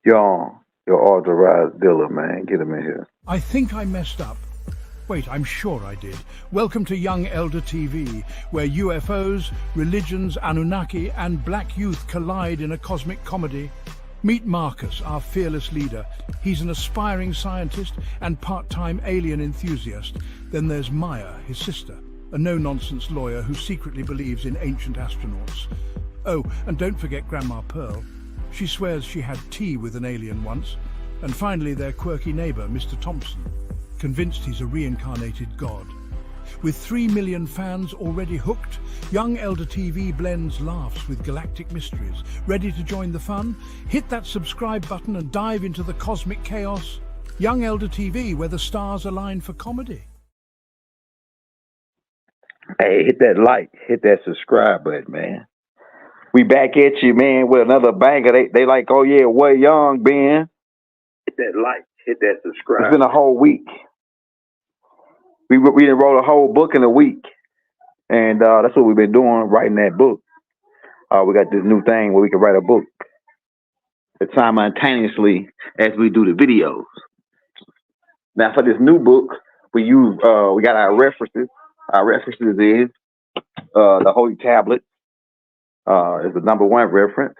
Your authorized dealer, man. Get him in here. I think I messed up. Wait, I'm sure I did. Welcome to Young Elder TV, where UFOs, religions, Anunnaki, and black youth collide in a cosmic comedy. Meet Marcus, our fearless leader. He's an aspiring scientist and part-time alien enthusiast. Then there's Maya, his sister, a no-nonsense lawyer who secretly believes in ancient astronauts. Oh, and don't forget Grandma Pearl. She swears she had tea with an alien once. And finally, their quirky neighbour, Mr. Thompson, convinced he's a reincarnated god. With 3 million fans already hooked, Young Elder TV blends laughs with galactic mysteries. Ready to join the fun? Hit that subscribe button and dive into the cosmic chaos. Young Elder TV, where the stars align for comedy. Hey, hit that like, hit that subscribe button, man. We back at you, man, with another banger. They like, oh yeah, way young, Ben. Hit that like, hit that subscribe. It's been a whole week. We done wrote a whole book in a week, and that's what we've been doing, writing that book. We got this new thing where we can write a book simultaneously as we do the videos. Now for this new book, we got our references. Our references is the Holy Tablet. Is the #1 reference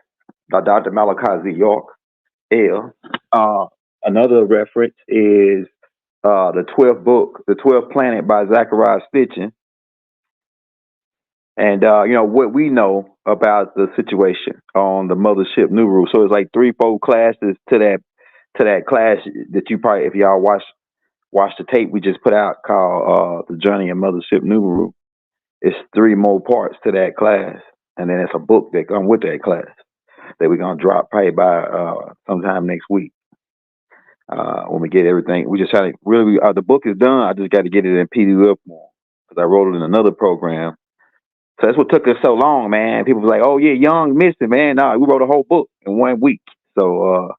by Dr. Malachi Z. York, L. Another reference is the 12th book, The 12th Planet by Zachariah Stitchin. And, what we know about the situation on the mothership Nibriu. So it's like 3-4 classes to that class that you probably, if y'all watch the tape we just put out called The Journey of Mothership Nibriu. It's 3 more parts to that class. And then it's a book that comes with that class that we're going to drop probably by sometime next week. When we get everything, we just try to really, the book is done. I just got to get it in PDF more because I wrote it in another program. So that's what took us so long, man. People was like, oh, yeah, Young missed it, man. No, we wrote a whole book in 1 week. So,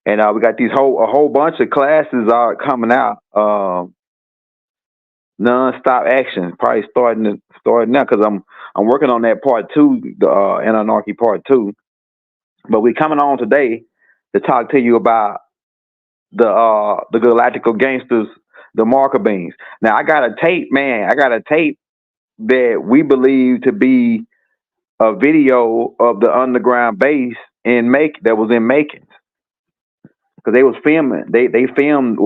and we got a whole bunch of classes are coming out. Non-stop action, probably starting now because I'm working on that part 2, the Anarchy part 2. But we're coming on today to talk to you about the Galactic Gangsters, the Markabians. Now I got a tape, man. I got a tape that we believe to be a video of the underground base in Macon that was in Macon, because they was filming. They filmed.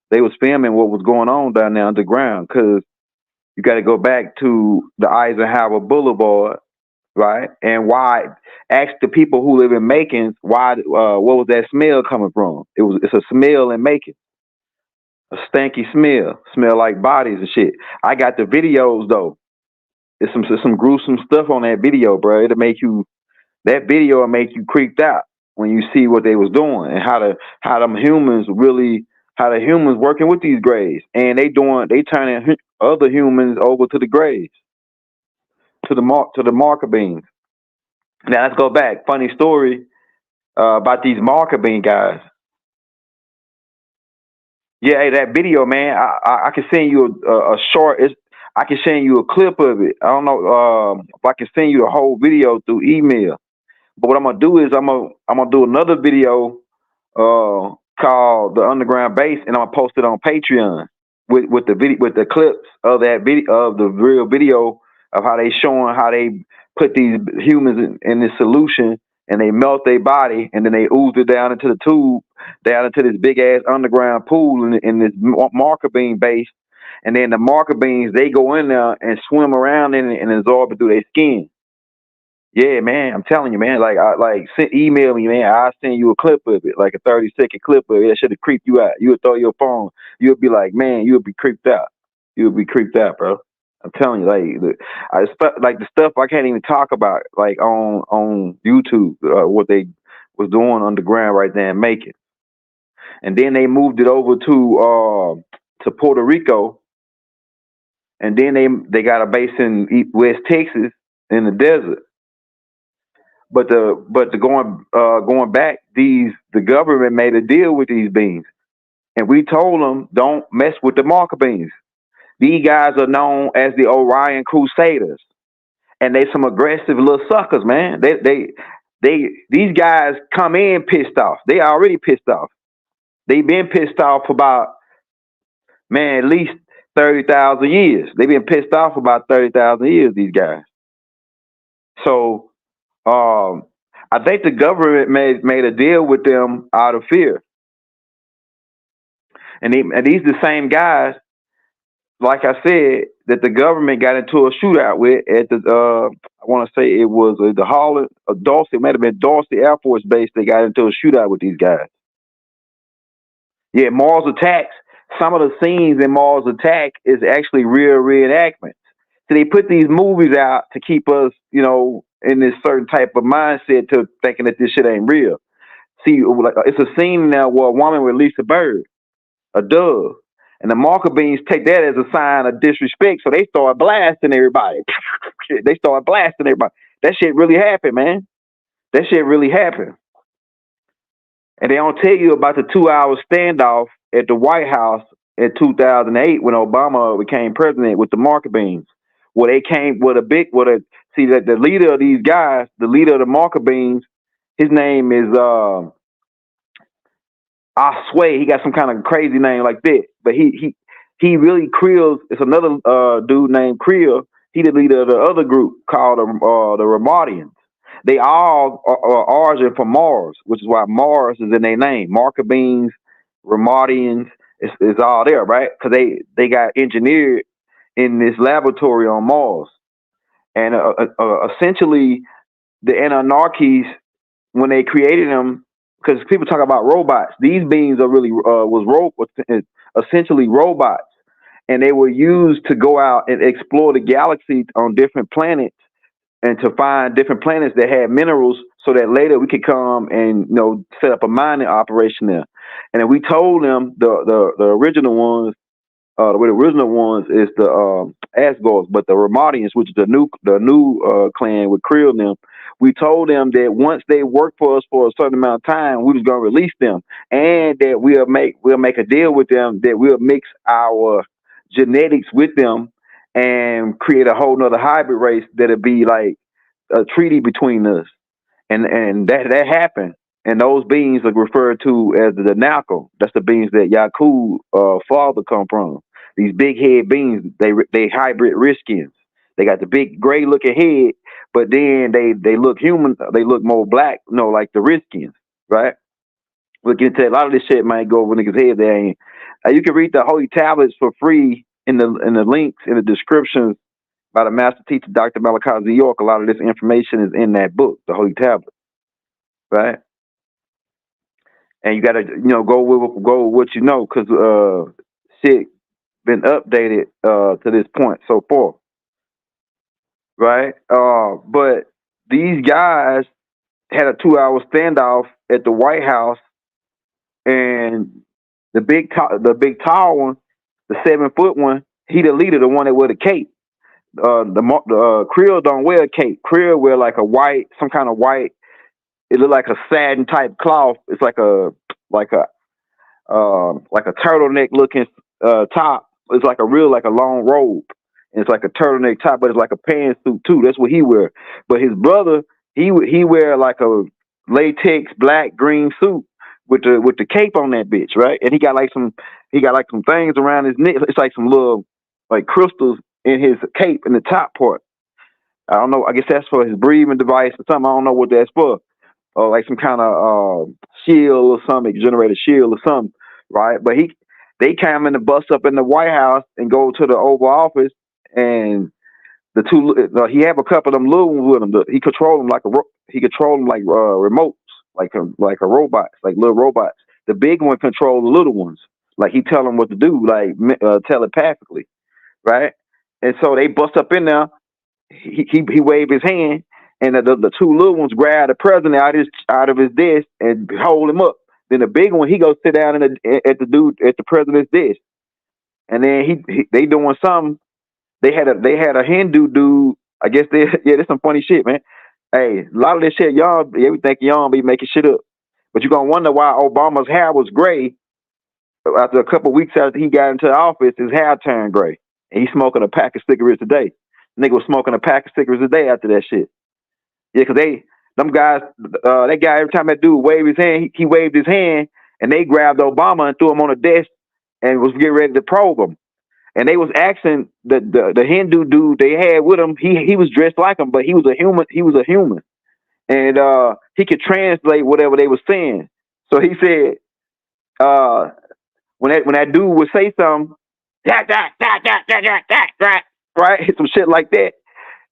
They was filming what was going on down there underground, because you got to go back to the Eisenhower Boulevard, right? And ask the people who live in Macon, where was that smell coming from? It's a smell in Macon, a stanky smell like bodies and shit. I got the videos though. It's some gruesome stuff on that video, bro. That video will make you creeped out when you see what they was doing and how the humans working with these Greys, and they turning other humans over to the Greys, to the Markabians. Now let's go back. Funny story about these Markabian guys. Yeah, hey, that video, man. I can send you a short. I can send you a clip of it. I don't know if I can send you the whole video through email. But what I'm gonna do is I'm gonna do another video called The Underground Base, and I'm gonna post it on Patreon with the clips of that video, of the real video of how they showing how they put these humans in this solution, and they melt their body, and then they ooze it down into the tube, down into this big ass underground pool in this Markabian base, and then the Markabians, they go in there and swim around in it and absorb it through their skin. Yeah, man, I'm telling you, man. Email me, man. I'll send you a clip of it, like a 30-second clip of it. That should have creeped you out. You would throw your phone. You would be like, man, you would be creeped out. You would be creeped out, bro. I'm telling you, like the stuff I can't even talk about, like on YouTube, what they was doing underground right there in Macon, and then they moved it over to Puerto Rico, and then they got a base in West Texas in the desert. But going back, the government made a deal with these beings, and we told them don't mess with the Markabians. These guys are known as the Orion Crusaders, and they some aggressive little suckers, man. these guys come in pissed off. They already pissed off. They've been pissed off for about, man, at least 30,000 years. They've been pissed off for about 30,000 years, these guys. So I think the government made a deal with them out of fear. And these the same guys, like I said, that the government got into a shootout with at the, I want to say it was the Holland, Dawson, it might have been Dawson Air Force Base. They got into a shootout with these guys. Yeah, Mars Attacks. Some of the scenes in Mars Attack is actually real reenactments. So they put these movies out to keep us, you know, in this certain type of mindset to thinking that this shit ain't real. See, like, it's a scene now where a woman released a bird, a dove, and the Markabians take that as a sign of disrespect, so they start blasting everybody. They start blasting everybody. That shit really happened, man. That shit really happened. And they don't tell you about the 2-hour standoff at the White House in 2008 when Obama became president with the Markabians. Where they came with see that the leader of these guys, the leader of the Markabians, his name is I swear he got some kind of crazy name like that. But he really Krill. It's another dude named Crill. He the leader of the other group called the Rumardians. They all are origin from Mars, which is why Mars is in their name. Markabians, Rumardians, it's all there, right? Because they got engineered in this laboratory on Mars. And essentially, the Anunnakis, when they created them, because people talk about robots, these beings are really essentially robots, and they were used to go out and explore the galaxy on different planets and to find different planets that had minerals, so that later we could come and set up a mining operation there. And then we told them the original ones. The original ones is the Asgards, but the Rumardians, which is the new clan with Krill and them, we told them that once they work for us for a certain amount of time, we was gonna release them, and that we'll make a deal with them that we'll mix our genetics with them and create a whole nother hybrid race that'll be like a treaty between us, and that happened. And those beings are referred to as the Nalco. That's the beings that Yaku father come from. These big head beings, they hybrid Rizqians. They got the big gray looking head, but then they look human. They look more black, like the Rizqians, right? We'll get into a lot of this shit might go over niggas' head. There ain't. You can read the Holy Tablets for free in the links in the descriptions by the master teacher Dr. Malachi Z. York. A lot of this information is in that book, the Holy Tablet, right? And you gotta, go with what you know, because shit been updated to this point so far, right? But these guys had a 2-hour standoff at the White House, and the big tall one, the 7-foot one, he the leader, the one that wear the cape. The Krill don't wear a cape. Krill wear like a white, some kind of white. It look like a satin type cloth. It's like a turtleneck looking top. It's like a long robe. And it's like a turtleneck top, but it's like a pantsuit too. That's what he wear. But his brother, he wear like a latex black green suit with the cape on that bitch, right? And he got like some things around his neck. It's like some little like crystals in his cape in the top part. I don't know. I guess that's for his breathing device or something. I don't know what that's for. Or like some kind of shield or something, generated shield or something, right? But they came in the bus up in the White House and go to the Oval Office, and the two he have a couple of them little ones with him. He control them like remotes, like a robots, like little robots. The big one control the little ones, like he tell them what to do, like telepathically, right? And so they bust up in there. He waved his hand. And the two little ones grab the president out of his desk and hold him up. Then the big one, he goes sit down at the president's desk. And then they doing something. They had a Hindu dude. I guess there's some funny shit, man. Hey, a lot of this shit, y'all think y'all be making shit up, but you're gonna wonder why Obama's hair was gray. After a couple of weeks after he got into the office, his hair turned gray, and he's smoking a pack of cigarettes a day. Nigga was smoking a pack of cigarettes a day after that shit. Yeah, because them guys, that guy, every time that dude waved his hand, he waved his hand, and they grabbed Obama and threw him on a desk and was getting ready to probe him. And they was asking the Hindu dude they had with him. He was dressed like him, but he was a human. He was a human, and he could translate whatever they were saying. So he said, when that dude would say something, right, some shit like that,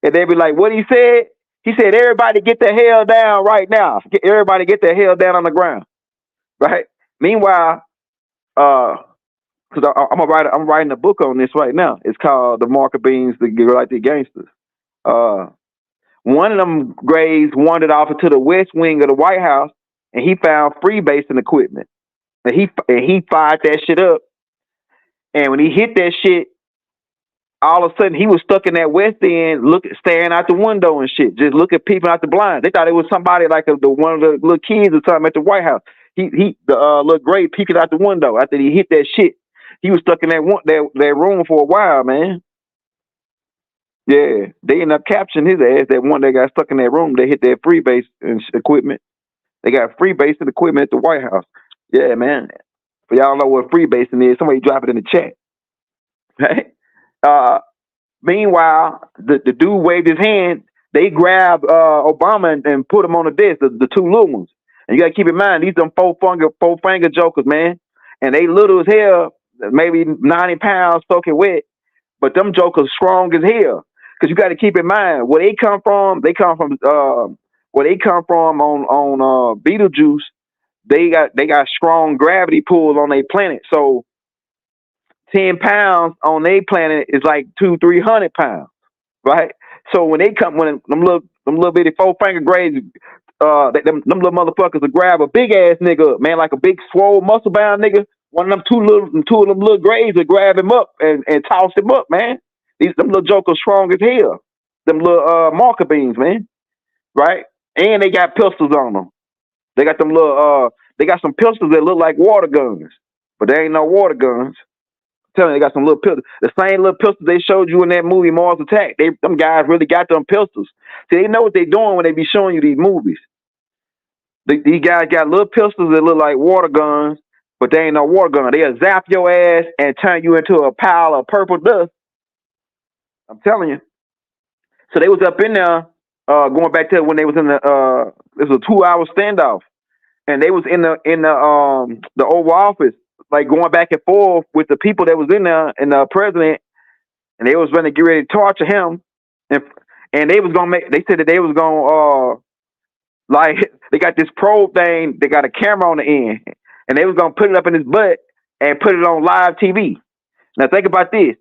and they'd be like, "What he said?" He said, "Everybody get the hell down right now. Everybody get the hell down on the ground." Right. Meanwhile, because I'm writing a book on this right now. It's called The Markabians, the Galactic Gangsters. One of them Greys wandered off into the west wing of the White House, and he found freebasing equipment. And he fired that shit up. And when he hit that shit, all of a sudden he was stuck in that west end, staring out the window and shit, just looking people out the blinds. They thought it was somebody like one of the little kids or something at the White House. The little Grey peeking out the window after he hit that shit. He was stuck in that room for a while, man. Yeah, they ended up capturing his ass. That one that got stuck in that room, they hit that freebase equipment. They got freebasing equipment at the White House. Yeah, man. For y'all know what freebasing is, somebody drop it in the chat. Right? Meanwhile, the dude waved his hand. They grabbed Obama and put him on the desk, the two little ones. And you got to keep in mind, these them four finger jokers, man. And they little as hell, maybe 90 pounds soaking wet. But them jokers strong as hell. Because you got to keep in mind, where they come from on Beetlejuice, they got strong gravity pulls on their planet. So 10 pounds on their planet is like 200-300 pounds, right? So when them little bitty four finger Greys, them little motherfuckers will grab a big ass nigga, man, like a big swole muscle bound nigga. One of them two of them little Greys will grab him up and toss him up, man. Them little jokers strong as hell. Them little Markabians, man, right? And they got pistols on them. They got they got some pistols that look like water guns, but they ain't no water guns. I'm telling you, they got some little pistols. The same little pistols they showed you in that movie Mars Attack. Them guys really got them pistols. See, they know what they're doing when they be showing you these movies. These guys got little pistols that look like water guns, but they ain't no water gun. They'll zap your ass and turn you into a pile of purple dust. I'm telling you. So they was up in there, going back to when they was in it was a 2-hour standoff, and they was in the Oval Office, like going back and forth with the people that was in there and the president, and they was going to get ready to torture him, and they was gonna they said that they was gonna like they got this probe thing, they got a camera on the end, and they was gonna put it up in his butt and put it on live TV. Now think about this.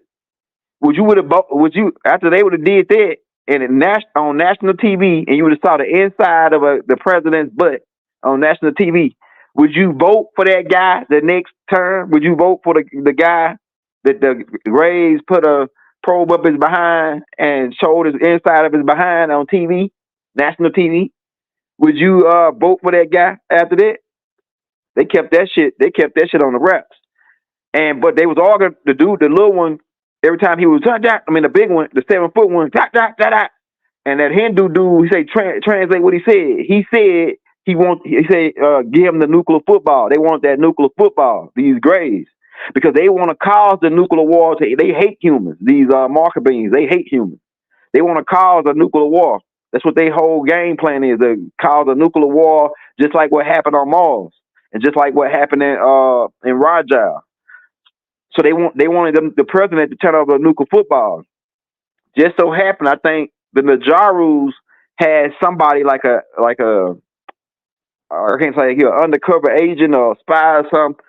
Would you after they would have did that and on national TV, and you would have saw the inside of the president's butt on national TV, would you vote for that guy the next term? Would you vote for the guy that the Greys put a probe up his behind and showed his inside of his behind on TV, national TV? Would you vote for that guy after that? They kept that shit on the wraps. But they was arguing, the little one, every time he was, the big one, the 7-foot one, and that Hindu dude, he said, translate what he said. He said, give him the nuclear football. They want that nuclear football, these Greys, because they want to cause the nuclear war. They hate humans. These Markabians, they hate humans. They want to cause a nuclear war. That's what their whole game plan is, to cause a nuclear war, just like what happened on Mars, and just like what happened in Rajah. So they wanted the president to turn over a nuclear football. Just so happened, I think the Nadjarus had somebody like a I can't say here, undercover agent or spy or something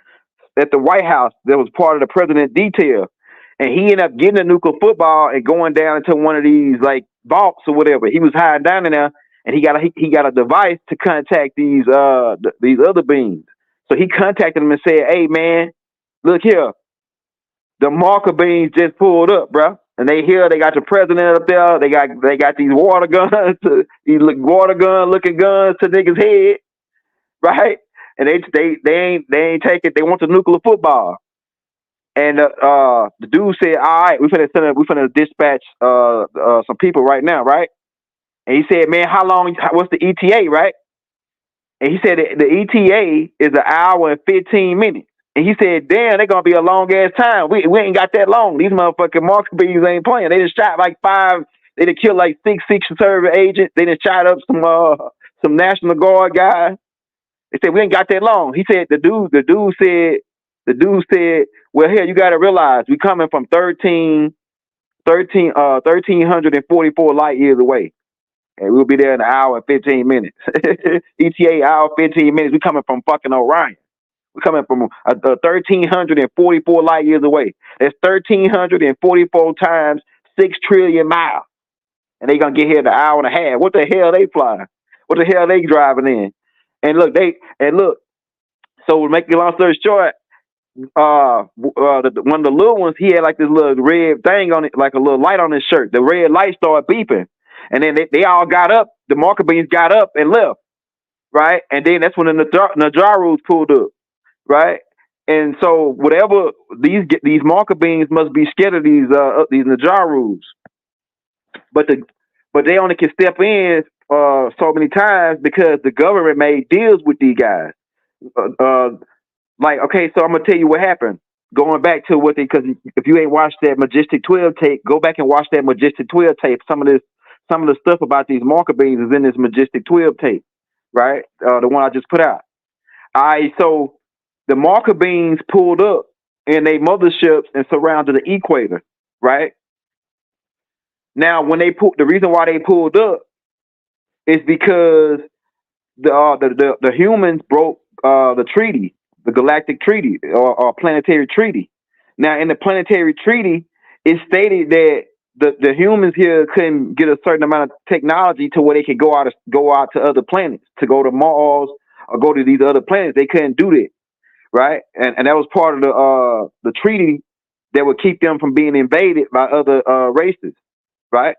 at the White House that was part of the president detail, and he ended up getting a nuclear football and going down into one of these like vaults or whatever. He was hiding down in there, and he got a device to contact these other beings. So he contacted them and said, "Hey man, look here. The Markabians just pulled up, bro, and they got the president up there. They got these water guns, these water gun looking guns to niggas' head, right? And they ain't take it. They want the nuclear football." And the dude said, "All right, we finna dispatch some people right now, right?" And he said, man, how long, what's the ETA, right? And he said the ETA is an hour and 15 minutes. And he said, damn, they're going to be a long ass time. We ain't got that long. These motherfucking Markabians ain't playing. They just shot like 5, they done killed like 6 Secret Service agents. They done shot up some National Guard guys. They said, we ain't got that long. He said, the dude said, well, here, you got to realize we coming from 1,344 light years away. And we'll be there in an hour and 15 minutes. ETA, hour, 15 minutes. We coming from fucking Orion. We're coming from 1,344 light years away. That's 1,344 times 6 trillion miles. And they gonna get here in an hour and a half. What the hell they flying? What the hell they driving in? And look, so to make a long story short, one of the little ones, he had like this little red thing on it, like a little light on his shirt. The red light started beeping. And then they all got up. The Markabians got up and left, right? And then that's when the Nadjaru pulled up, right? And so whatever these Markabians must be scared of these Nadjaru, but they only can step in so many times because the government made deals with these guys. Like, okay, so I'm gonna tell you what happened. Going back to what because if you ain't watched that Majestic 12 tape, go back and watch that Majestic 12 tape. Some of the stuff about these Markabians is in this Majestic 12 tape, right? The one I just put out. All right, so the Markabians pulled up in their motherships and surrounded the equator, right? Now, when the reason why they pulled up is because the humans broke the treaty, the Galactic Treaty or Planetary Treaty. Now, in the Planetary Treaty, it stated that the humans here couldn't get a certain amount of technology to where they could go out to other planets, to go to Mars or go to these other planets. They couldn't do that, right? And that was part of the treaty that would keep them from being invaded by other races, right?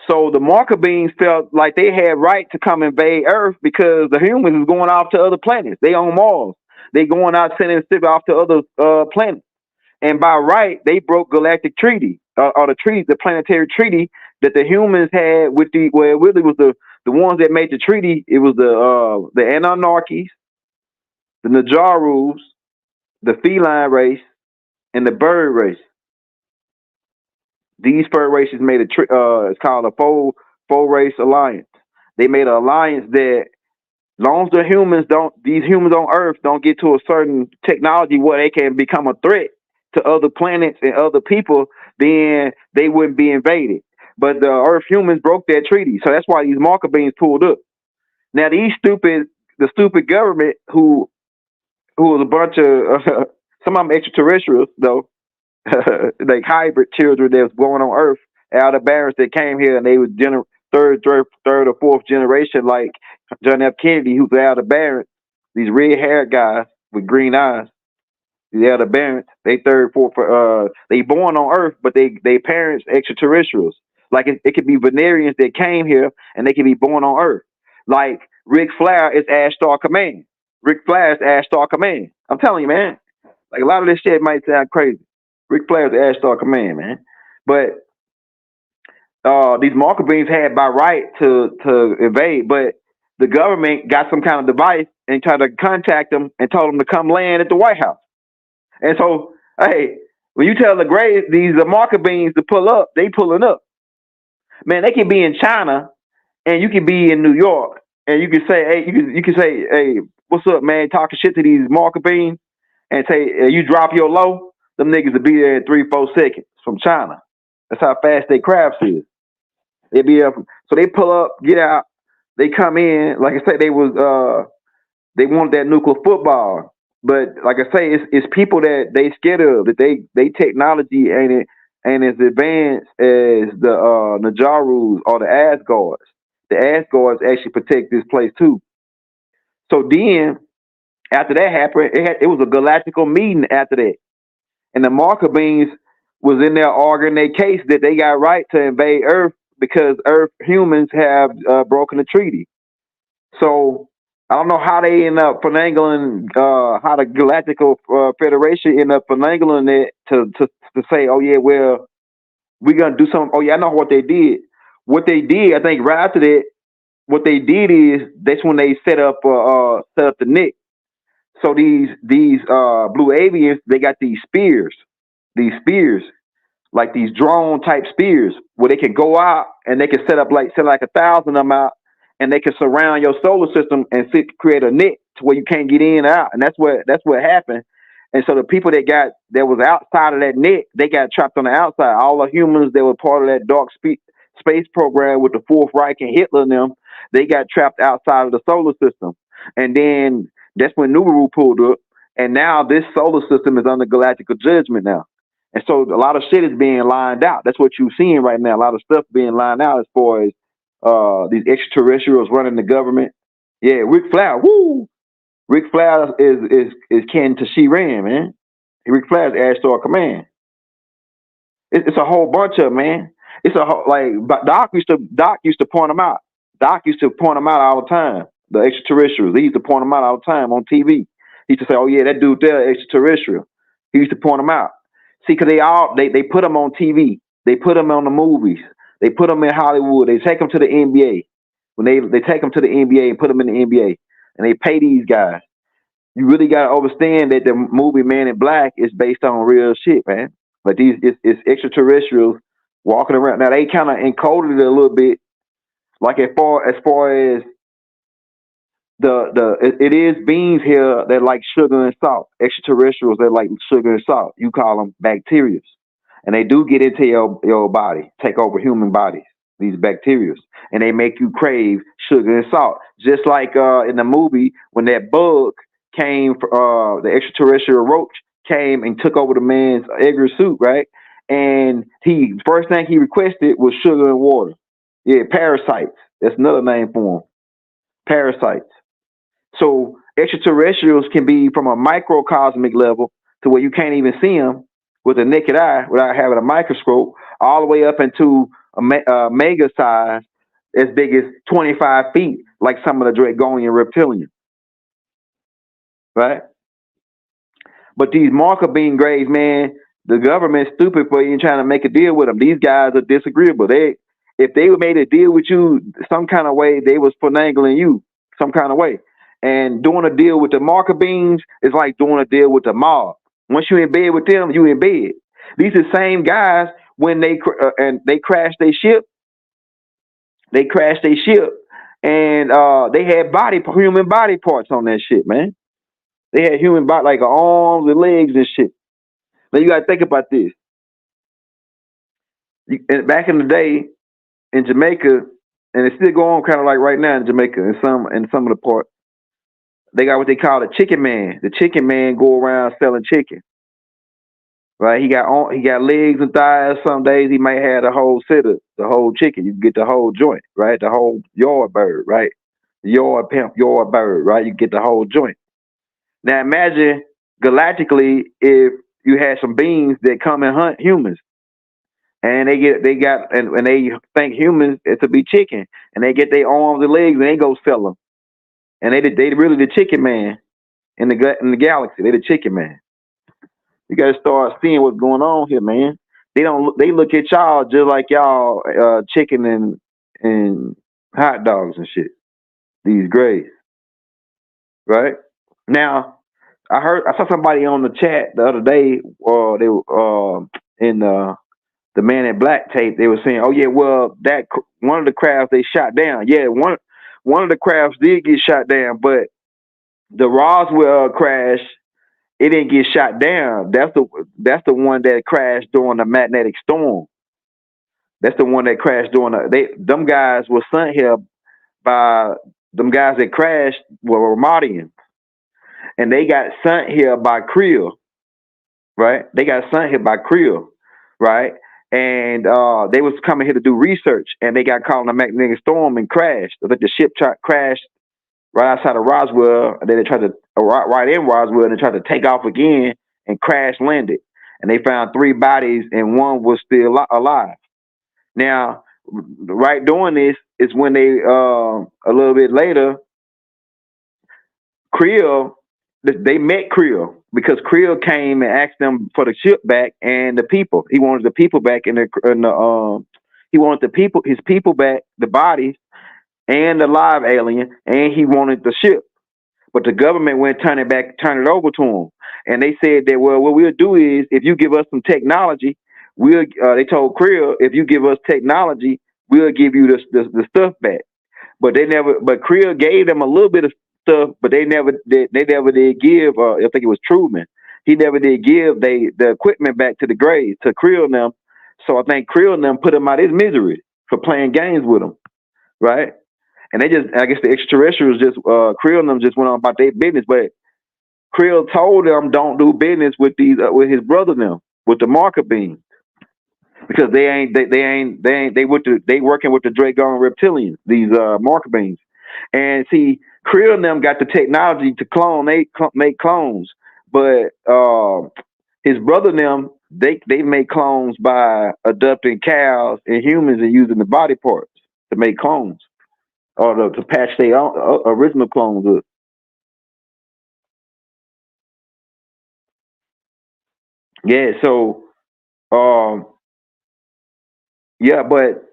So the Markabians felt like they had right to come invade Earth because the humans is going off to other planets. They on Mars. They going out sending stuff off to other planets. And by right, they broke Galactic Treaty, or the Planetary Treaty that the humans had with it really was the ones that made the treaty. It was the Anunnakis, the Nadjaru, the feline race, and the bird race. These bird races made it's called a four race alliance. They made an alliance that, as long as these humans on Earth don't get to a certain technology where they can become a threat to other planets and other people, then they wouldn't be invaded. But the Earth humans broke that treaty, so that's why these Markabians pulled up. Now the stupid government who was a bunch of some of them extraterrestrials though, like hybrid children that was born on Earth, out of barons that came here and they was third or fourth generation, like John F. Kennedy, who's out of barons. These red-haired guys with green eyes. The other parents, they third, fourth, they born on Earth, but they parents extraterrestrials. Like it could be Venerians that came here and they could be born on Earth. Like Ric Flair is Ash Star Command. Ric Flair is Ash Star Command. I'm telling you, man. Like a lot of this shit might sound crazy. Ric Flair is Ash Star Command, man. But these Markabians had by right to invade, but the government got some kind of device and tried to contact them and told them to come land at the White House. And so, hey, when you tell the Greys, these Markabians to pull up, they pulling up. Man, they can be in China, and you can be in New York, and you can say, hey, you can say, hey, what's up, man? Talking shit to these Markabians, and say, you drop your low, them niggas will be there in 3-4 seconds from China. That's how fast their crafts is. They be up, so they pull up, get out, they come in. Like I said, they wanted that nuclear football. But like I say, it's people that they scared of, that they technology ain't as advanced as the Nadjaru or the Asgards. The Asgards actually protect this place too. So then, after that happened, it was a galactical meeting after that, and the Markabians was in there arguing their case that they got right to invade Earth because Earth humans have broken the treaty. So I don't know how they end up finagling, how the Galactical Federation end up finagling it to say, oh yeah, well, we're gonna do something. Oh yeah, I know what they did. what they did, I think right after that, what they did is that's when they set up the Nick. So these blue avians, they got these spears, like these drone type spears, where they can go out and they can set like 1,000 of them out, and they can surround your solar system and create a net to where you can't get in and out. And that's what happened. And so the people that was outside of that net, they got trapped on the outside. All the humans that were part of that dark space program with the Fourth Reich and Hitler and them, they got trapped outside of the solar system. And then that's when Nibriu pulled up. And now this solar system is under galactic judgment now. And so a lot of shit is being lined out. That's what you're seeing right now. A lot of stuff being lined out as far as these extraterrestrials running the government. Yeah, Rick Flair, woo! Rick Flair is kin to She-Ran, man. Rick Flair's Astar Command. It's a whole bunch of, man. It's a whole, like Doc used to point them out. Doc used to point them out all the time. The extraterrestrials. He used to point them out all the time on TV. He used to say, "Oh yeah, that dude there, extraterrestrial." He used to point them out. See, because they put them on TV. They put them on the movies. They put them in Hollywood. They take them to the NBA. When they take them to the NBA and put them in the NBA, and they pay these guys. You really got to understand that the movie Man in Black is based on real shit, man. But it's extraterrestrials walking around. Now they kind of encoded it a little bit, like as far as it is beings here that like sugar and salt. Extraterrestrials that like sugar and salt. You call them bacteria, and they do get into your body, take over human bodies. These bacteria, and they make you crave sugar and salt. Just like in the movie when that bug came, the extraterrestrial roach came and took over the man's Edgar suit, right? And first thing he requested was sugar and water. Yeah, parasites. That's another name for them. Parasites. So extraterrestrials can be from a microcosmic level to where you can't even see them with the naked eye without having a microscope, all the way up into a mega size as big as 25 feet, like some of the Dragonian reptilians, right? But these Markabian Greys, man, the government's stupid for even trying to make a deal with them. These guys are disagreeable. If they made a deal with you some kind of way, they was finagling you some kind of way. And doing a deal with the Markabians is like doing a deal with the mob. Once you're in bed with them, you in bed. These are the same guys when they crashed their ship. They crashed their ship, and they had human body parts on that shit, man. They had human body, like arms and legs and shit. Now you gotta think about this. Back in the day in Jamaica, and it's still going on kind of like right now in Jamaica, in some of the parts, they got what they call the chicken man. The chicken man go around selling chicken. Right, he got legs and thighs. Some days he might have the whole sitter, the whole chicken. You can get the whole joint, right? The whole yard bird, right? The yard pimp, yard bird, right? You get the whole joint. Now imagine galactically if you had some beings that come and hunt humans, and they think humans to be chicken, and they get their arms and legs and they go sell them, and they really the chicken man in the galaxy. They the chicken man. You gotta start seeing what's going on here, man. They look at y'all just like y'all chicken and hot dogs and shit. These Greys, right? Now, I saw somebody on the chat the other day. They were in the Man in Black tape. They were saying, "Oh yeah, well that one of the crafts they shot down. Yeah, one of the crafts did get shot down, but the Roswell crash." It didn't get shot down. That's the one that crashed during the magnetic storm. That's the one that crashed during them guys were sent here by them guys that crashed were Rumardians. And they got sent here by Crill. Right? They got sent here by Crill, right? And they was coming here to do research, and they got caught in a magnetic storm and crashed. I think the ship crashed right outside of Roswell, and then they tried to right in Roswell, and they tried to take off again and crash landed. And they found 3 bodies, and one was still alive. Now, right during this is when they a little bit later, Crill, they met Crill because Crill came and asked them for the ship back and the people. He wanted the people back he He wanted his people back, the bodies, and the live alien, and he wanted the ship. But the government went turn it over to him. And they said that, well, what we'll do is, if you give us some technology, they told Crill, if you give us technology, we'll give you the stuff back. But Crill gave them a little bit of stuff, but they never did give, I think it was Truman. He never did give the equipment back to the Greys, to Crill and them. So I think Crill and them put him out of his misery for playing games with him, right? And I guess the extraterrestrials Crill and them just went on about their business. But Crill told them don't do business with with his brother them, with the Markabians, because they working with the Dragon reptilians, these Markabians. And see, Crill and them got the technology to make clones, but his brother and them, they make clones by adopting cows and humans and using the body parts to make clones, or to patch their original clones up. Yeah, so yeah, but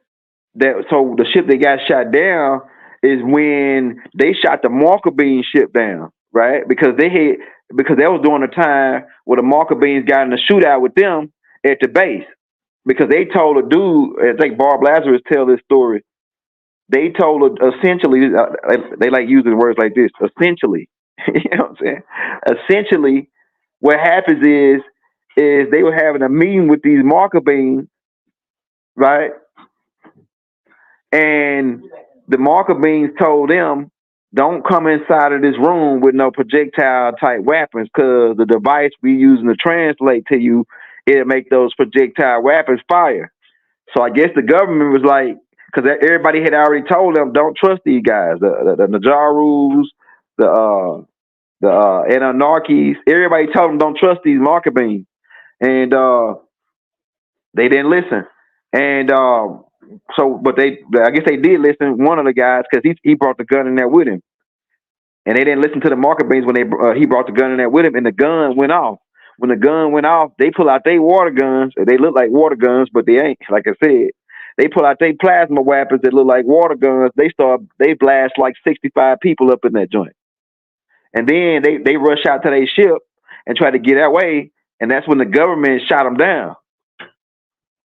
so the ship that got shot down is when they shot the Markabian ship down, right? Because that was during the time where the Markabians got in a shootout with them at the base. Because they told a dude, I think Barb Lazarus tell this story. They told essentially, they like using words like this, essentially. You know what I'm saying? Essentially, what happens is they were having a meeting with these Markabians, right? And the Markabians told them, don't come inside of this room with no projectile type weapons, because the device we using to translate to you, it'll make those projectile weapons fire. So I guess the government was like, because everybody had already told them, don't trust these guys, the Nadjarus, the Anunnakis. Everybody told them, don't trust these Markabians, and they didn't listen. And I guess they did listen. One of the guys, because he brought the gun in there with him, and they didn't listen to the Markabians when he brought the gun in there with him, and the gun went off. When the gun went off, they pull out their water guns. They look like water guns, but they ain't. Like I said, they pull out their plasma weapons that look like water guns. They blast like 65 people up in that joint, and then they rush out to their ship and try to get away, and that's when the government shot them down.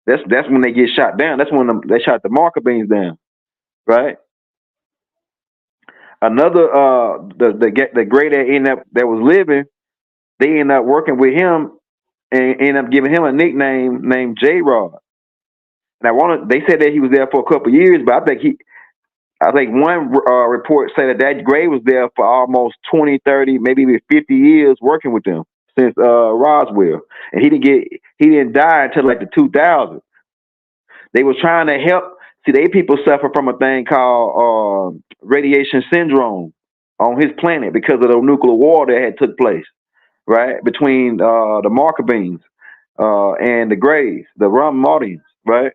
That's when they get shot down. That's when they shot the Markabians down, right? Another the Grey that was living, they ended up working with him and ended up giving him a nickname named J-Rod. And they said that he was there for a couple of years, but I think one report said that Grey was there for almost 20, 30, maybe even 50 years working with them since Roswell, and he didn't die until like the 2000s. They were trying to help. See, they people suffer from a thing called radiation syndrome on his planet because of the nuclear war that had took place, right, between the Markabians and the Greys, the Rumardians, right,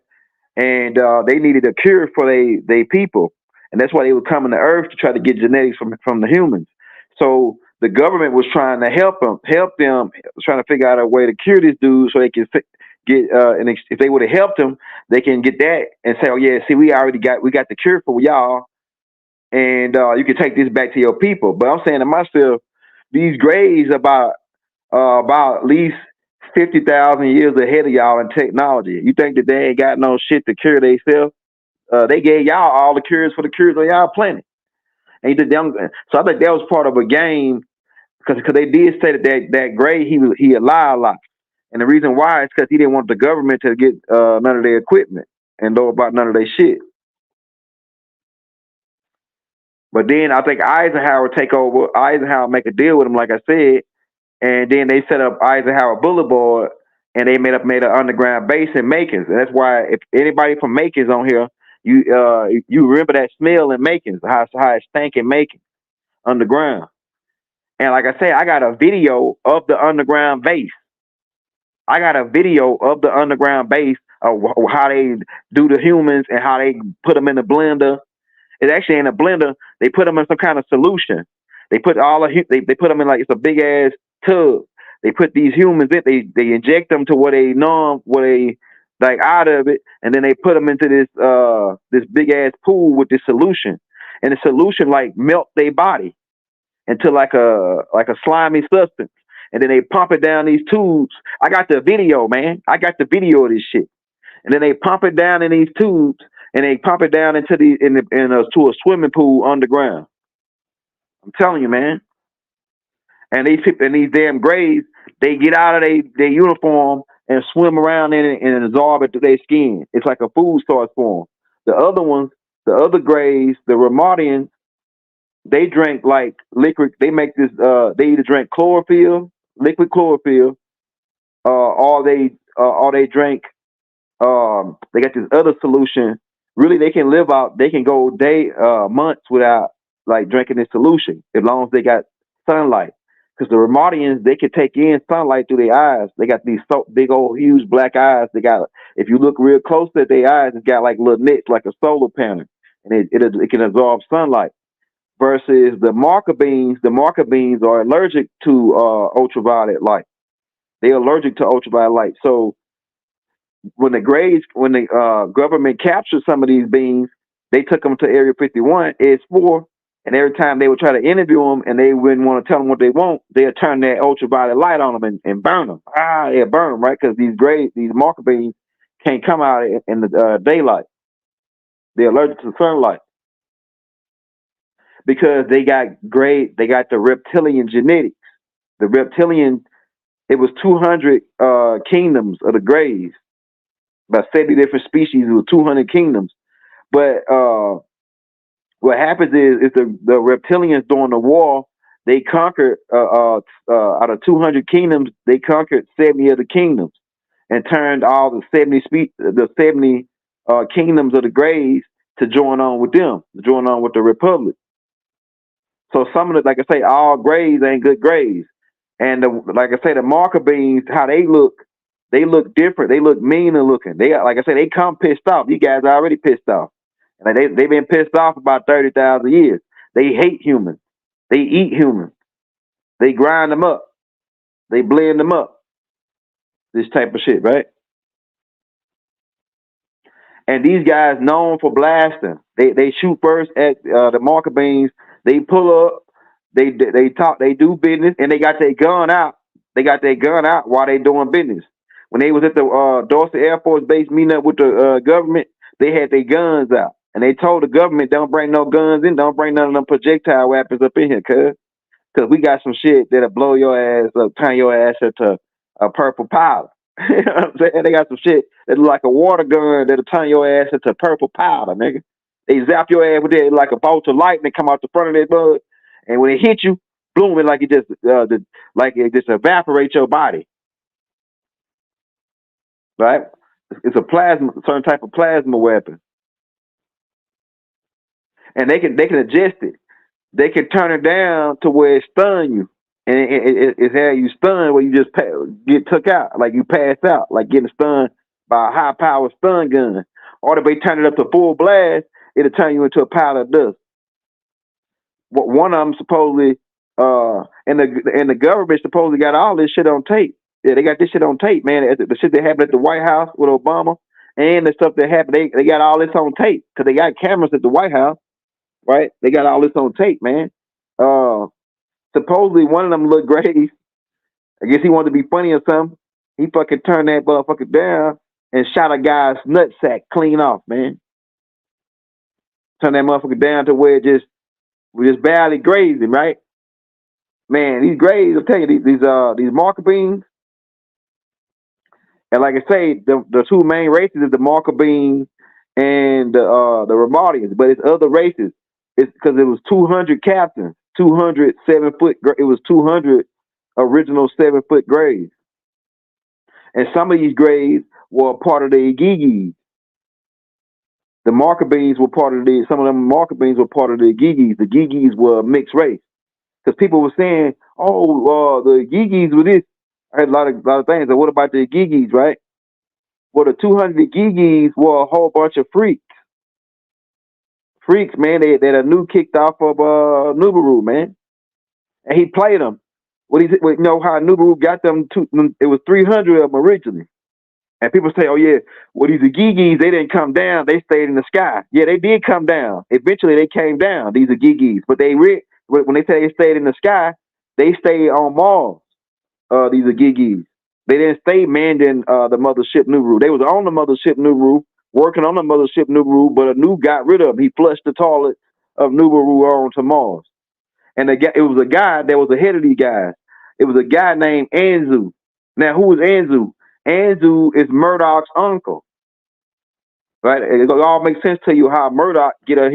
and they needed a cure for they people, and that's why they would come to Earth to try to get genetics from the humans. So the government was trying to help them, trying to figure out a way to cure this dude so they can get and if they would have helped him, they can get that and say, oh yeah, see, we got the cure for y'all, and you can take this back to your people. But I'm saying to myself, these Greys about at least 50,000 years ahead of y'all in technology. You think that they ain't got no shit to cure themselves? They gave y'all all the cures for the cures on y'all planet. And so I think that was part of a game, because they did say that Grey, he lied a lot. And the reason why is because he didn't want the government to get none of their equipment and know about none of their shit. But then I think Eisenhower take over. Eisenhower make a deal with him, like I said, and then they set up Eisenhower Boulevard, and they made an underground base in Macon. And that's why if anybody from Macon's on here, you remember that smell in Macon, how it stank in Macon underground. And like I said, I got a video of the underground base. I got a video of the underground base of how they do the humans and how they put them in the blender. It actually ain't a blender. They put them in some kind of solution. They put they put them in, like, it's a big ass tub. They put these humans in. They inject them to where they like out of it, and then they put them into this big ass pool with this solution, and the solution like melt their body into like a slimy substance, and then they pump it down these tubes. I got the video, man. I got the video of this shit, and then they pump it down in these tubes, and they pump it down into to a swimming pool underground. I'm telling you, man. And these damn Greys, they get out of their uniform and swim around in it and absorb it to their skin. It's like a food source for them. The other ones, the other Greys, the Rumardians, they drink like liquid. They make this. They either drink chlorophyll, liquid chlorophyll, or they drink. They got this other solution. Really, they can live out. They can go months without like drinking this solution as long as they got sunlight. Because the Rumardians, they can take in sunlight through their eyes. They got these so big old huge black eyes. They got, if you look real close at their eyes, it's got like little nits, like a solar panel, and it can absorb sunlight. Versus the Markabians are allergic to ultraviolet light. They're allergic to ultraviolet light. So when the government captured some of these beings, they took them to Area 51, S4, and every time they would try to interview them and they wouldn't want to tell them what they want, they'll turn that ultraviolet light on them and burn them. They'll burn them, right? Because these Markabians can't come out in the daylight. They're allergic to sunlight. Because they got the reptilian genetics. The reptilian, it was 200 kingdoms of the Greys. About 70 different species with 200 kingdoms. But what happens is the reptilians during the war, they conquered out of 200 kingdoms, they conquered 70 of the kingdoms and turned all the 70 kingdoms of the Greys to join on with them, to join on with the Republic. So some of the, like I say, all Greys ain't good Greys. And like I say, the Markabians, how they look different. They look meaner looking. They, like I say, they come pissed off. You guys are already pissed off. And they've been pissed off about 30,000 years. They hate humans. They eat humans. They grind them up. They blend them up. This type of shit, right? And these guys known for blasting. They shoot first at the Markabians. They pull up. They talk. They do business, and they got their gun out. They got their gun out while they doing business. When they was at the Dorset Air Force Base meeting up with the government, they had their guns out, and they told the government, "Don't bring no guns in. Don't bring none of them projectile weapons up in here, cause we got some shit that'll blow your ass up, turn your ass into a purple powder." You know what I'm saying? They got some shit that look like a water gun that'll turn your ass into purple powder, nigga. They zap your ass with it like a bolt of lightning come out the front of that bud, and when it hit you, boom, it like it just evaporates your body. Right? It's a certain type of plasma weapon, and they can adjust it. They can turn it down to where it stun you, and it's how you stun where you just get took out, like you pass out, like getting stunned by a high power stun gun. Or if they turn it up to full blast, it'll turn you into a pile of dust. One of them supposedly, and the government supposedly got all this shit on tape. Yeah, they got this shit on tape, man. The shit that happened at the White House with Obama, and the stuff that happened, they got all this on tape because they got cameras at the White House, right? They got all this on tape, man. Supposedly one of them little Greys, I guess he wanted to be funny or something. He fucking turned that motherfucker down and shot a guy's nutsack clean off, man. Turned that motherfucker down to where we just barely grazed him, right? Man, these Greys, I'm telling you, these Markabians, and like I say, the two main races is the Markabians and the Rumardians, but it's other races. It's because it was 200 captains, 200 7-foot. It was 200 original 7-foot Greys, and some of these Greys were a part of the Igigi. The Markabians were part of some of them Markabians were part of the Igigis. The Igigis were a mixed race. Because people were saying, oh, the Igigis were this. I heard a lot of things. And what about the Igigis, right? Well, the 200 Igigis were a whole bunch of freaks. Freaks, man, that a new kicked off of Nibriu, man. And he played them. You know how Nibriu got them? It was 300 of them originally. And people say, oh yeah, well these Igigis, they didn't come down, they stayed in the sky. Yeah, they did come down. Eventually they came down, these Igigis. But when they say they stayed in the sky, they stayed on Mars, these Igigis. They didn't stay manning the mothership Nibriu. They was on the mothership Nibriu, working on the mothership Nibriu, but a new got rid of him. He flushed the toilet of Nibriu onto Mars. And it was a guy that was ahead of these guys. It was a guy named Anzu. Now, who is Anzu? Anzu is Murdoch's uncle, right? It all makes sense to you how Murdoch get in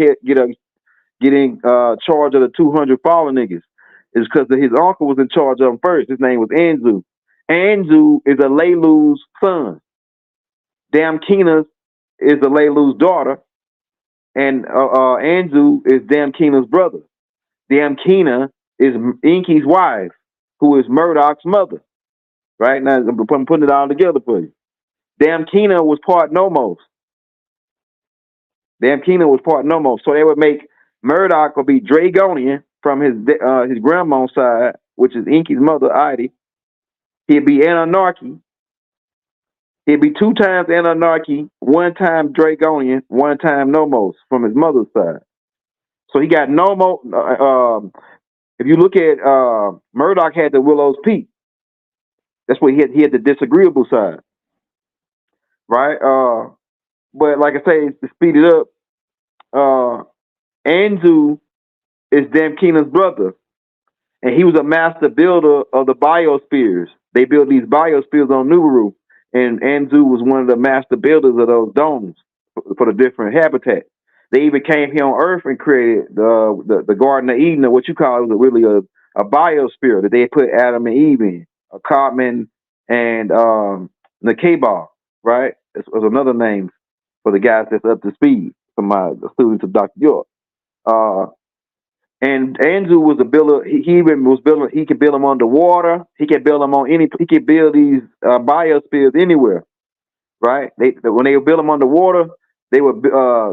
charge of the 200 fallen niggas. It's because his uncle was in charge of them first. His name was Anzu. Anzu is a Leilu's son. Damkina is a Leilu's daughter, and Anzu is Damkina's brother. Damkina is Inky's wife, who is Murdoch's mother. Right now, I'm putting it all together for you. Damkina was part Nomos. Damkina was part Nomos, so they would make Murdoch will be Dragonian from his grandma's side, which is Inky's mother, Heidi. He'd be Anarchy. He'd be 2 times Anarchy, 1 time Dragonian, 1 time Nomos from his mother's side. So he got Nomos. If you look at Murdoch had the Willow's Peak. That's what he had the disagreeable side, right? But like I say, to speed it up, Anzu is Damkina's brother, and he was a master builder of the biospheres. They built these biospheres on Nibriu, and Anzu was one of the master builders of those domes for the different habitats. They even came here on Earth and created the Garden of Eden, or what you call it, was really a biosphere that they put Adam and Eve in. Cartman and Nakeba, right? It was another name for the guys that's up to speed from the students of Dr. York. And Anzu was a builder. He even was building. He could build them underwater. He could build them on any. He could build these biospheres anywhere, right? When they would build them underwater, they would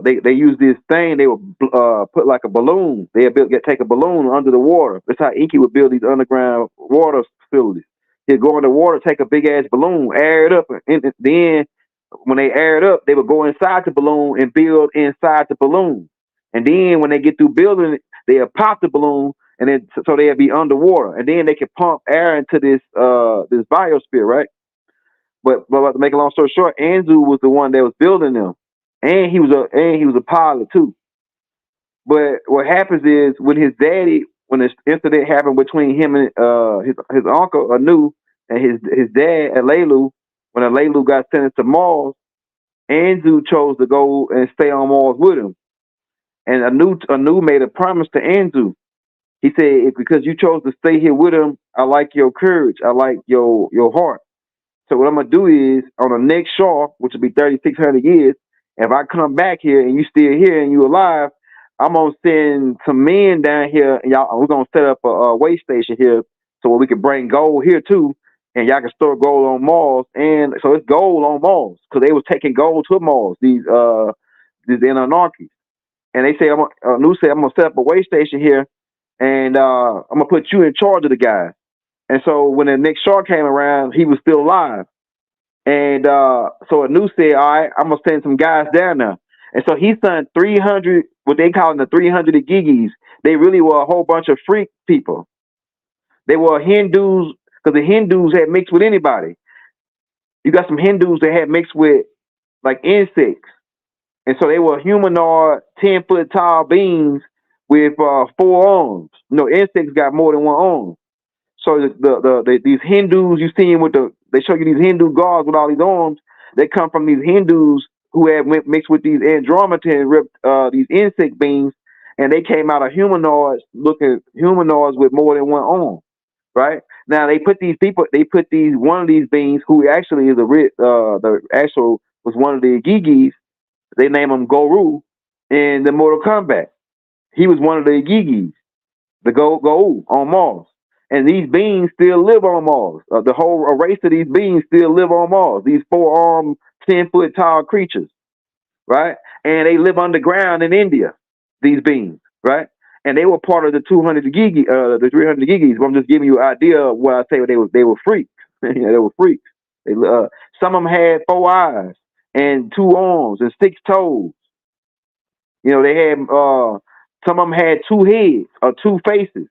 they use this thing. They would put like a balloon. They would take a balloon under the water. That's how Inky would build these underground water facilities. He'd go underwater, take a big ass balloon, air it up, and then when they air it up, they would go inside the balloon and build inside the balloon. And then when they get through building it, they would pop the balloon, and then so they'd be underwater, and then they could pump air into this biosphere, right? But to make a long story short, Anzu was the one that was building them, and he was a pilot too. But what happens is when his daddy, when this incident happened between him and his uncle Anu and his dad Alelu, when Alelu got sentenced to Mars, Anzu chose to go and stay on Mars with him. And Anu made a promise to Anzu. He said, because you chose to stay here with him, I like your courage. I like your heart. So what I'm going to do is, on the next Shaw, which will be 3,600 years, if I come back here and you still here and you alive, I'm going to send some men down here, and we're going to set up a way station here so we can bring gold here too, and y'all can store gold on Mars. And so it's gold on Mars, because they was taking gold to Mars, these Anarchies. And they say, I'm going to set up a way station here, and I'm going to put you in charge of the guys. And so when the next shark came around, he was still alive. And so Anu said, all right, I'm going to send some guys down there. And so he sent 300, what they call the 300 Igigis. They really were a whole bunch of freak people. They were Hindus, because the Hindus had mixed with anybody. You got some Hindus that had mixed with like insects. And so they were humanoid, 10-foot tall beings with 4 arms. You know, insects got more than 1 arm. So these Hindus you see they show you these Hindu gods with all these arms. They come from these Hindus who had mixed with these Andromedan, these insect beings, and they came out of humanoids with more than 1 arm. Right now, one of these beings who actually is was one of the Igigis. They name him Goru in the Mortal Kombat. He was one of the Igigis, the Go on Mars. And these beings still live on Mars. The whole race of these beings still live on Mars. These 4-armed, 10-foot tall creatures, right? And they live underground in India, these beings, right? And they were part of the 200 the 300 Igigis. I'm just giving you an idea of what I say they were freaks. They were freaks. Some of them had 4 eyes and 2 arms and 6 toes. You know, they had some of them had 2 heads or 2 faces,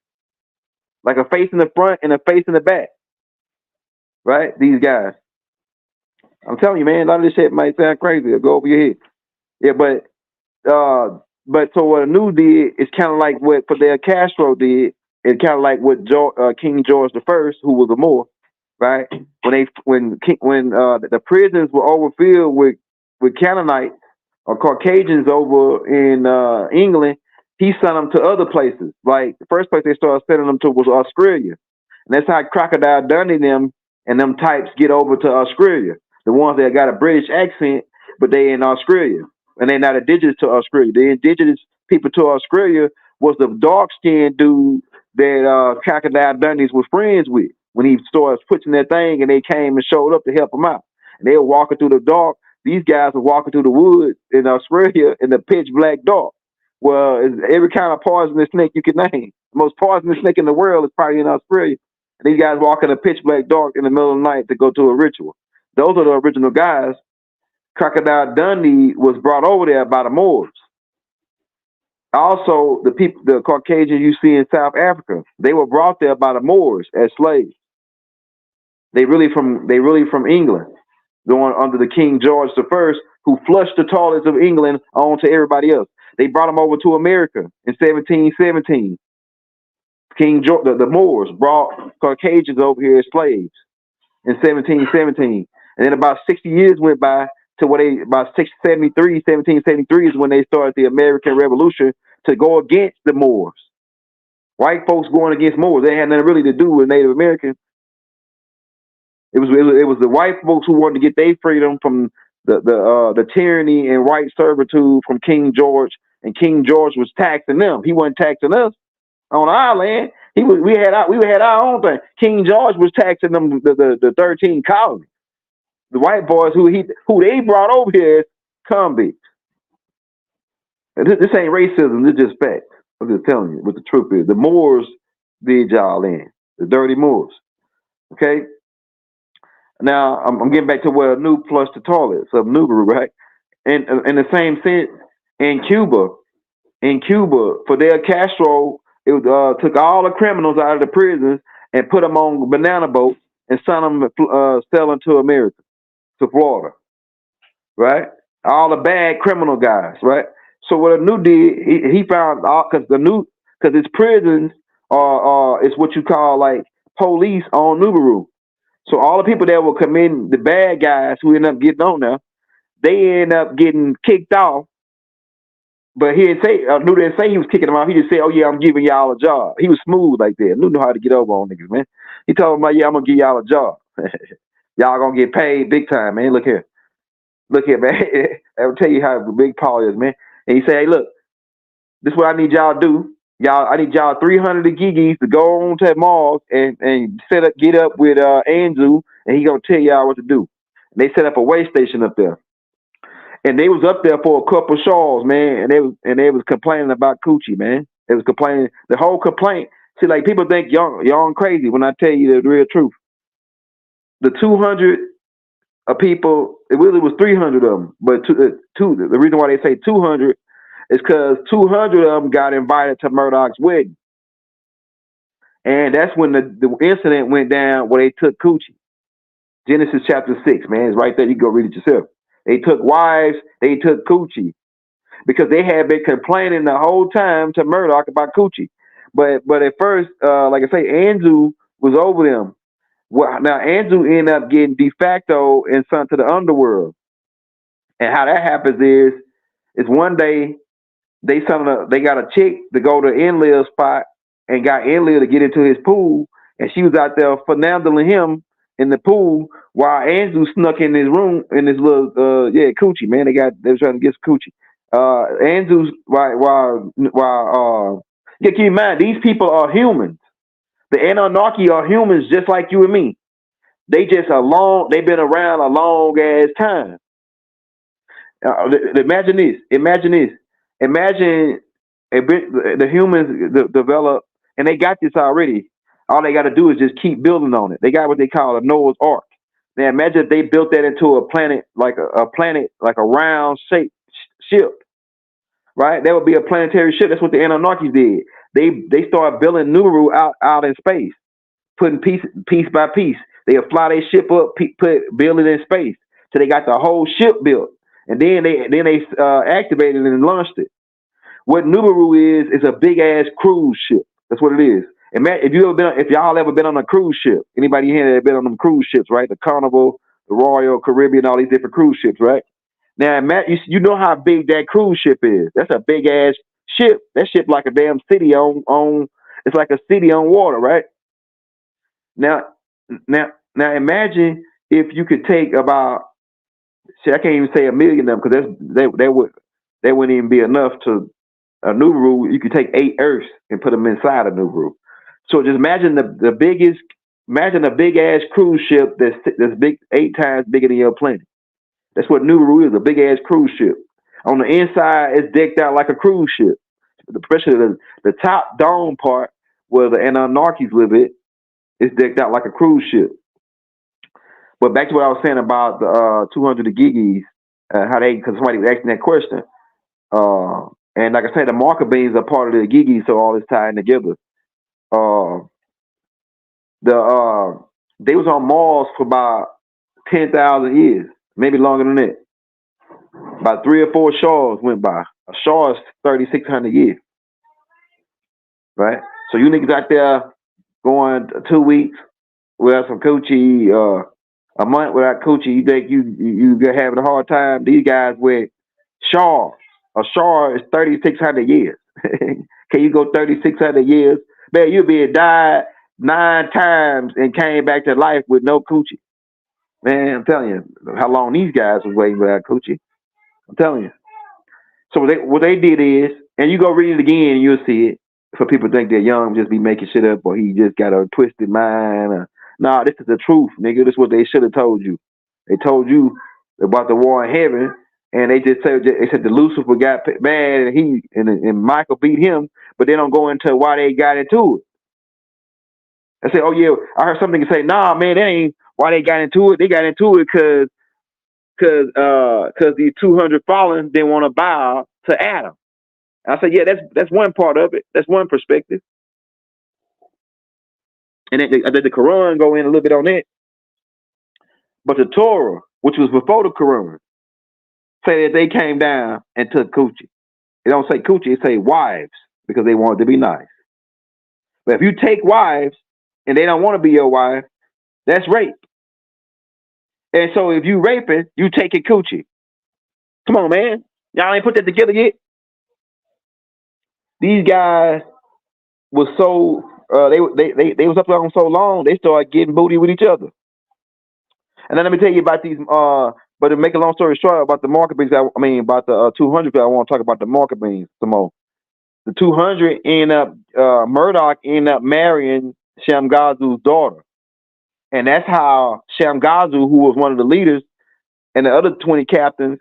like a face in the front and a face in the back. Right? These guys. I'm telling you, man, a lot of this shit might sound crazy. It'll go over your head. Yeah, but so what a new did is kind of like what Fidel Castro did. It's kind of like what King George I, who was a Moor, right? When the prisons were overfilled with Canaanites or Caucasians over in England, he sent them to other places. Like the first place they started sending them to was Australia, and that's how Crocodile Dundee and them types get over to Australia. The ones that got a British accent, but they in Australia, and they're not indigenous to Australia. The indigenous people to Australia was the dark-skinned dude that Crocodile Dundee was friends with when he started pushing that thing, and they came and showed up to help him out. And they were walking through the dark. These guys were walking through the woods in Australia in the pitch black dark. Well, it's every kind of poisonous snake you can name. The most poisonous snake in the world is probably in Australia. And these guys walk in the pitch black dark in the middle of the night to go to a ritual. Those are the original guys. Crocodile Dundee was brought over there by the Moors. Also, the Caucasians you see in South Africa, they were brought there by the Moors as slaves. They really from England, going under the King George I, who flushed the toilets of England onto everybody else. They brought them over to America in 1717. King George, the Moors brought Caucasians over here as slaves in 1717, and then about 60 years went by to about 1773 is when they started the American Revolution to go against the Moors. White folks going against Moors. They had nothing really to do with Native Americans. It was the white folks who wanted to get their freedom from the tyranny and white servitude from King George, and King George was taxing them. He wasn't taxing us on our land. We had our own thing. King George was taxing them the 13 colonies. The white boys who they brought over here as convicts. This ain't racism. This is just fact. I'm just telling you what the truth is. The Moors did y'all in. The dirty Moors. Okay. Now I'm getting back to where a new flushed the toilets of Nibriu, right? And in the same sense, in Cuba, Fidel Castro took all the criminals out of the prisons and put them on banana boats and sent them selling to America, to Florida, right? All the bad criminal guys, right? So what a new did, he found because his prisons is what you call like police on Nibriu. So all the people that will come in, the bad guys who end up getting on there, they end up getting kicked off. But he didn't say, New didn't say he was kicking them out. He just said, "Oh yeah, I'm giving y'all a job." He was smooth like that. New knew how to get over on niggas, man. He told them, "Yeah, I'm gonna give y'all a job. Y'all gonna get paid big time, man. Look here, man. I will tell you how big Paul is, man." And he said, "Hey, look, this is what I need y'all to do. I need y'all 300 Igigis to go on to Mars and get up with Anzu, and he gonna tell y'all what to do." And they set up a way station up there, and they was up there for a couple shawls, man, and they was complaining about coochie, man. They was complaining. The whole complaint. See, like people think y'all crazy when I tell you the real truth. The 200 people, it really was 300 of them, but the reason why they say 200 is because 200 of them got invited to Murdoch's wedding. And that's when the incident went down where they took coochie. Genesis chapter 6, man. It's right there. You can go read it yourself. They took wives. They took coochie. Because they had been complaining the whole time to Murdoch about coochie. But at first, like I say, Anzu was over them. Well, now, Anzu ended up getting de facto and sent to the underworld. And how that happens is one day, they got a chick to go to Enlil's spot and got Enlil to get into his pool, and she was out there finagling him in the pool while Anzu snuck in his room in his little coochie, man. They were trying to get some coochie. Anzu's while keep in mind these people are humans. The Anunnaki are humans just like you and me. They've been around a long ass time. Imagine this. Imagine the humans develop, and they got this already. All they got to do is just keep building on it. They got what they call a Noah's Ark. Now imagine if they built that into a planet like a round shaped ship, right? That would be a planetary ship. That's what the Anunnakis did. They started building Nibriu out in space, putting piece by piece. They would fly their ship up, build it in space, so they got the whole ship built, and then they activated it and launched it. What Nibriu is a big ass cruise ship. That's what it is. And man, if y'all ever been on a cruise ship, anybody here that been on them cruise ships, right? The Carnival, the Royal Caribbean, all these different cruise ships, right? Now, Matt, you know how big that cruise ship is. That's a big ass ship. That ship like a damn city on. It's like a city on water, right? Now, imagine if you could take about. See, I can't even say a million of them because that wouldn't even be enough to a Nibriu. You could take 8 Earths and put them inside a Nibriu. So just imagine imagine a big ass cruise ship that's big 8 times bigger than your planet. That's what Nibriu is, a big ass cruise ship. On the inside, it's decked out like a cruise ship. Especially the top dome part where the Anunnakis live it's decked out like a cruise ship. But back to what I was saying about the 200 Igigis, because somebody was asking that question. And like I said, the Markabians are part of the Igigi, so all this tying together. They was on Mars for about 10,000 years, maybe longer than that. About 3 or 4 shores went by. A shore is 3,600 years, right? So you niggas out there going 2 weeks without some coochie, a month without coochie, you think you're having a hard time. These guys went shore. A shore is 3,600 years. Can you go 3,600 years? Man, you'll be died 9 times and came back to life with no coochie. Man, I'm telling you how long these guys was waiting without coochie. I'm telling you. So what they did is, and you go read it again, and you'll see it. For people think they're young, just be making shit up, or he just got a twisted mind. Nah, this is the truth, nigga. This is what they should have told you. They told you about the war in heaven, and they said the Lucifer got mad, and Michael beat him, but they don't go into why they got into it. I say, oh yeah, I heard something say, nah, man, that ain't why they got into it. They got into it because these 200 fallen didn't want to bow to Adam. I said, yeah, that's one part of it. That's one perspective. And then the Quran go in a little bit on that. But the Torah, which was before the Quran, say that they came down and took coochie. It don't say coochie, it say wives, because they wanted to be nice. But if you take wives and they don't want to be your wife, that's rape. And so if you raping, you taking coochie. Come on, man. Y'all ain't put that together yet? These guys was so they was up there on so long, they started getting booty with each other. And then let me tell you about these but to make a long story short about the Markabians, about the 200, I want to talk about the Markabians some more. The 200 Murdoch ended up marrying Shamgazu's daughter. And that's how Shamgazu, who was one of the leaders, and the other 20 captains,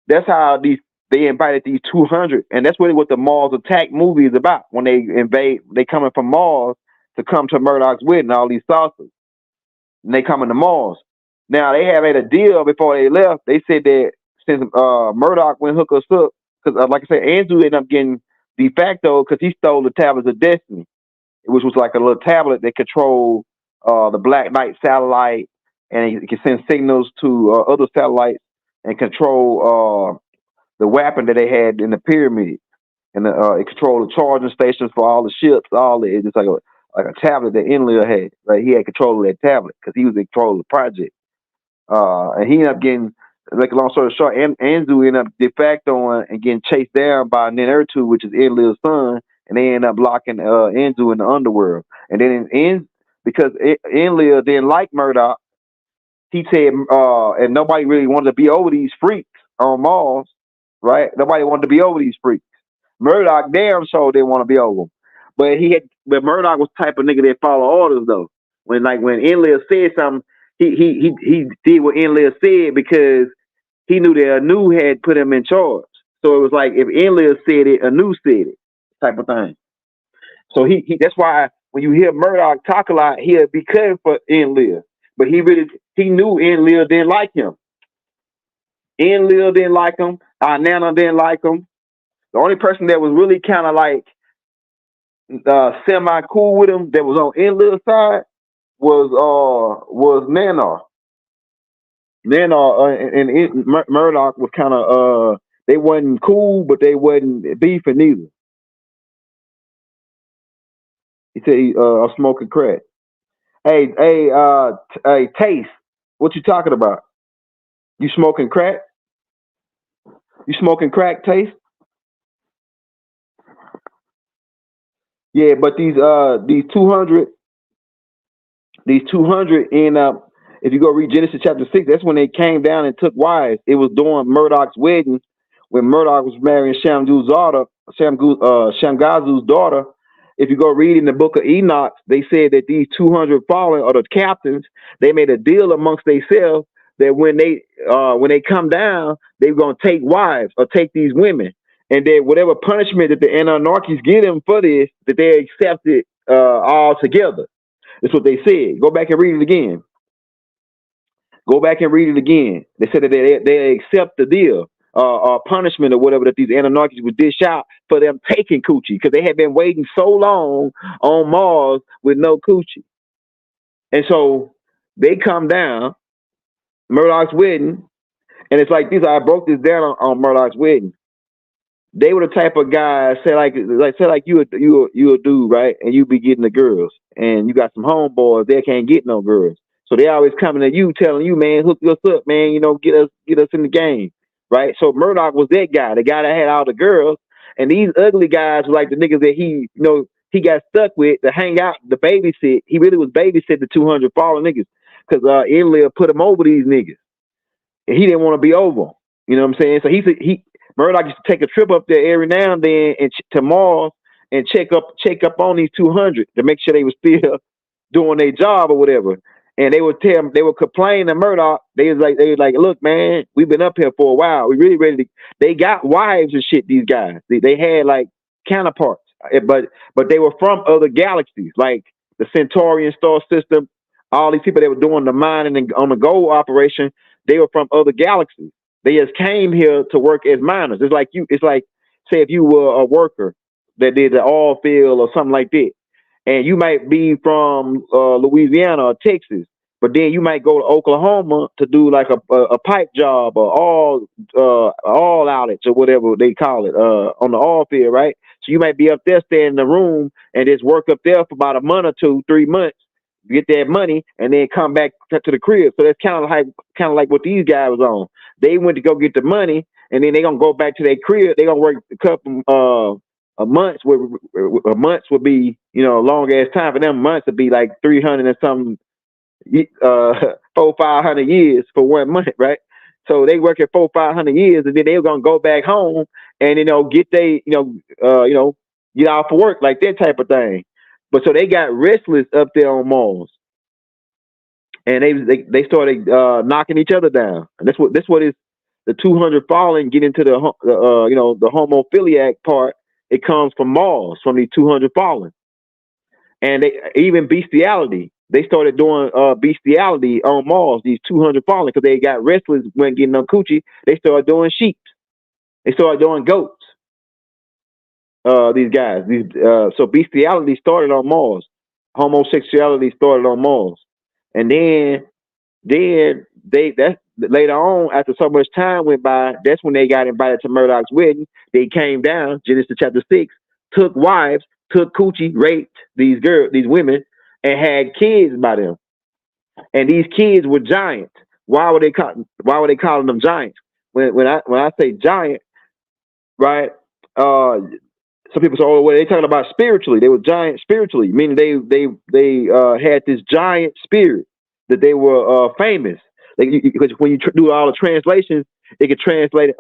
that's how they invited these 200. And that's really what the Mars Attack movie is about. When they invade, they coming from Mars to come to Murdoch's wedding, all these saucers. And they coming to Mars. Now, they have had a deal before they left. They said that since Murdoch went hook us up, because like I said, Anzu ended up getting de facto because he stole the Tablets of Destiny, which was like a little tablet that controlled the Black Knight satellite, and it can send signals to other satellites and control the weapon that they had in the pyramid. And it controlled the charging stations for all the ships, it's just like a tablet that Enlil had. Right? He had control of that tablet because he was in control of the project. And he ended up getting, like a long story short, Anzu ended up de facto and getting chased down by Nibriu, which is Enlil's son, and they ended up locking Anzu in the underworld. And then because Enlil didn't like Murdoch, he said, and nobody really wanted to be over these freaks on Mars, right? Nobody wanted to be over these freaks. Murdoch damn sure didn't want to be over them. But Murdoch was the type of nigga that follow orders though. When Enlil said something, he did what Enlil said because he knew that Anu had put him in charge. So it was like if Enlil said it, Anu said it, type of thing. So he that's why when you hear Murdoch talk a lot, he'll be cutting for Enlil. But he really he knew Enlil didn't like him. Enlil didn't like him. Nana didn't like him. The only person that was really kind of like semi cool with him that was on Enlil's side was Nanar. Nanar and Murdoch was kind of they wasn't cool, but they wasn't beefing either. He said I'm smoking crack. Hey, Taste, what you talking about? You smoking crack? You smoking crack, Taste? Yeah, but these 200 end up, if you go read Genesis chapter 6, that's when they came down and took wives. It was during Murdoch's wedding when Murdoch was marrying Shamgazu's daughter. If you go read in the book of Enoch, they said that these 200 fallen, or the captains, they made a deal amongst themselves that when they come down, they're going to take wives or take these women. And that whatever punishment that the Anunnakis give them for this, that they accept it all together. That's what they said. Go back and read it again. Go back and read it again. They said that they accept the deal, punishment or whatever that these Anunnakis would dish out for them taking coochie, because they had been waiting so long on Mars with no coochie. And so they come down, Murdoch's wedding, and it's like this. I broke this down on Murdoch's wedding. They were the type of guys, say like you a dude, right? And you be getting the girls, and you got some homeboys, they can't get no girls. So they always coming to you, telling you, man, hook us up, man, get us in the game, right? So Murdoch was that guy, the guy that had all the girls, and these ugly guys were like the niggas that he got stuck with to hang out, the babysit. He really was babysit the 200 fallen niggas, because Enlil put him over these niggas, and he didn't want to be over. You know what I'm saying? So Murdoch used to take a trip up there every now and then and to Mars and check up on these 200 to make sure they were still doing their job or whatever. And they would complain to Murdoch. They was like, look, man, we've been up here for a while. We really ready to. They got wives and shit. These guys, they had like counterparts, but they were from other galaxies, like the Centaurian Star System. All these people that were doing the mining and on the gold operation, they were from other galaxies. They just came here to work as miners. It's like say if you were a worker that did the oil field or something like that, and you might be from Louisiana or Texas, but then you might go to Oklahoma to do like a pipe job or all outlets or whatever they call it on the oil field, right? So you might be up there, stay in the room, and just work up there for about a month or 2, 3 months, get that money, and then come back to the crib. So that's kind of like what these guys was on. They went to go get the money, and then they gonna go back to their crib. They gonna work a couple months. Months would be a long ass time for them. Months would be like 300 and something, 400-500 years for 1 month, right? So they work at 400-500 years, and then they were gonna go back home and get get out for work, like that type of thing. But so they got restless up there on Mars, and they started knocking each other down. And that's what is the 200 fallen get into the homophiliac part. It comes from Mars, from the 200 fallen, and even bestiality. They started doing bestiality on Mars. These 200 fallen, because they got restless, weren't getting no coochie. They started doing sheep. They started doing goats. These guys, so bestiality started on Mars, homosexuality started on Mars, and then that's later on, after so much time went by, that's when they got invited to Murdoch's wedding. They came down, Genesis chapter 6, took wives, took coochie, raped these women, and had kids by them. And these kids were giants. Why were they calling them giants? When I say giant, right? Some people say, "Oh, well, they talking about spiritually. They were giant spiritually, meaning they had this giant spirit that they were famous. Because when you do all the translations, it could translate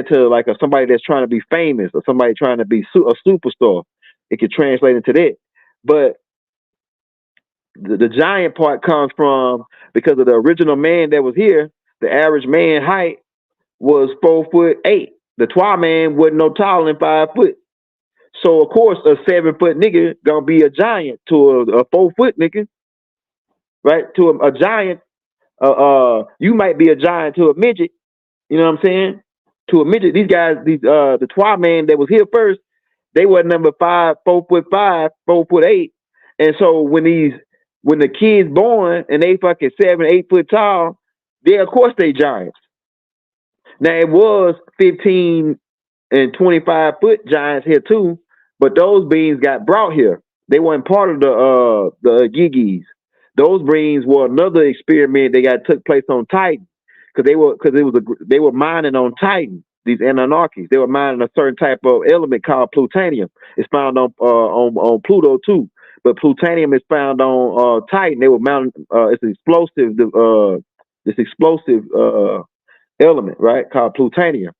into like somebody that's trying to be famous or somebody trying to be a superstar. It could translate into that. But the giant part comes from because of the original man that was here. The average man height was 4'8". The Twa man wasn't no taller than 5 foot. So of course a 7 foot nigga gonna be a giant to a 4 foot nigga. right? To a giant, you might be a giant to a midget. You know what I'm saying? To a midget, these guys, the Twa man that was here first, they were number 5, 4'5", 4'8", and so when the kids born and they fucking 7, 8 foot tall, they of course they giants. Now it was 15 and 25 foot giants here too, but those beings got brought here. They weren't part of the Igigis. Those beings were another experiment that got took place on Titan, because they were mining on Titan. These Anunnakis, they were mining a certain type of element called plutonium. It's found on Pluto too, but plutonium is found on Titan. They were mining. It's explosive. This explosive element, right, called plutonium.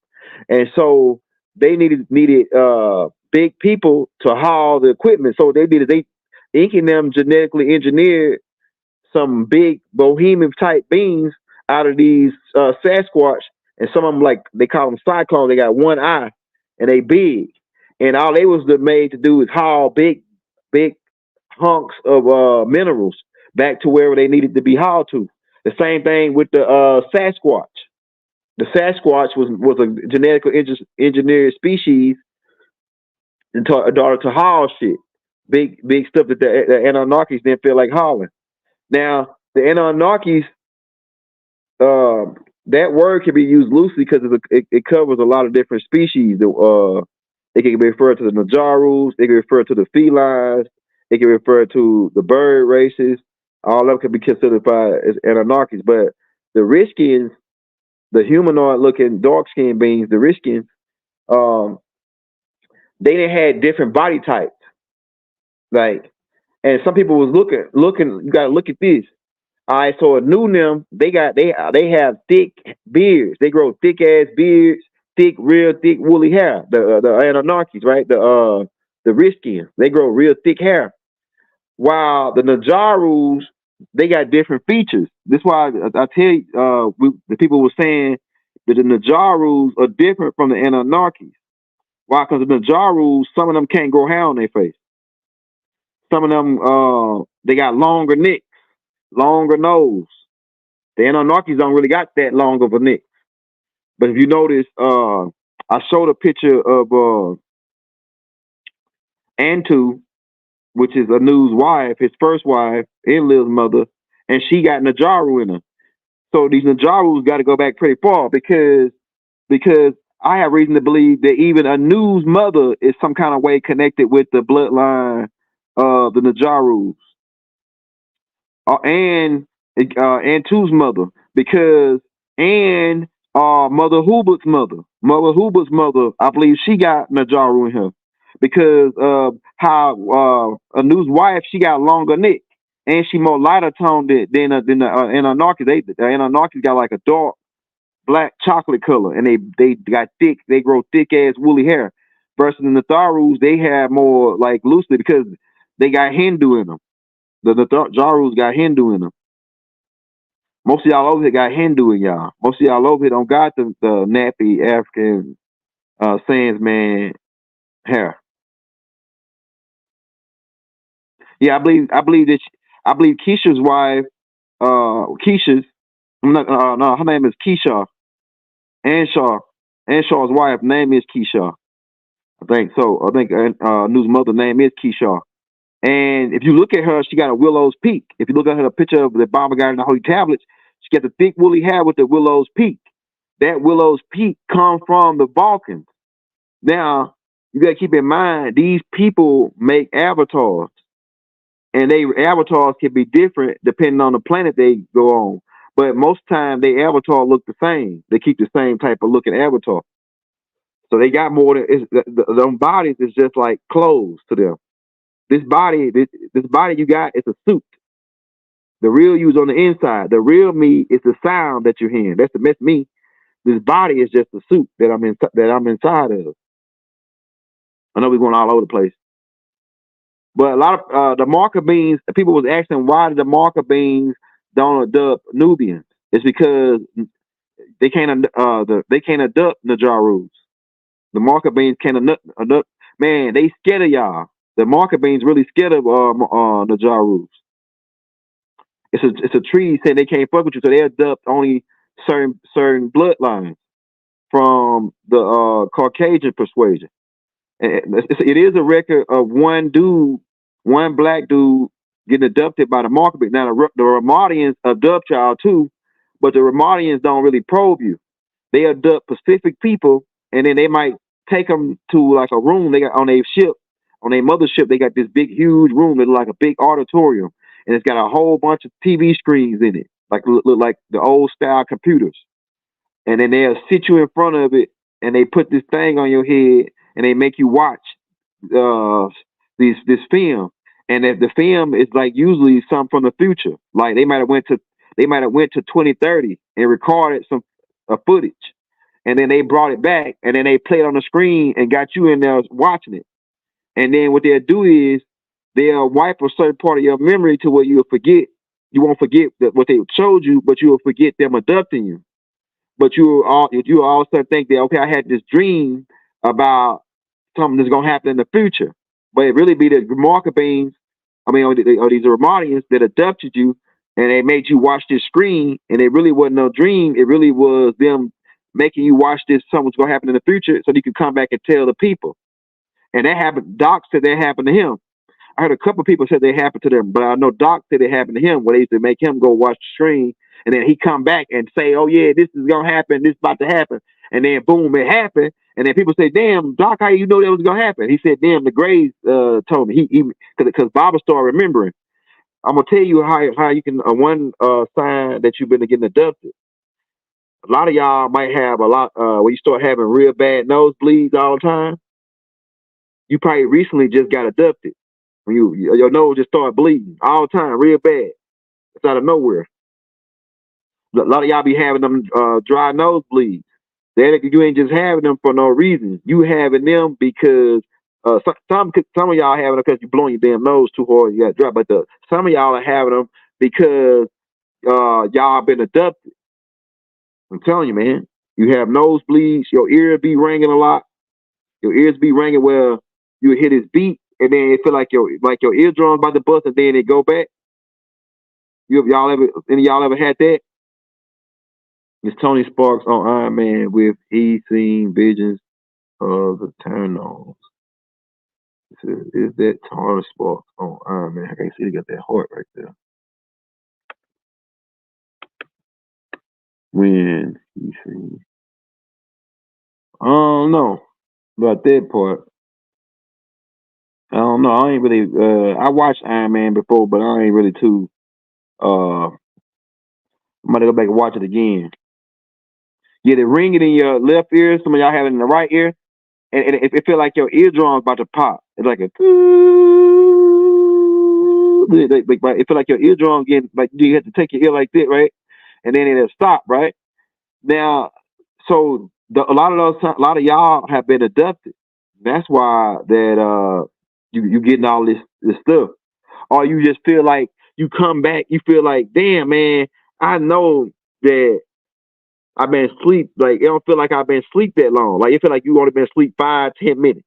And so they needed big people to haul the equipment. So they inking them genetically engineered some big bohemian type beings out of these Sasquatch, and some of them, like they call them cyclones. They got one eye and they big, and all they was made to do is haul big hunks of minerals back to wherever they needed to be hauled to. The same thing with the Sasquatch. The Sasquatch was a genetically engineered species in order to haul shit, big stuff that the Anunnakis didn't feel like hauling. Now the Anunnakis, that word can be used loosely because it covers a lot of different species. It can refer to the Nadjarus, it can refer to the felines, it can refer to the bird races. All of them can be considered as Anunnakis. But the Rizqians, the humanoid-looking, dark-skinned beings, the Rizqians, they didn't had different body types. Like, and some people was looking. You gotta look at this. All right, so a new them, they have thick beards. They grow thick ass beards, real thick woolly hair. The Anunnakis, right? The Rizqians, they grow real thick hair. While the Nadjarus, they got different features. That's why I tell you, the people were saying that the Nadjarus are different from the Anunnakis. Why? Because the Nadjarus, some of them can't grow hair on their face. Some of them, they got longer necks, longer nose. The Anunnakis don't really got that long of a neck. But if you notice, I showed a picture of Anzu, which is Anu's wife, his first wife, Enlil's mother, and she got Nadjaru in her. So these Nadjarus got to go back pretty far because I have reason to believe that even Anu's mother is some kind of way connected with the bloodline of the Nadjarus, and Antu's mother, because Mother Hubert's mother, I believe she got Nadjaru in her, because how Anu's wife, she got longer neck and she more lighter toned than the Anunnakis. The Anunnakis got like a dark black chocolate color, and they got thick. They grow thick ass woolly hair. Versus the Natharus, they have more like loosely because they got Hindu in them. The Natharus got Hindu in them. Most of y'all over here got Hindu in y'all. Most of y'all over here don't got the nappy African Sandsman hair. Yeah, I believe Keisha's wife, Keisha's, no, her name is Keisha. Anshaw's wife name is Keisha. I think so. I think New's mother name is Keisha. And if you look at her, she got a Willow's Peak. If you look at her picture of the Baba got in the Holy Tablets, she got the thick woolly hair with the Willow's Peak. That Willow's Peak come from the Balkans. Now, you got to keep in mind, these people make avatars. And they avatars can be different depending on the planet they go on. But most time, their avatar look the same. They keep the same type of looking avatar. So they got more than them bodies is just like clothes to them. This body you got is a suit. The real you's on the inside. The real me is the sound that you're hearing. That's me. This body is just a suit that I'm inside of. I know we're going all over the place. But a lot of the Markabians, people was asking why did the Markabians don't adopt Nubians? It's because they can't adopt Nadjarus. The Markabians can't adopt. Man, they scared of y'all. The Markabians really scared of Nadjarus. it's a treaty saying they can't fuck with you, so they adopt only certain bloodlines from the Caucasian persuasion. And it is a record of one dude, one black dude, getting abducted by the Markabians. Now the Rumardians abduct y'all too, but the Rumardians don't really probe you. They abduct Pacific people, and then they might take them to like a room they got on their ship, on their mothership. They got this big, huge room that's like a big auditorium, and it's got a whole bunch of TV screens in it, like look like the old style computers. And then they'll sit you in front of it, and they put this thing on your head, and they make you watch uh this film. And if the film is like usually something from the future, like they might have went to 2030 and recorded some footage, and then they brought it back, and then they played on the screen and got you in there watching it. And then what they'll do is they'll wipe a certain part of your memory to where you'll forget. You won't forget what they showed you, but you'll forget them abducting you. But you all of a sudden think that, okay, I had this dream about something that's gonna happen in the future, but it really be the Markabians, or these Rumardians that abducted you, and they made you watch this screen, and it really wasn't no dream. It really was them making you watch this. Something's gonna happen in the future, so you could come back and tell the people. And that happened. Doc said that happened to him. I heard a couple of people said they happened to them, but I know Doc said it happened to him, where they used to make him go watch the screen, and then he come back and say, "Oh yeah, this is gonna happen. This is about to happen," and then boom, it happened. And then people say, "Damn, Doc, how you know that was gonna happen?" He said, "Damn, the Greys told me." He because Baba started remembering. I'm gonna tell you how you can one sign that you've been getting abducted. A lot of y'all might have a lot when you start having real bad nosebleeds all the time. You probably recently just got abducted. When your nose just started bleeding all the time, real bad. It's out of nowhere. A lot of y'all be having them dry nosebleeds. You ain't just having them for no reason. You having them because some of y'all having them because you blowing your damn nose too hard. You got dry, but some of y'all are having them because y'all been abducted. I'm telling you, man. You have nosebleeds. Your ears be ringing a lot. Your ears be ringing where you hit his beat, and then it feel like your eardrums about to bust, and then it go back. Any of y'all ever had that? It's Tony Sparks on Iron Man with he seen visions of the Eternals. Is that Tony Sparks on Iron Man? I can't see he got that heart right there. When he seen, I don't know about that part. I don't know. I ain't really. I watched Iron Man before, but I ain't really too. I'm gonna go back and watch it again. Yeah, the ringing in your left ear. Some of y'all have it in the right ear, and it feel like your eardrum's about to pop. It's like a. It feel like your eardrum getting like you have to take your ear like that, right? And then it'll stop, right? Now, so a lot of y'all have been abducted. That's why that you getting all this stuff, or you just feel like you come back. You feel like, damn man, I know that I've been asleep. Like it don't feel like I've been asleep that long. Like it feel like you only been asleep 5-10 minutes,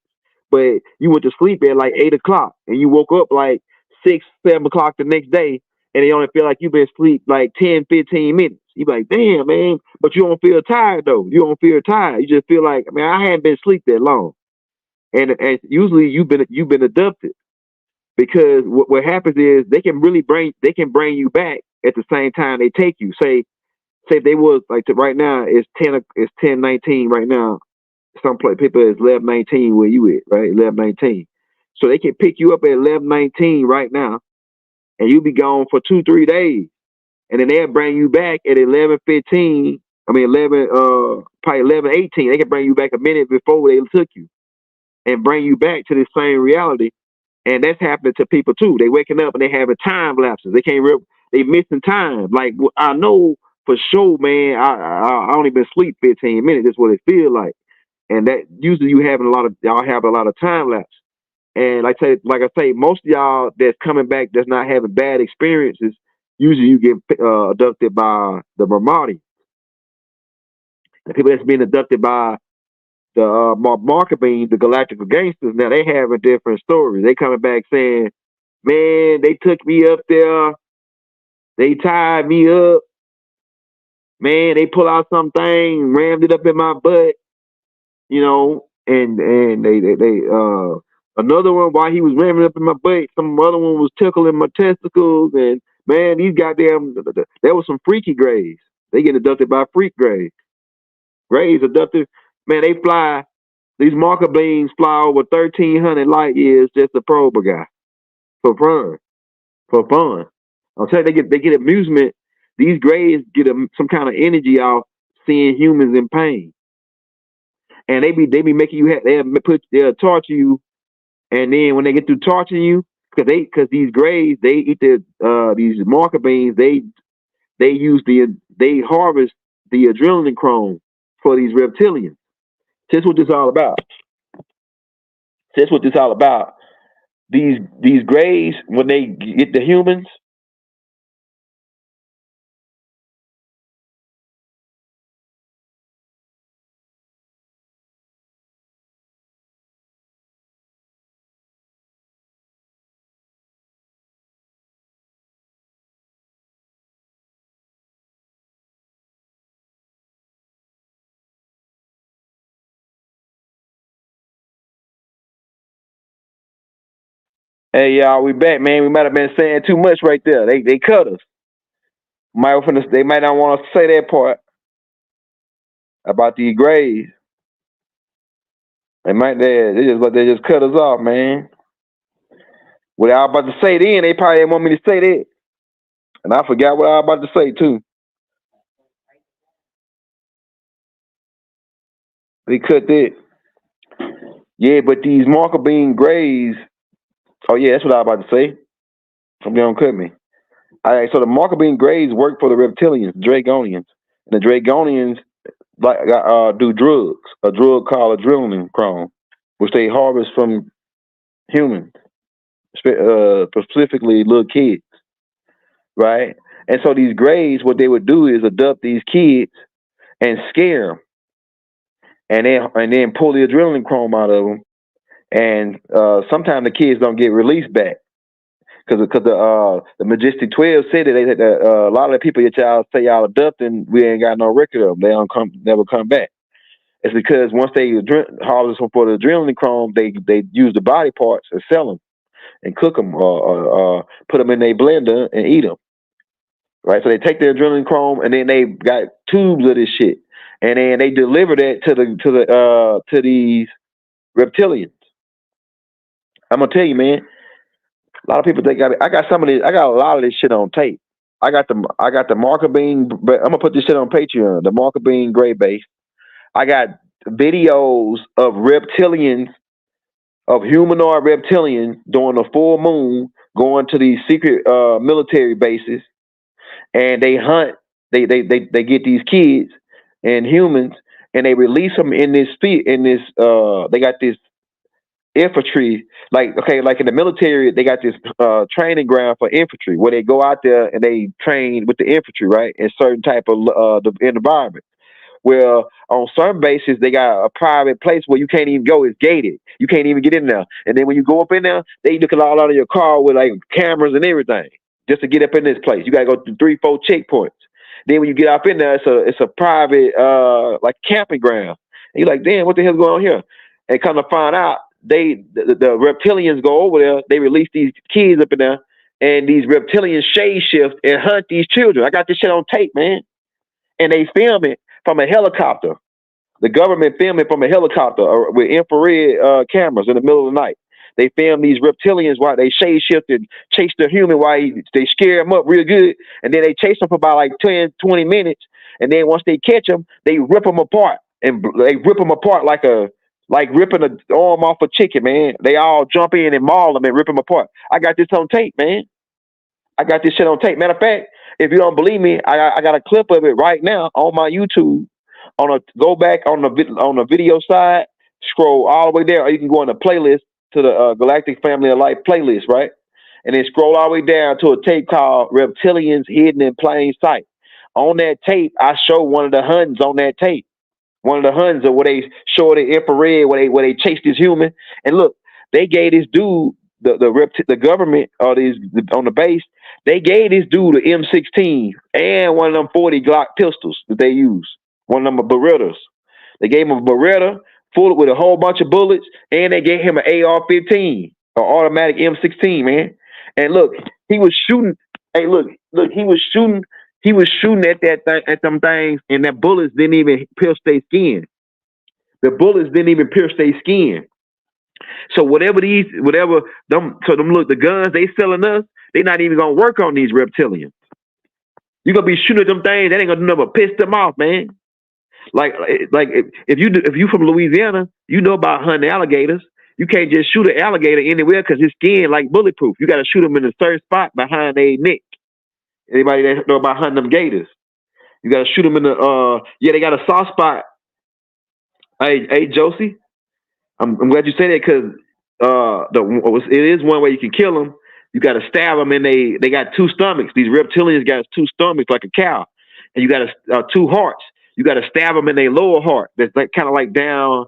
but you went to sleep at like 8 o'clock, and you woke up like 6-7 o'clock the next day, and it only feel like you've been asleep like 10-15 minutes. You be like, damn man, but you don't feel tired though. You don't feel tired. You just feel like, man, I hadn't been asleep that long. And usually you've been abducted, because what happens is they can bring you back at the same time they take you. Say if they was like right now it's 10:19 right now. Some people is 11:19 where you at, right? 11:19. So they can pick you up at 11:19 right now, and you be gone for 2-3 days, and then they'll bring you back at 11:15. I mean 11:18. They can bring you back a minute before they took you, and bring you back to the same reality. And that's happening to people too. They waking up and they having time lapses. They missing time. Like I know for sure, man. I only been asleep 15 minutes. That's what it feel like. And that usually y'all have a lot of time lapse. And like I say, most of y'all that's coming back that's not having bad experiences. Usually you get abducted by the Rumardians. The people that's being abducted by the Markabian, the Galactic Gangsters. Now they have a different story. They coming back saying, "Man, they took me up there. They tied me up. Man, they pull out something, rammed it up in my butt, you know, and they another one while he was ramming up in my butt, some other one was tickling my testicles, and man, these goddamn there was some freaky Greys. They get abducted by freak Greys. Greys abducted, man, they fly. These Markabians fly over 1,300 light years just to probe a guy for fun. For fun, I'll tell you, they get amusement. These Greys get some kind of energy off seeing humans in pain, and they be making you they'll torture you, and then when they get through torturing you, because these Greys they eat these Markabians they harvest the adrenaline chrome for these reptilians. That's what this is all about. That's what this is all about. These Greys, when they get the humans, hey y'all, we back, man. We might have been saying too much right there. They cut us. They might not want us to say that part about these Greys. They just cut us off, man. What I was about to say then, they probably didn't want me to say that. And I forgot what I was about to say too. They cut that. Yeah, but these Markabian Greys, oh yeah, that's what I was about to say. They don't cut me. Alright, so the Markabian Greys work for the reptilians, Dragonians. And the Dragonians do drugs, a drug called adrenaline chrome, which they harvest from humans, specifically little kids, right? And so these Greys, what they would do is abduct these kids and scare them, and then pull the adrenaline chrome out of them. And sometimes the kids don't get released back because the Majestic 12 said that a lot of the people that y'all say y'all abducting, we ain't got no record of them. They don't never come back. It's because once they harvest them for the adrenaline chrome, they use the body parts and sell them and cook them or put them in their blender and eat them. Right, so they take their adrenaline chrome and then they got tubes of this shit, and then they deliver that to these reptilians. I'm gonna tell you, man. A lot of people think I got some of this. I got a lot of this shit on tape. I got the Markabian. I'm gonna put this shit on Patreon. The Markabian Grey base. I got videos of reptilians, of humanoid reptilians during the full moon, going to these secret military bases, and they hunt. They get these kids and humans, and they release them in this. They got this infantry, like in the military, they got this training ground for infantry where they go out there and they train with the infantry, right, in certain type of environment. Well, on certain bases, they got a private place where you can't even go. It's gated. You can't even get in there. And then when you go up in there, they look all out of your car with like cameras and everything just to get up in this place. You got to go through 3-4 checkpoints. Then when you get up in there, it's a private like camping ground. And you're like, damn, what the hell's going on here? And come to find out, the reptilians go over there. They release these kids up in there, and these reptilians shade shift and hunt these children. I got this shit on tape, man. And they film it from a helicopter. The government filmed it from a helicopter with infrared cameras in the middle of the night. They film these reptilians while they shade shift and chase the human while they scare them up real good. And then they chase them for about like 10, 20 minutes. And then once they catch them, they rip them apart. And they rip them apart like ripping an arm off a chicken, man. They all jump in and maul them and rip them apart. I got this on tape, man. I got this shit on tape. Matter of fact, if you don't believe me, I got a clip of it right now on my YouTube. Go back on the video side, scroll all the way there, or you can go on the playlist to the Galactic Family of Life playlist, right? And then scroll all the way down to a tape called Reptilians Hidden in Plain Sight. On that tape, I show one of the Huns on that tape. One of the Huns where they show the infrared, where they chase this human. And look, they gave this dude, the government or these on the base, They gave this dude an M16 and one of them 40 Glock pistols that they use. One of them Berettas. They gave him a Beretta full with a whole bunch of bullets, and they gave him an AR-15, an automatic M16, man. And look, he was shooting. Hey, look, he was shooting. He was shooting at them things, and that bullets didn't even pierce their skin. The bullets didn't even pierce their skin. So the guns they selling us, they not even gonna work on these reptilians. You gonna be shooting at them things, that ain't gonna do nothing but piss them off, man. Like if you from Louisiana, you know about hunting alligators. You can't just shoot an alligator anywhere because his skin like bulletproof. You gotta shoot them in a certain spot behind their neck. Anybody that know about hunting them gators, you gotta shoot them in the they got a soft spot. Hey Josie, I'm glad you say that because it is one way you can kill them. You got to stab them, and they got two stomachs. These reptilians got two stomachs like a cow, and you got two hearts. You got to stab them in their lower heart. That's like kind of like down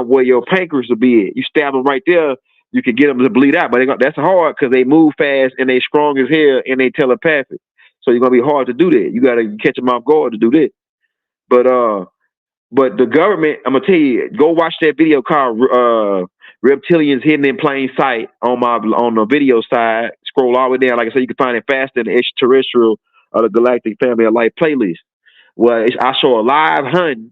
where your pancreas will be at. You stab them right there, you can get them to bleed out. But that's hard because they move fast and they strong as hell and they telepathic. So you're gonna be hard to do that. You got to catch them off guard to do that. But the government, I'm gonna tell you, go watch that video called "Reptilians Hidden in Plain Sight" on the video side. Scroll all the way down. Like I said, you can find it faster in the Extraterrestrial the Galactic Family of Life playlist. Well, I show a live hunt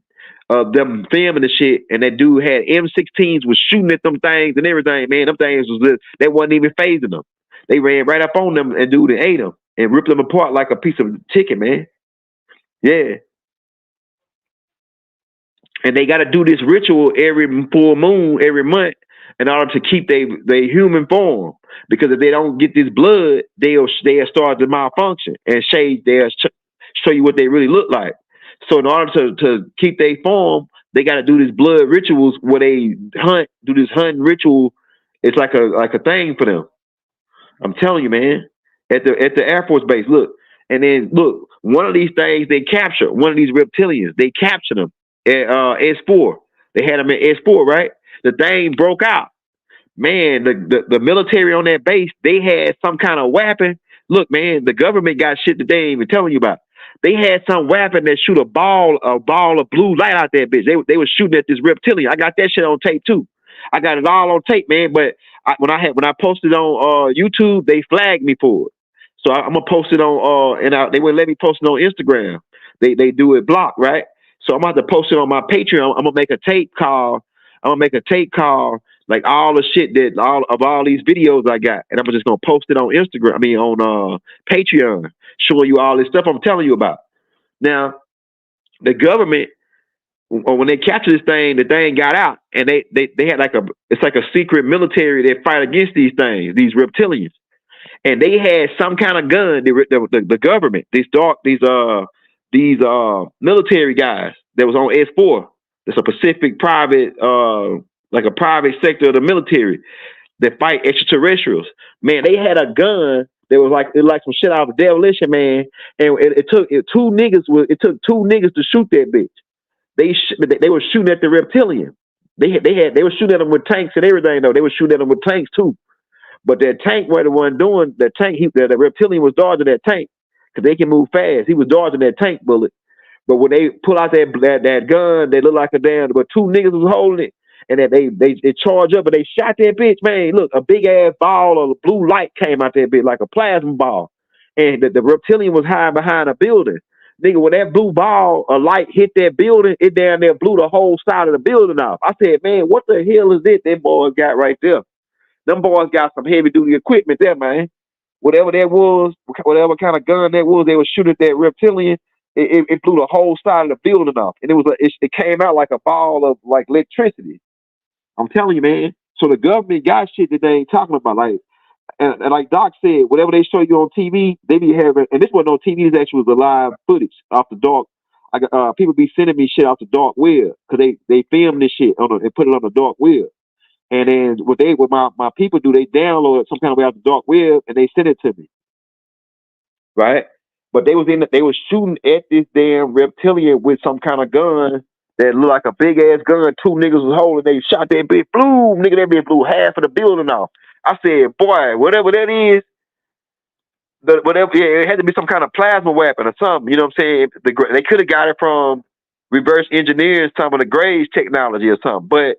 of them filming the shit, and that dude had M16s, was shooting at them things and everything. Man, them things they wasn't even phasing them. They ran right up on them and dude and ate them and ripped them apart like a piece of chicken, man. Yeah. And they got to do this ritual every full moon, every month, in order to keep their human form. Because if they don't get this blood, they'll start to malfunction and they'll show you what they really look like. So in order to keep their form, they got to do these blood rituals where they do this hunting ritual. It's like a thing for them. I'm telling you, man. At the Air Force Base, look, and then look, one of these things they capture, one of these reptilians, they captured them. S4. They had them in S4, right? The thing broke out. Man, the military on that base, they had some kind of weapon. Look, man, the government got shit that they ain't even telling you about. They had some weapon that shoot a ball of blue light out that bitch. They were shooting at this reptilian. I got that shit on tape too. I got it all on tape, man. But when I posted on YouTube, they flagged me for it. So I'm gonna post it on they wouldn't let me post it on Instagram. They do it blocked, right? So I'm about to post it on my Patreon. I'm gonna make a tape call. Like all the shit all these videos I got, and I'm just gonna post it on Instagram. I mean on Patreon, showing you all this stuff I'm telling you about. Now, the government, when they captured this thing, the thing got out, and they had it's like a secret military that fight against these things, these reptilians, and they had some kind of gun. The government, these military guys that was on S4. It's a Pacific private, like a private sector of the military that fight extraterrestrials. Man, they had a gun that was like some shit out of Demolition Man, and it took two niggas to shoot that bitch. They were shooting at the reptilian. They were shooting at them with tanks and everything though. They were shooting at them with tanks too. But that tank was the one doing the tank. The reptilian was dodging that tank because they can move fast. He was dodging that tank bullet. But when they pull out that gun, they look like a damn. But two niggas was holding it, and that they charged up and they shot that bitch. Man, look, a big ass ball of blue light came out that bitch like a plasma ball, and the reptilian was hiding behind a building. Nigga, when that blue ball of light hit that building, it down there blew the whole side of the building off. I said, man, what the hell is this? Them boys got right there. Them boys got some heavy duty equipment there, man. Whatever that was, whatever kind of gun that was, they were shooting at that reptilian. It blew the whole side of the building off, and it came out like a ball of like electricity. I'm telling you, man. So the government got shit that they ain't talking about, like, and like Doc said, whatever they show you on TV, they be having, and this wasn't on TV. This actually was a live footage off the dark. People be sending me shit off the dark web because they film this shit and put it on the dark web, and then what my people do, they download it some kind of way off the dark web and they send it to me, right? But they was shooting at this damn reptilian with some kind of gun that looked like a big ass gun. Two niggas was holding. They shot that bitch. Boom, nigga, that bitch blew half of the building off. I said, boy, whatever that is, Whatever, yeah, it had to be some kind of plasma weapon or something. You know what I'm saying? They could have got it from reverse engineering some of the Greys technology or something, but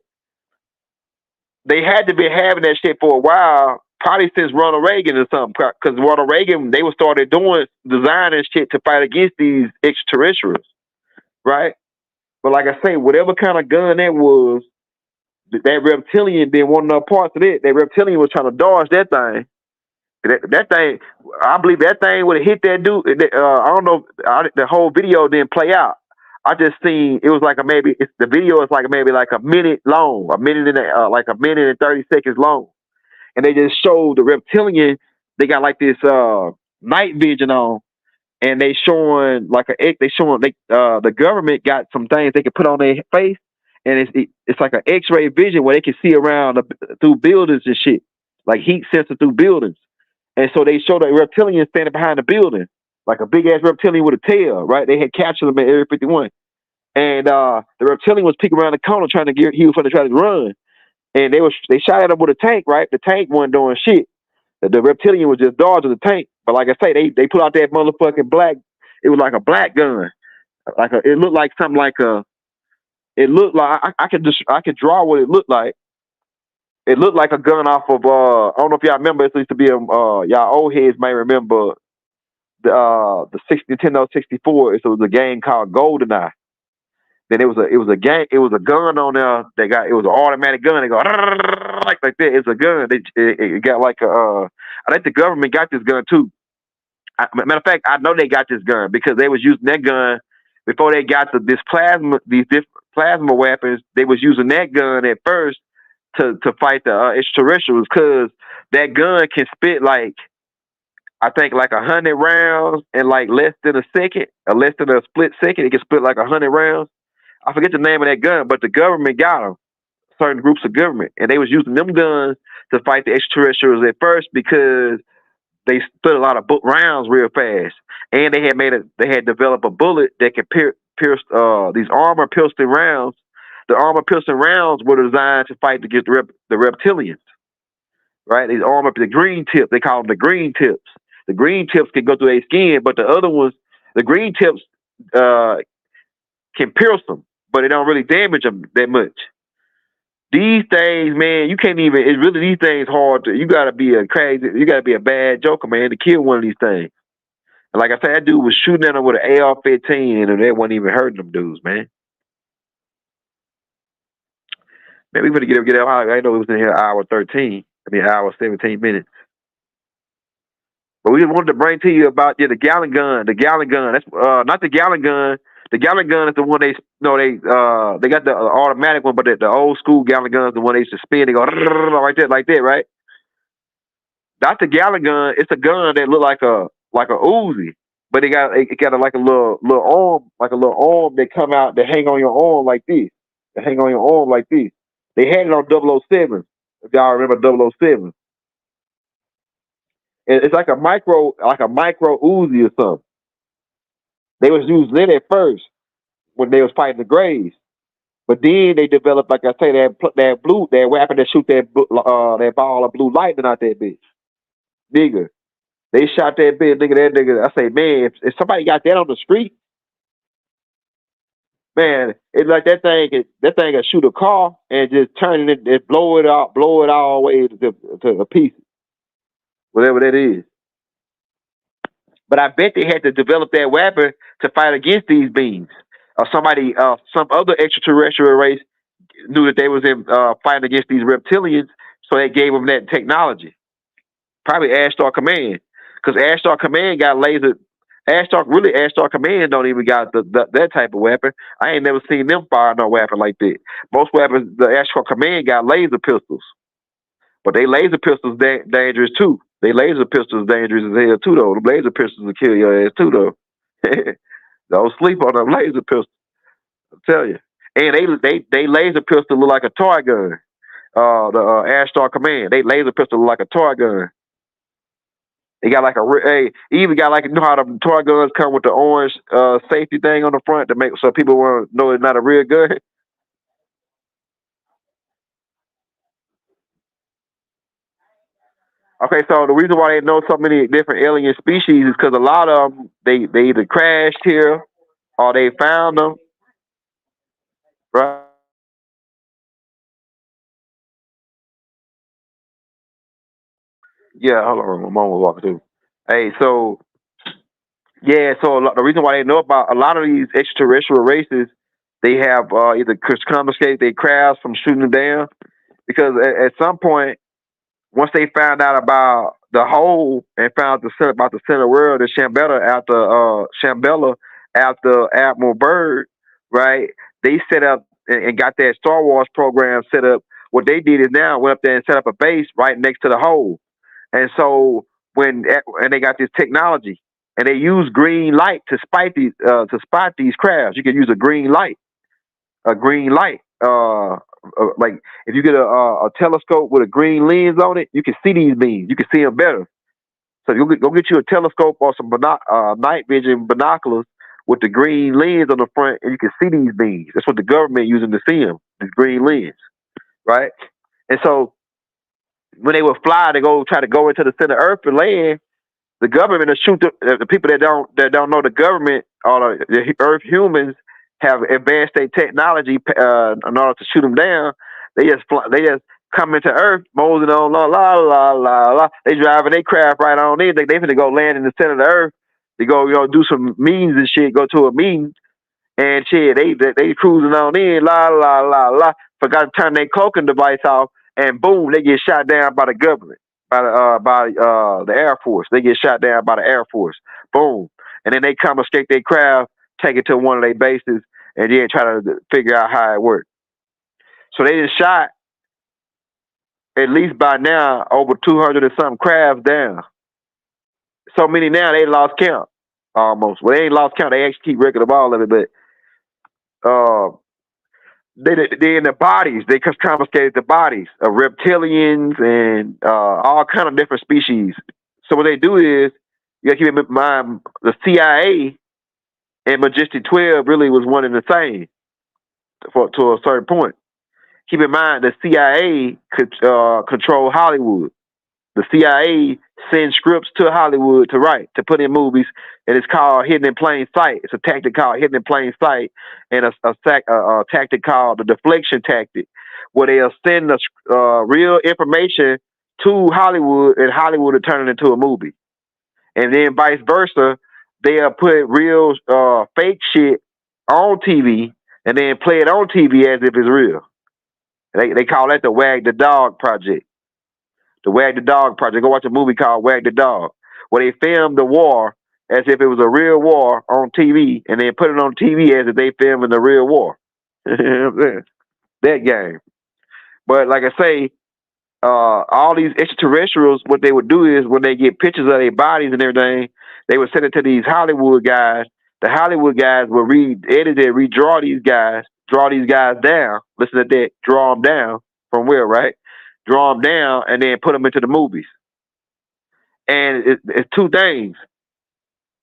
they had to be having that shit for a while, probably since Ronald Reagan or something. Because Ronald Reagan, they were started designing shit to fight against these extraterrestrials, right? But like I say, whatever kind of gun that was, that reptilian didn't want no parts of it. That reptilian was trying to dodge that thing. That thing, I believe that thing would have hit that dude. I don't know. The whole video didn't play out. I just seen it was like the video is like maybe like a minute long, like a minute and 30 seconds long, and they just showed the reptilian. They got like this night vision on, and they showing the government got some things they can put on their face, and it's like an X-ray vision where they can see around through buildings and shit, like heat sensor through buildings. And so they showed a reptilian standing behind the building, like a big ass reptilian with a tail, right? They had captured him at Area 51. And the reptilian was peeking around the corner trying to he was going to try to run. And they shot at him with a tank, right? The tank wasn't doing shit. The reptilian was just dodging the tank. But like I say, they put out that motherfucking black, it was like a black gun. It looked like something like I could draw what it looked like. It looked like a gun off of I don't know if y'all remember. It used to be y'all old heads may remember the Nintendo 64. So it was a game called GoldenEye. Then it was a gun on there. It was an automatic gun. They go like that. It's a gun. It got like I think the government got this gun too. Matter of fact, I know they got this gun because they was using that gun before they got these different plasma weapons. They was using that gun at first to fight the extraterrestrials, because that gun can spit like, I think like 100 rounds in like less than a second, or less than a split second. It can spit like 100 rounds. I forget the name of that gun, but the government got them, certain groups of government, and they was using them guns to fight the extraterrestrials at first because they spit a lot of rounds real fast, and they had developed a bullet that could pierce these armor piercing rounds. The armor piercing rounds were designed to fight against the reptilians, right? The green tips, they call them the green tips. The green tips can go through their skin, but the other ones, the green tips can pierce them, but it don't really damage them that much. These things, man, you can't even. It's really these things hard to. You gotta be a bad joker, man, to kill one of these things. And like I said, that dude was shooting at them with an AR-15, and they wasn't even hurting them dudes, man. Man, we better get out. I know it was in here hour 13. Hour 17 minutes. But we just wanted to bring to you about the gallon gun. The gallon gun. That's not the gallon gun. The gallon gun is the one they got the automatic one, but the old school gallon gun is the one they used to spin. They go like that, right? That's the gallon gun. It's a gun that look like a Uzi, but it got like a little arm that come out that hang on your arm like this. They had it on 007. If y'all remember 007. It's like a micro Uzi or something. They was using it at first when they was fighting the Greys, but then they developed, like I say, that weapon that shoot that ball of blue lightning out that bitch. Nigga, they shot that bitch, nigga. I say, man, if somebody got that on the street, man, it's like that thing can shoot a car and just turn it and blow it all the way to a piece, whatever that is. But I bet they had to develop that weapon to fight against these beings. Or some other extraterrestrial race knew that they was fighting against these reptilians, so they gave them that technology. Probably Astar Command, because Astar Command got laser. Astar Command don't even got that type of weapon. I ain't never seen them fire no weapon like that. Most weapons, the Astar Command got laser pistols, but they laser pistols dangerous too. They laser pistols dangerous as hell too, though. The laser pistols will kill your ass too, though. Don't sleep on them laser pistols. I tell you. And they laser pistol look like a toy gun. The Astar Command, they laser pistol look like a toy gun. They got like even got like, you know how the toy guns come with the orange safety thing on the front to make so people want to know it's not a real gun. Okay, so the reason why they know so many different alien species is because a lot of them they either crashed here or they found them, right? Yeah, hold on, my mom was walking through. Hey, so yeah, so the reason why they know about a lot of these extraterrestrial races, they have either confiscated their crafts from shooting them down because at some point, once they found out about the hole and found about the center world of Shambhala after Admiral Byrd, right? They set up and got that Star Wars program set up. What they did is now went up there and set up a base right next to the hole. And so and they got this technology, and they use green light to spot these crafts. You can use a green light. Like if you get a telescope with a green lens on it, you can see these beams. You can see them better. So you go get you a telescope or some night vision binoculars with the green lens on the front, and you can see these beams. That's what the government using to see them. This green lens, right? And so when they would fly to go try to go into the center of Earth and land, the government will shoot the people that don't know the government or the Earth humans have advanced their technology in order to shoot them down. They just come into Earth, moseying on la la la la la. They driving their craft right on in. They finna go land in the center of the Earth. They go do some meetings and shit. Go to a meeting and shit. They cruising on in la la la la. Forgot to turn their cloaking device off, and boom, they get shot down by the government. By the Air Force. They get shot down by the Air Force. Boom. And then they come escape their craft, take it to one of their bases, and then try to figure out how it works. So they just shot, at least by now, over 200 and something crafts down. So many now, they lost count almost. Well, they ain't lost count. They actually keep record of all of it, but they in the bodies. They confiscated the bodies of reptilians and all kind of different species. So what they do is, you got to keep in mind, the CIA and Majestic 12 really was one and the same to a certain point. Keep in mind, the CIA could control Hollywood. The CIA sends scripts to Hollywood to write, to put in movies, and it's called hidden in plain sight. It's a tactic called hidden in plain sight, and a tactic called the deflection tactic, where they'll send the real information to Hollywood, and Hollywood will turn it into a movie. And then vice versa, they'll put real fake shit on TV, and then play it on TV as if it's real. They call that the Wag the Dog Project. The Wag the Dog Project. Go watch a movie called Wag the Dog, where they filmed the war as if it was a real war on TV, and then put it on TV as if they filming the real war. That game. But like I say, all these extraterrestrials, what they would do is when they get pictures of their bodies and everything, they would send it to these Hollywood guys. The Hollywood guys would edit it, redraw these guys, draw these guys down. Listen to that, draw them down from where, right? Draw them down and then put them into the movies. And it's two things.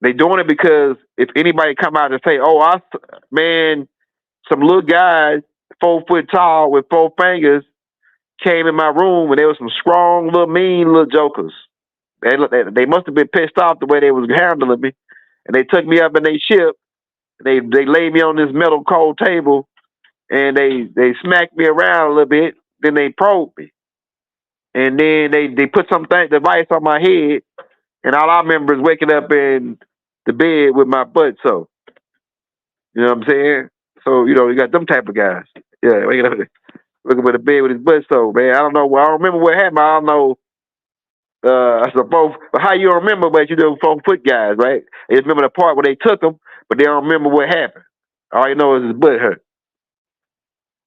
They doing it because if anybody come out and say, "Oh, man, some little guys 4 foot tall with 4 fingers came in my room and there was some strong little mean little jokers. They must have been pissed off the way they was handling me, and they took me up in their ship. They laid me on this metal cold table, and they smacked me around a little bit. Then they probed me, and then they put some device on my head, and all I remember is waking up in the bed with my butt so. You know what I'm saying? So you got them type of guys. Yeah, waking up looking at the bed with his butt so, man. I don't know. I don't remember what happened. I don't know. I suppose, but how you don't remember? But 4-foot guys, right? They just remember the part where they took him, but they don't remember what happened. All you know is his butt hurt.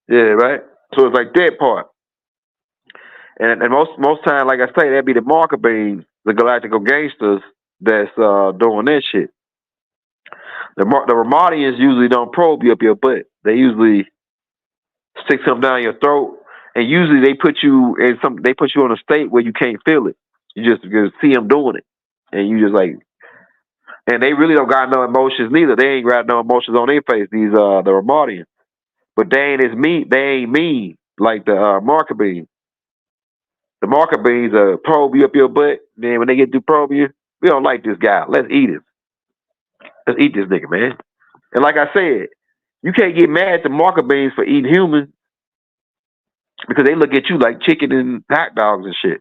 Yeah, right. So it's like that part. And most time, like I say, that'd be the Markabians, the Galactic Gangsters, that's doing that shit. The Rumardians usually don't probe you up your butt. They usually stick something down your throat, and usually they put you in They put you in a state where you can't feel it. You just see them doing it, and you just like. And they really don't got no emotions neither. They ain't got no emotions on their face. These the Rumardians, but they ain't mean like the Markabians. The Markabians probe you up your butt. Then when they get to probe you, we don't like this guy. Let's eat him. Let's eat this nigga, man. And like I said, you can't get mad at the Markabians for eating humans because they look at you like chicken and hot dogs and shit.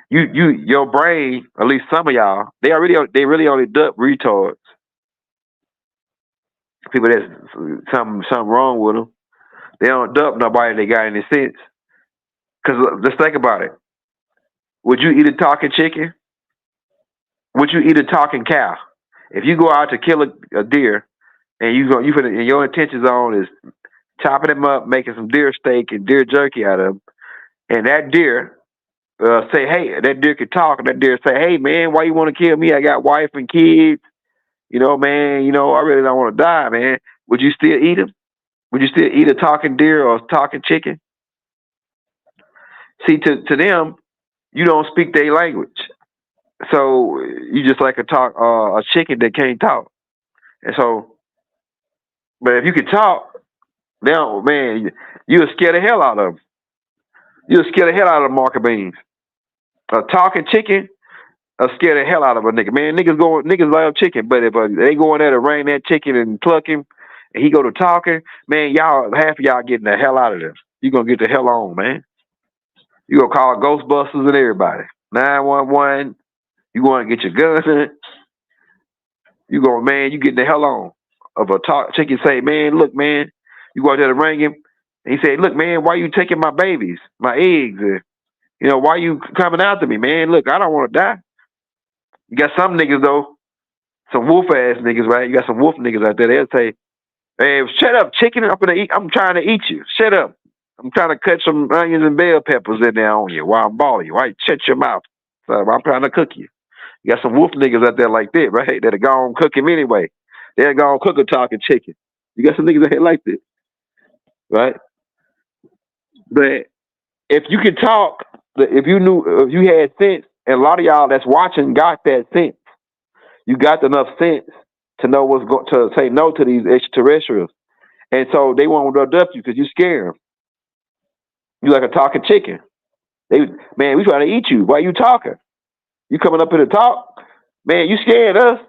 Your brain, at least some of y'all, they really only duck retards. People that's something wrong with them. They don't duck nobody that got any sense. Because let's think about it. Would you eat a talking chicken? Would you eat a talking cow? If you go out to kill a deer and and your intention zone is chopping them up, making some deer steak and deer jerky out of them, and that deer say, hey, that deer could talk, and that deer say, hey, man, why you want to kill me? I got wife and kids. Man, I really don't want to die, man. Would you still eat them? Would you still eat a talking deer or a talking chicken? See, to them, you don't speak their language. So you just like a chicken that can't talk. And so, but if you could talk, now, man, you'll scare the hell out of them. You'll scare the hell out of the Markabians. A talking chicken scare the hell out of a nigga. Man, niggas love chicken, but if they go in there to wring that chicken and pluck him, and he go to talking, man, half of y'all getting the hell out of this. You gonna get the hell on, man. You gonna call Ghostbusters and everybody. 911. You going to get your guns? You getting the hell on. Of a chicken say, man, look, man, you go out there to ring him. And he said, look, man, why you taking my babies, my eggs? Why you coming after me, man? Look, I don't want to die. You got some niggas, though, some wolf-ass niggas, right? You got some wolf niggas out there. They'll say, hey, shut up, chicken. I'm trying to eat you. Shut up. I'm trying to cut some onions and bell peppers in there on you while I'm balling you. Right? Shut your mouth. So I'm trying to cook you. You got some wolf niggas out there like that, right? That'll go on cook him anyway. They'll go on cook a talking chicken. You got some niggas out here like that, right? But if you could talk, if you had sense, and a lot of y'all that's watching got that sense, you got enough sense to know to say no to these extraterrestrials, and so they won't abduct you because you scare them. You like a talking chicken. Man, we trying to eat you. Why you talking? You coming up here to talk? Man, you scared us.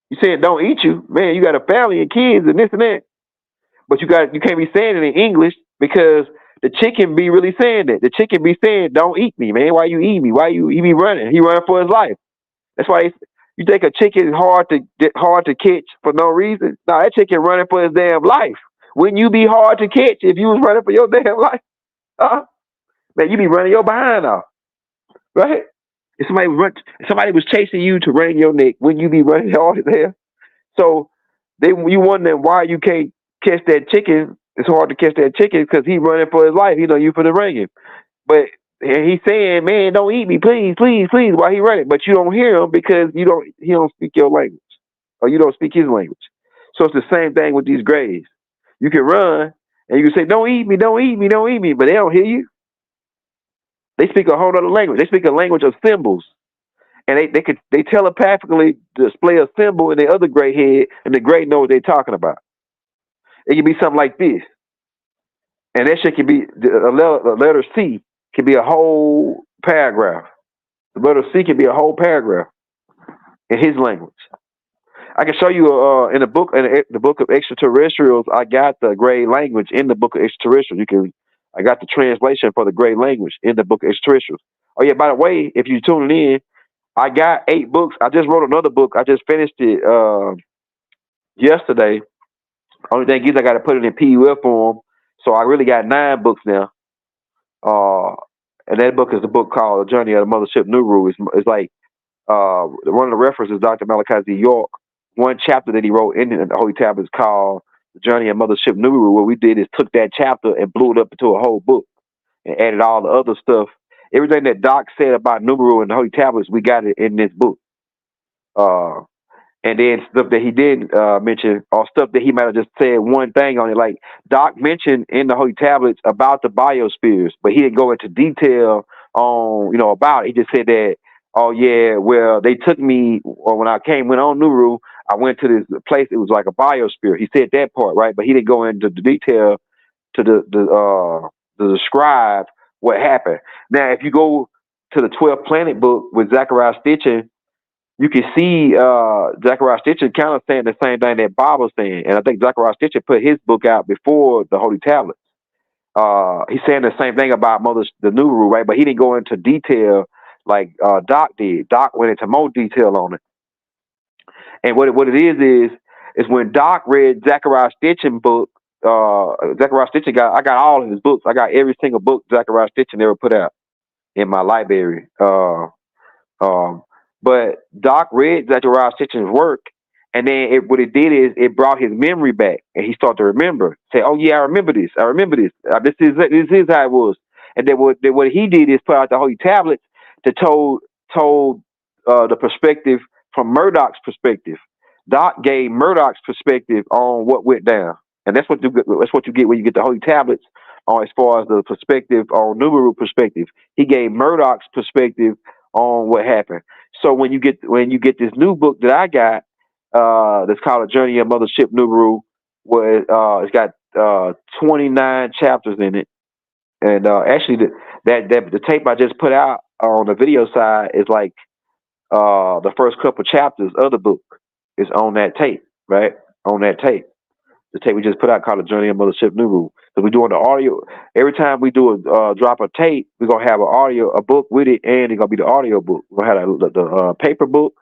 You said don't eat you. Man, you got a family and kids and this and that. But you can't be saying it in English because the chicken be really saying that. The chicken be saying, don't eat me, man. Why you eat me? He be running? He running for his life. That's why you think a chicken is hard to catch for no reason? No, that chicken running for his damn life. Wouldn't you be hard to catch if you was running for your damn life? Man, you be running your behind off. Right? If somebody was chasing you to wring your neck, wouldn't you be running hard as hell? So you wondering why you can't catch that chicken. It's hard to catch that chicken because he's running for his life. You for the wring him. But he's saying, man, don't eat me, please, please, please, while he running. But you don't hear him because he don't speak your language. Or you don't speak his language. So it's the same thing with these Greys. You can run and you can say, don't eat me, don't eat me, don't eat me, but they don't hear you. They speak a whole other language. They speak a language of symbols. And they telepathically display a symbol in the other gray head, and the gray know what they're talking about. It can be something like this. And that shit can be a letter C can be a whole paragraph. The letter C can be a whole paragraph in his language. I can show you in the book of Extraterrestrials. I got the Gray language in the book of Extraterrestrials. I got the translation for the Gray language in the book of Extraterrestrials. Oh yeah, by the way, if you're tuning in, I got 8 books. I just wrote another book. I just finished it yesterday. Only thing is I got to put it in PUF form. So I really got 9 books now. And that book is the book called The Journey of the Mothership Nibriu. It's like one of the references, Dr. Malachi Z. York. One chapter that he wrote in the Holy Tablets called The Journey of Mothership Nibriu. What we did is took that chapter and blew it up into a whole book and added all the other stuff. Everything that Doc said about Nibriu and the Holy Tablets, we got it in this book. And then stuff that he didn't mention, or stuff that he might have just said one thing on it. Like Doc mentioned in the Holy Tablets about the biospheres, but he didn't go into detail on, about it. He just said that, oh yeah, well, they took me, or when I went on Nibriu, I went to this place, it was like a biosphere. He said that part, right? But he didn't go into the detail to describe what happened. Now, if you go to the 12th Planet book with Zachariah Stitchin, you can see Zachariah Stitchin kind of saying the same thing that Bob was saying. And I think Zachariah Stitchin put his book out before the Holy Tablets. He's saying the same thing about the Nibriu, right? But he didn't go into detail like Doc did. Doc went into more detail on it. And what it is when Doc read Zachariah Stitchin book, Zachariah Stitchin I got all of his books. I got every single book Zachariah Stitchin ever put out in my library. But Doc read Zachariah Stitchin's work, and then what it did is it brought his memory back, and he started to remember. Say, "Oh yeah, I remember this. I remember this. This is how it was." And then what he did is put out the Holy Tablets to told the perspective from Murdoch's perspective. Doc gave Murdoch's perspective on what went down, and that's what you get when you get the Holy Tablets. As far as the perspective on Nibriu perspective, he gave Murdoch's perspective on what happened. So when you get this new book that I got, that's called A Journey of Mothership Nibriu, where it's got 29 chapters in it, and actually the tape I just put out on the video side is like the first couple chapters of the book is on that tape, right? On that tape. The tape we just put out called A Journey of Mothership Nibriu. So we're doing the audio. Every time we do a drop a tape, we're going to have a book with it, and it's going to be the audio book. We're going to have the paper book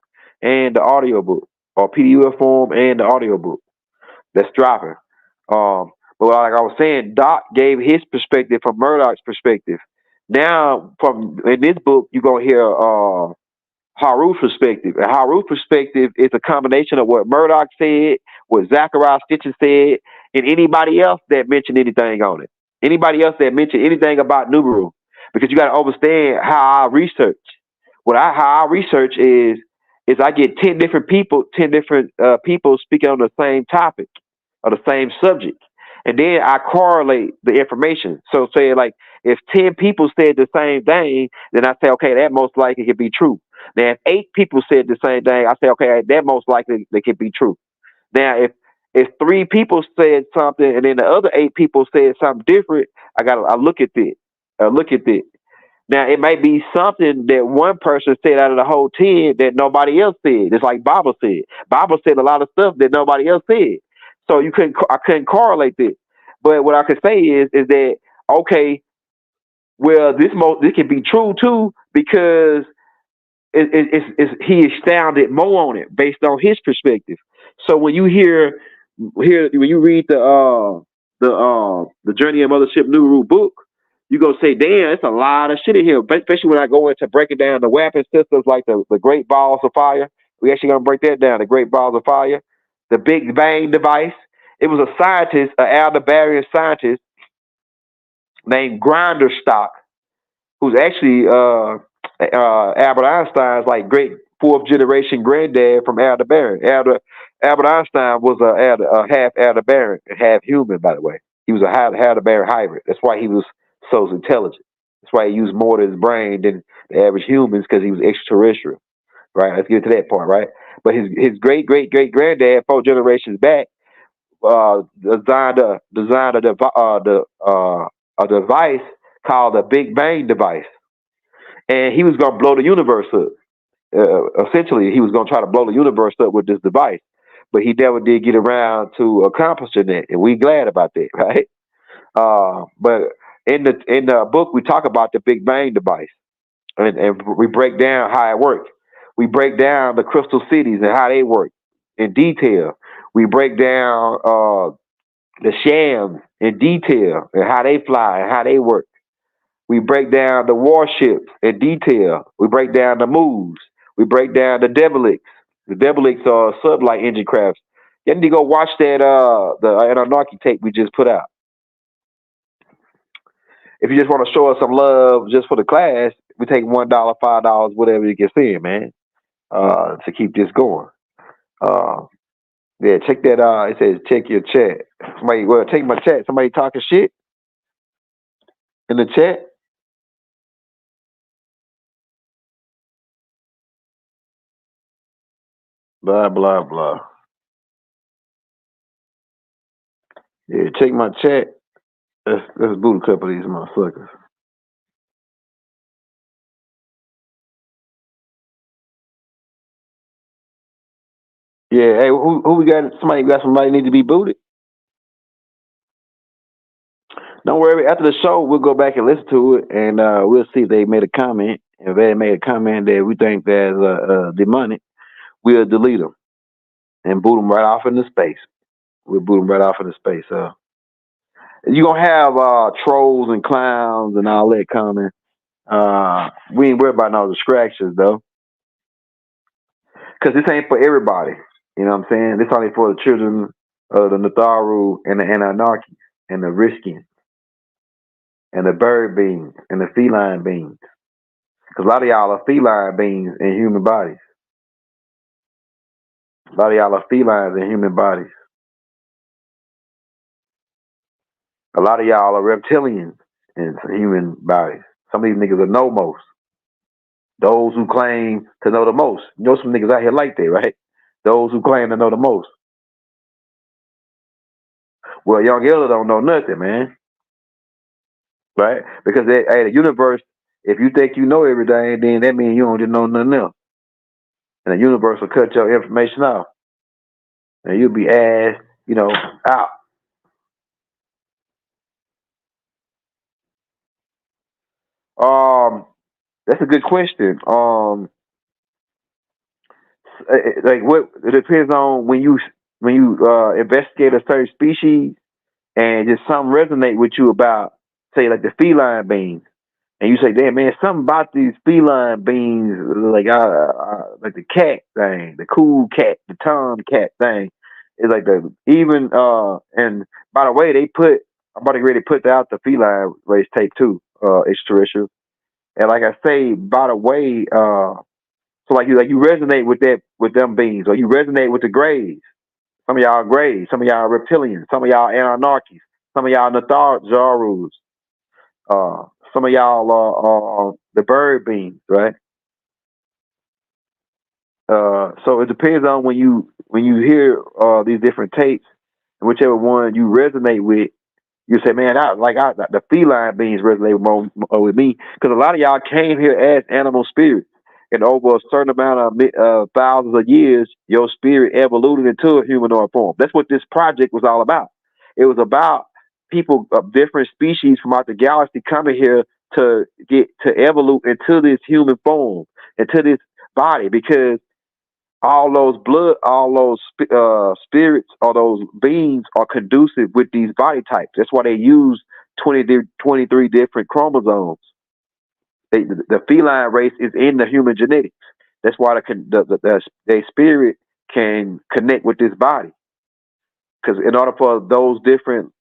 and the audio book, or PDF form and the audio book that's dropping. But like I was saying, Doc gave his perspective from Murdoch's perspective. Now, in this book, you're going to hear Haru's perspective. And Haru's perspective is a combination of what Murdoch said, what Zachariah Stitchin said, and anybody else that mentioned anything on it. Anybody else that mentioned anything about Nibriu. Because you got to understand how I research. How I research is I get 10 different people speaking on the same topic or the same subject. And then I correlate the information. So say like if 10 people said the same thing, then I say, okay, that most likely could be true. Now, if 8 people said the same thing, I say, okay, that most likely they could be true. Now, if 3 people said something and then the other 8 people said something different, I look at it. Now, it might be something that one person said out of the whole 10 that nobody else said. It's like Bible said. Bible said a lot of stuff that nobody else said. So I couldn't correlate this. But what I could say is that, okay, well, this can be true too, because he expounded more on it based on his perspective. So when you when you read the Journey of Mothership Nibriu book, you're gonna say, damn, it's a lot of shit in here. Especially when I go into breaking down the weapon systems like the Great Balls of Fire. We actually gonna break that down, the Great Balls of Fire, the Big Bang device. It was a scientist, an Aldebarian scientist named Grinderstock, who's actually Albert Einstein's like great 4th generation granddad from Aldebaran. Albert Einstein was a half Aldebaran and half human, by the way. He was a Aldebaran hybrid. That's why he was so intelligent. That's why he used more of his brain than the average humans, because he was extraterrestrial. Right? Let's get to that part, right? But his great granddad, 4 generations back, designed a device called the Big Bang device, and he was going to blow the universe up. Essentially, he was going to try to blow the universe up with this device, but he never did get around to accomplishing that, and we're glad about that, right? But in the book, we talk about the Big Bang device, and we break down how it works. We break down the crystal cities and how they work in detail. We break down the shams in detail and how they fly and how they work. We break down the warships in detail. We break down the moves. We break down the Devilics. The Devilics are sublight engine crafts. You need to go watch that the Anarchy tape we just put out. If you just want to show us some love just for the class, we take $1, $5, whatever you can send, man, to keep this going. Yeah, check that out. It says check your chat. Take my chat. Somebody talking shit in the chat. Blah blah blah. Yeah, check my chat. Let's boot a couple of these motherfuckers. Yeah, hey, who we got? Somebody got somebody need to be booted. Don't worry. After the show, we'll go back and listen to it, and we'll see if they made a comment. If they made a comment that we think that's demonic, we'll delete them and boot them right off into space. We'll boot them right off into space. You're gonna have trolls and clowns and all that coming. We ain't worried about no distractions though, because this ain't for everybody. You know what I'm saying? This only for the children of the Nadjaru and the Anunnaki and the Rizqians and the bird beings and the feline beings. Because a lot of y'all are feline beings in human bodies. A lot of y'all are felines in human bodies. A lot of y'all are reptilians in human bodies. Some of these niggas are nomos. Those who claim to know the most. You know some niggas out here like that, right? Those who claim to know the most. Well, young Elder don't know nothing, man. Right? Because the universe, if you think you know everything, then that means you don't just know nothing else. And the universe will cut your information off. And you'll be ass, out. That's a good question. Like what it depends on when you investigate a certain species and just something resonate with you about, say, like the feline beings, and you say, "Damn man, something about these feline beings, like like the cat thing, the cool cat, the tom cat thing, is like the even." And by the way, I'm about to ready to put out the feline race tape too, extraterrestrial. And like I say, by the way, so like you resonate with them beings, or you resonate with the Greys. Some of y'all Greys, some of y'all reptilians, some of y'all Anunnakis, some of y'all Nadjarus, some of y'all are the bird beings, right? So it depends on when you hear these different tapes, and whichever one you resonate with, you say, man, the feline beings resonate with me, because a lot of y'all came here as animal spirits, and over a certain amount of thousands of years, your spirit evoluted into a humanoid form. That's what this project was all about. It was about people of different species from out the galaxy coming here to get to evolve into this human form, into this body, because all those spirits or those beings are conducive with these body types. That's why they use 23 different chromosomes. The feline race is in the human genetics. That's why their spirit can connect with this body. Because in order for those different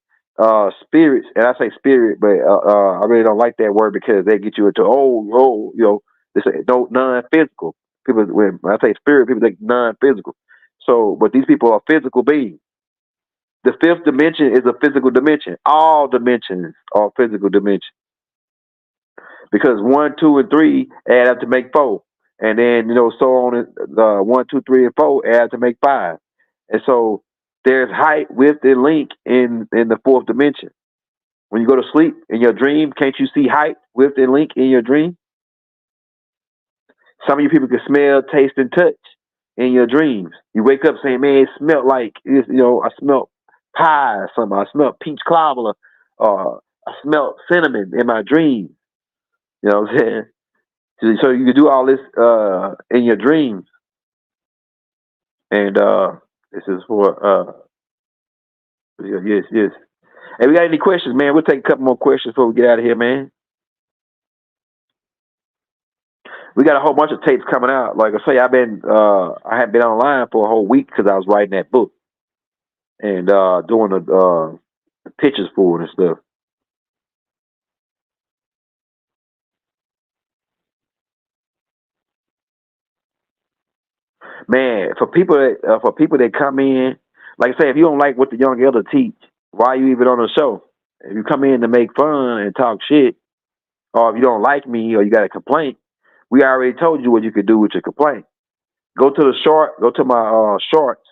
spirits, and I say spirit, but I really don't like that word, because they get you into this non-physical. People, when I say spirit, people think non-physical. So, but these people are physical beings. The fifth dimension is a physical dimension. All dimensions are physical dimensions, because 1, 2, and 3 add up to make 4, and then so on. 1, 2, 3, and 4 add up to make 5, and so there's height, width, and length in the fourth dimension. When you go to sleep in your dream, can't you see height, width, and length in your dream? Some of you people can smell, taste, and touch in your dreams. You wake up saying, man, it smelled like this, I smelled pie or something. I smelled peach cobbler, or I smelled cinnamon in my dreams. You know what I'm saying? So you can do all this in your dreams. And this is for yes. Hey, we got any questions, man? We'll take a couple more questions before we get out of here, man. We got a whole bunch of tapes coming out. Like I say, I haven't been online for a whole week because I was writing that book and doing the pictures for it and stuff. Man, for people that come in, like I say, if you don't like what the young elder teach, why are you even on the show? If you come in to make fun and talk shit, or if you don't like me or you got a complaint, we already told you what you could do with your complaint. Go to my shorts,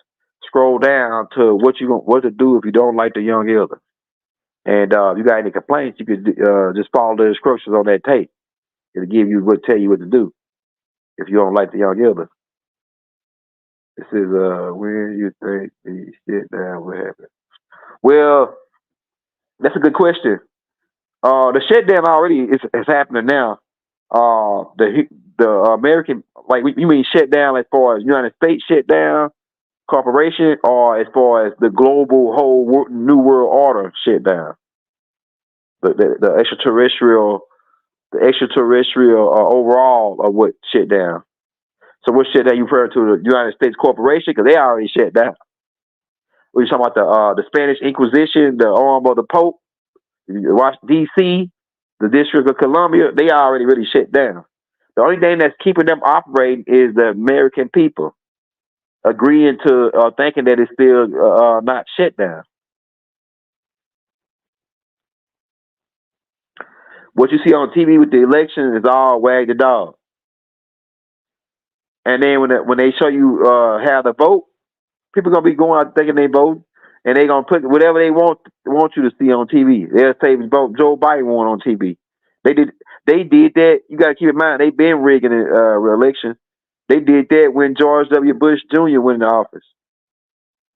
scroll down to what to do if you don't like the young elder. And if you got any complaints, you could just follow the instructions on that tape. It'll tell you what to do if you don't like the young elder. says, when you think the shit down will happen? Well, that's a good question. The shutdown already is happening now. The American, like, you mean shutdown as far as United States shutdown corporation, or as far as the global whole new world order shutdown? The extraterrestrial overall of what shut down. So what shut down you refer to the United States corporation, because they already shut down. We're talking about the Spanish Inquisition, the arm of the Pope, D.C., the District of Columbia. They already really shut down. The only thing that's keeping them operating is the American people agreeing to thinking that it's still not shut down. What you see on TV with the election is all wag the dog. And then when they show you how to vote, people gonna be going out thinking they vote, and they gonna put whatever they want you to see on TV. They'll say Joe Biden won on TV. They did that. You gotta keep in mind they've been rigging re-election. They did that when George W. Bush Jr. went in office,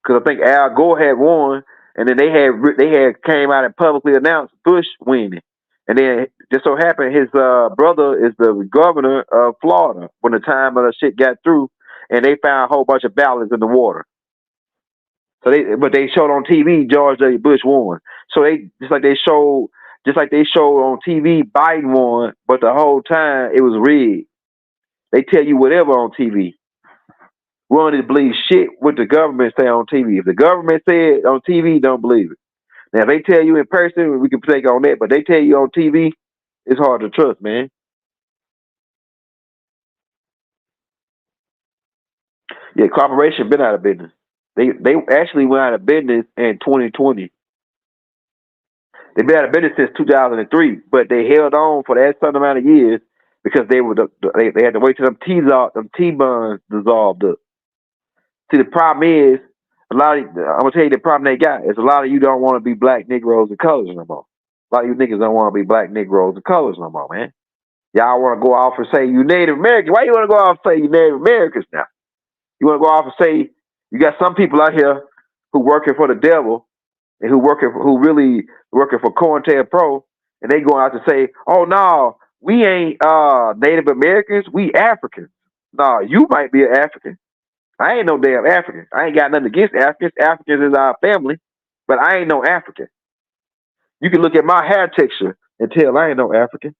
because I think Al Gore had won, and then they had came out and publicly announced Bush winning. And then just so happened his brother is the governor of Florida when the time of the shit got through, and they found a whole bunch of ballots in the water. So they showed on TV George W. Bush won. So they just like they showed on TV Biden won, but the whole time it was rigged. They tell you whatever on TV. We don't need to believe shit what the government say on TV. If the government said on TV, don't believe it. Now, if they tell you in person, we can take on that. But they tell you on TV, it's hard to trust, man. Yeah, corporation been out of business. They actually went out of business in 2020. They've been out of business since 2003, but they held on for that certain amount of years because they had to wait till them T-bonds dissolved up. See, the problem is, I'm gonna tell you the problem they got is a lot of you don't want to be black, Negroes, and colors no more. A lot of you niggas don't want to be black, Negroes, and colors no more, man. Y'all want to go off and say you Native American. Why you want to go off and say you Native Americans now? You want to go off and say you got some people out here who working for the devil and who really working for COINTELPRO, and they going out to say, oh no, we ain't Native Americans, we Africans. No, you might be an African. I ain't no damn African. I ain't got nothing against Africans. Africans is our family, but I ain't no African. You can look at my hair texture and tell I ain't no African.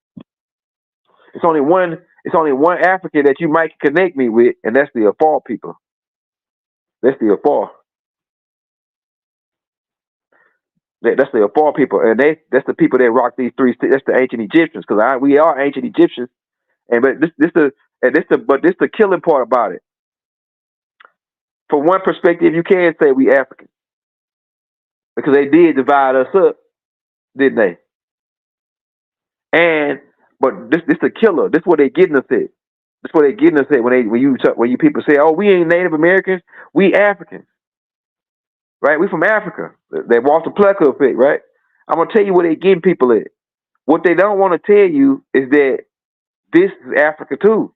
It's only one African that you might connect me with, and that's the Afar people. That's the Afar. That's the Afar people, and that's the people that rock these three. That's the ancient Egyptians, because we are ancient Egyptians, but this the killing part about it. From one perspective, you can say we African, because they did divide us up, didn't they? But this the killer. This is what they getting us at. This is what they getting us at when you people say, oh, we ain't Native Americans, we Africans, right? We from Africa. That Walter Plecker effect, right? I'm gonna tell you where they getting people at. What they don't want to tell you is that this is Africa too.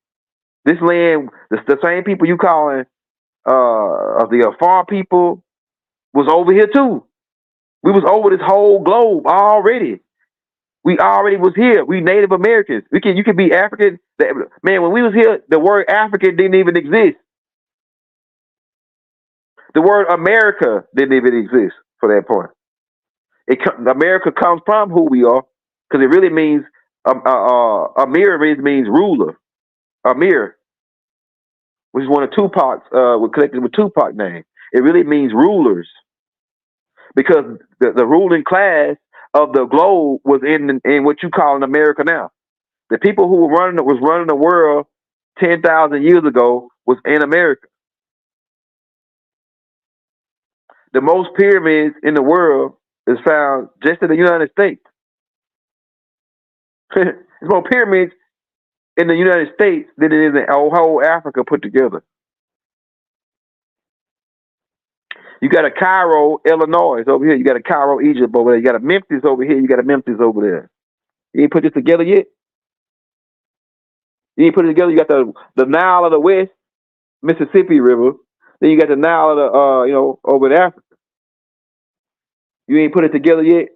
This land, the same people you calling of the Afar people was over here too. We was over this whole globe already. We already was here. We Native Americans. You can be African. Man, when we was here, the word African didn't even exist. The word America didn't even exist for that point. America comes from who we are, because it really means Amir means ruler. Amir, which is one of Tupac's, was connected with Tupac's name. It really means rulers, because the ruling class of the globe was in what you call in America now. The people who was running the world 10,000 years ago was in America. The most pyramids in the world is found just in the United States. There's more pyramids in the United States than it is in whole Africa put together. You got a Cairo, Illinois over here. You got a Cairo, Egypt over there. You got a Memphis over here. You got a Memphis over there. You ain't put this together yet? You ain't put it together. You got the Nile of the West, Mississippi River. Then you got the Nile of the over in Africa. You ain't put it together yet.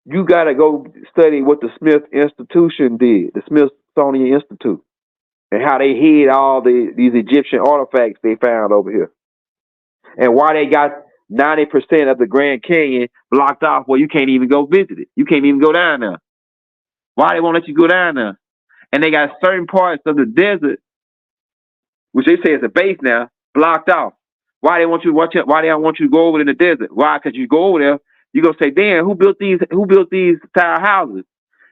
You gotta go study what the Smith Institution did, the Smithsonian Institute, and how they hid all these Egyptian artifacts they found over here, and why they got 90% of the Grand Canyon blocked off where you can't even go visit it. You can't even go down there. Why they won't let you go down there? And they got certain parts of the desert, which they say is a base now, blocked off. Why they want you to watch it? Why they don't want you to go over in the desert? Why? Because you go over there, you're gonna say, damn, who built these style houses?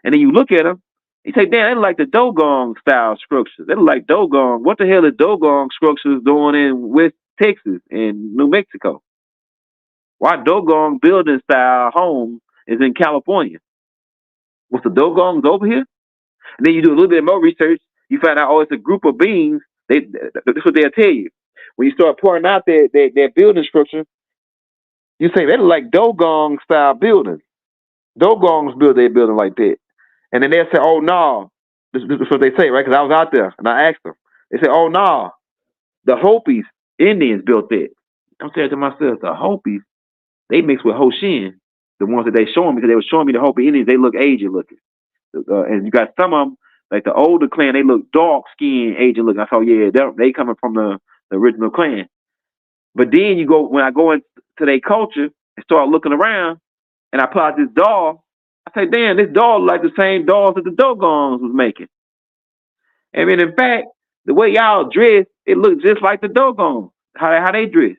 And then you look at them, you say, damn, they look like the Dogon style structures. They look like Dogon. What the hell is Dogon structures doing in West Texas and New Mexico? Why Dogon building style home is in California? What's the Dogons over here? And then you do a little bit more research, you find out, oh, it's a group of beings. That's what they'll tell you. When you start pouring out their building structure, you say they look like Dogon style buildings. Dogons build their building like that. And then they'll say, oh, no. This is what they say, right? Because I was out there and I asked them. They say, oh, no. The Hopis, Indians built that. I'm saying to myself, the Hopis, they mixed with Hoshin, the ones that they showing me, because they were showing me the Hopi Indians, they look Asian looking. And you got some of them, like the older clan, they look dark skinned, Asian looking. I thought, yeah, they coming from the original clan. But then you go, when I go into their culture and start looking around, and I pull out this doll, I say, damn, this doll like the same dolls that the Dogons was making. I mean, in fact, the way y'all dress, it looks just like the Dogons, how they dress.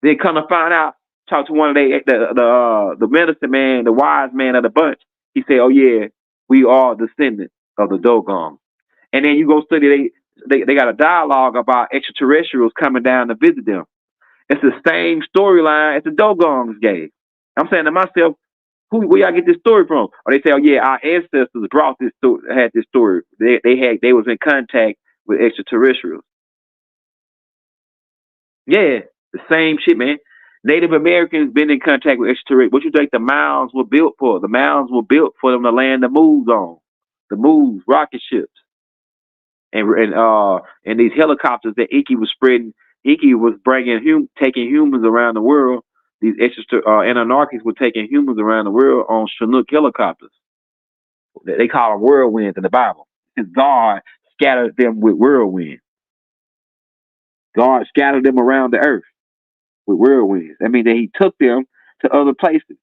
Then come to find out, talk to one of the medicine man, the wise man of the bunch. He said, oh yeah, we are descendants of the Dogon. And then you go study, they got a dialogue about extraterrestrials coming down to visit them. It's the same storyline as the Dogons gave. I'm saying to myself, where y'all get this story from? Or they say, oh yeah, our ancestors brought this story, had this story. They was in contact with extraterrestrials. Yeah, the same shit, man. Native Americans been in contact with extraterrestrials. What you think the mounds were built for? The mounds were built for them to land the moves on, the moves, rocket ships, and these helicopters that Igigi was spreading. Igigi was taking humans around the world. These Anunnakis were taking humans around the world on Chinook helicopters. They call them whirlwinds in the Bible. God scattered them with whirlwinds. God scattered them around the earth with whirlwinds. That means that he took them to other places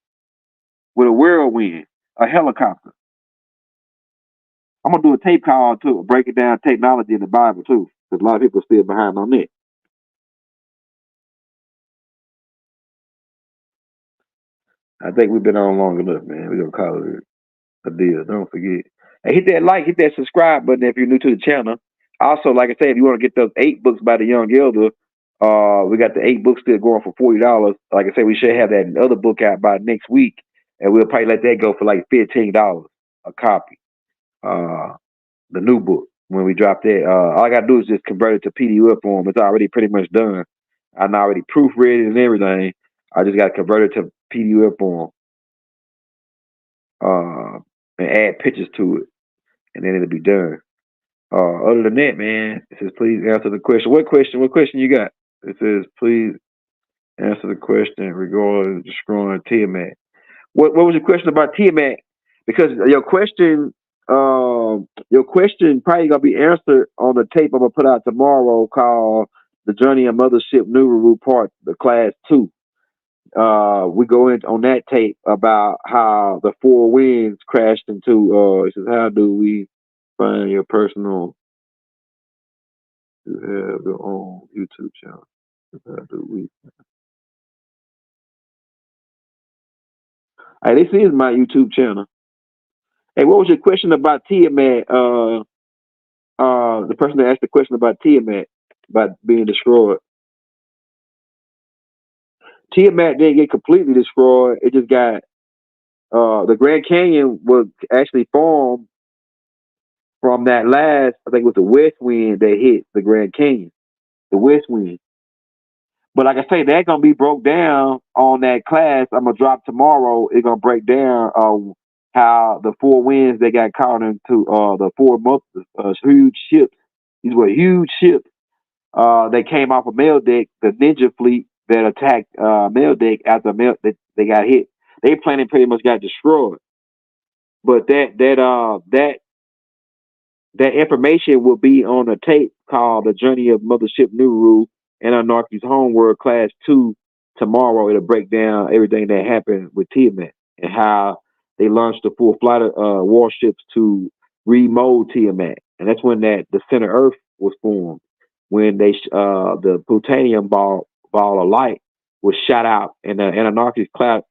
with a whirlwind, a helicopter. I'm going to do a tape call too, breaking down technology in the Bible too, because a lot of people are still behind on that. I think we've been on long enough, man. We're going to call it a deal. Don't forget. Hey, hit that like, hit that subscribe button if you're new to the channel. Also, like I said, if you want to get those 8 books by the Young Elder, we got the 8 books still going for $40. Like I said, we should have that other book out by next week, and we'll probably let that go for like $15 a copy. The new book, when we drop that, all I got to do is just convert it to PDF form. It's already pretty much done. I'm already proofread it and everything. I just got to convert it to PDF form and add pictures to it, and then it'll be done. Other than that, man, it says please answer the question. What question you got? It says please answer the question regarding destroying Tiamat. What was your question about Tiamat? Because your question probably gonna be answered on the tape I'm gonna put out tomorrow called "The Journey of Mothership Nibriu Part the Class 2." We go in on that tape about how the 4 winds crashed into. It says, how do we find your personal to have your own YouTube channel? How do we? Hey, this is my YouTube channel. Hey, what was your question about Tiamat? The person that asked the question about Tiamat, about being destroyed. Tiamat didn't get completely destroyed. It just got the Grand Canyon was actually formed from that last, I think it was the west wind that hit the Grand Canyon. The west wind. But like I say, that's gonna be broke down on that class I'm gonna drop tomorrow. It's gonna break down how the 4 winds they got caught into the 4 huge ships. These were huge ships They came off of Meldeck, the ninja fleet that attacked Meldeck after they got hit. Their planet pretty much got destroyed. But that information will be on a tape called "The Journey of Mothership Nibriu and Anarchy's Homeworld Class 2" tomorrow. It'll break down everything that happened with Tiamat and how they launched the full flight of warships to remold Tiamat. And that's when the center Earth was formed. When the plutonium ball of light was shot out and the Anarchy's cloud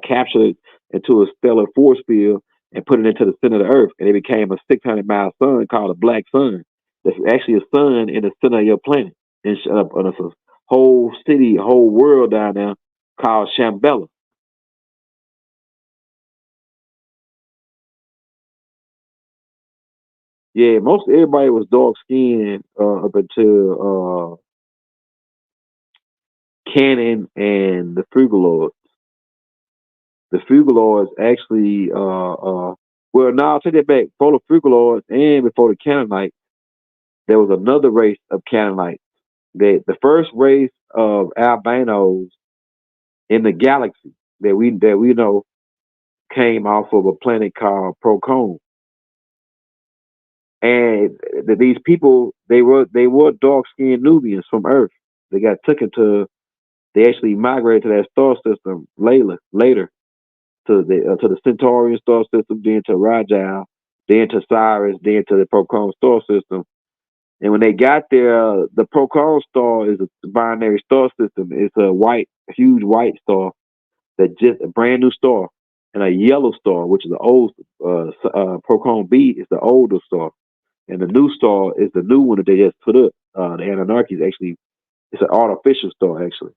captured it into a stellar force field and put it into the center of the Earth, and it became a 600-mile sun called a black sun. That's actually a sun in the center of your planet. And it's a whole city, a whole world down there called Shambhala. Yeah, most everybody was dark skinned up until Canon and the Frugaloids. The Frugaloids actually, well, no, I'll take that back. Before the Frugaloids and before the Canaanites, there was another race of Canaanites. The first race of albinos in the galaxy that we know came off of a planet called Procon. And these people, they were dark skinned Nubians from Earth. They got taken to. They actually migrated to that star system later to the Centaurian star system, then to Rajal, then to Sirius, then to the Procon star system. And when they got there, the Procon star is a binary star system. It's a huge white star that just a brand new star, and a yellow star, which is the old Procon B, is the older star, and the new star is the new one that they just put up. The Anunnaki is actually it's an artificial star. Actually,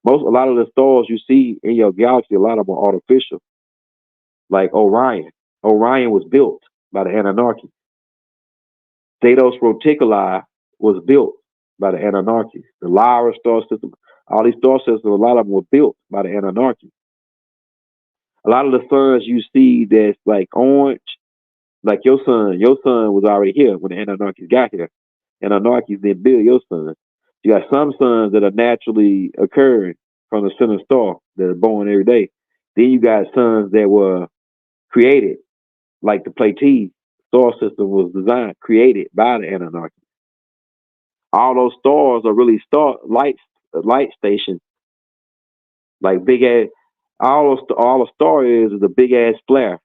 a lot of the stars you see in your galaxy, a lot of them are artificial. Like Orion. Orion was built by the Anunnaki. Dados Reticuli was built by the Anunnaki. The Lyra star system, all these star systems, a lot of them were built by the Anunnaki. A lot of the suns you see that's like orange, like your sun was already here when the Anunnakis got here. Anunnakis didn't build your sun. You got some suns that are naturally occurring from the center star that are born every day. Then you got suns that were created, like the Pleiades star system was created by the Anunnaki. All those stars are really light stations, like big ass. All a star is a big ass flare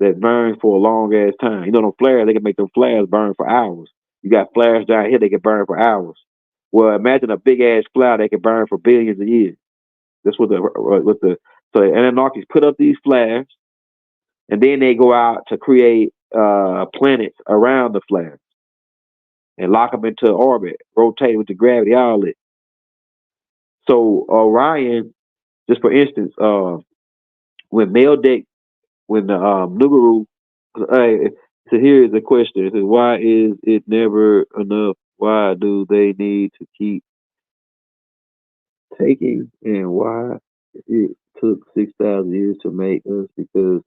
that burns for a long ass time. You know, them flares, they can make them flares burn for hours. You got flares down here, they can burn for hours. Well, imagine a big ass flare that can burn for billions of years. That's what the Anunnakis put up these flares, and then they go out to create planets around the flares and lock them into orbit, rotate with the gravity outlet. So Orion, just for instance, when Meldeck, when the Nibriu, so here is the question: it says, why is it never enough? Why do they need to keep taking, and why it took 6,000 years to make us? Because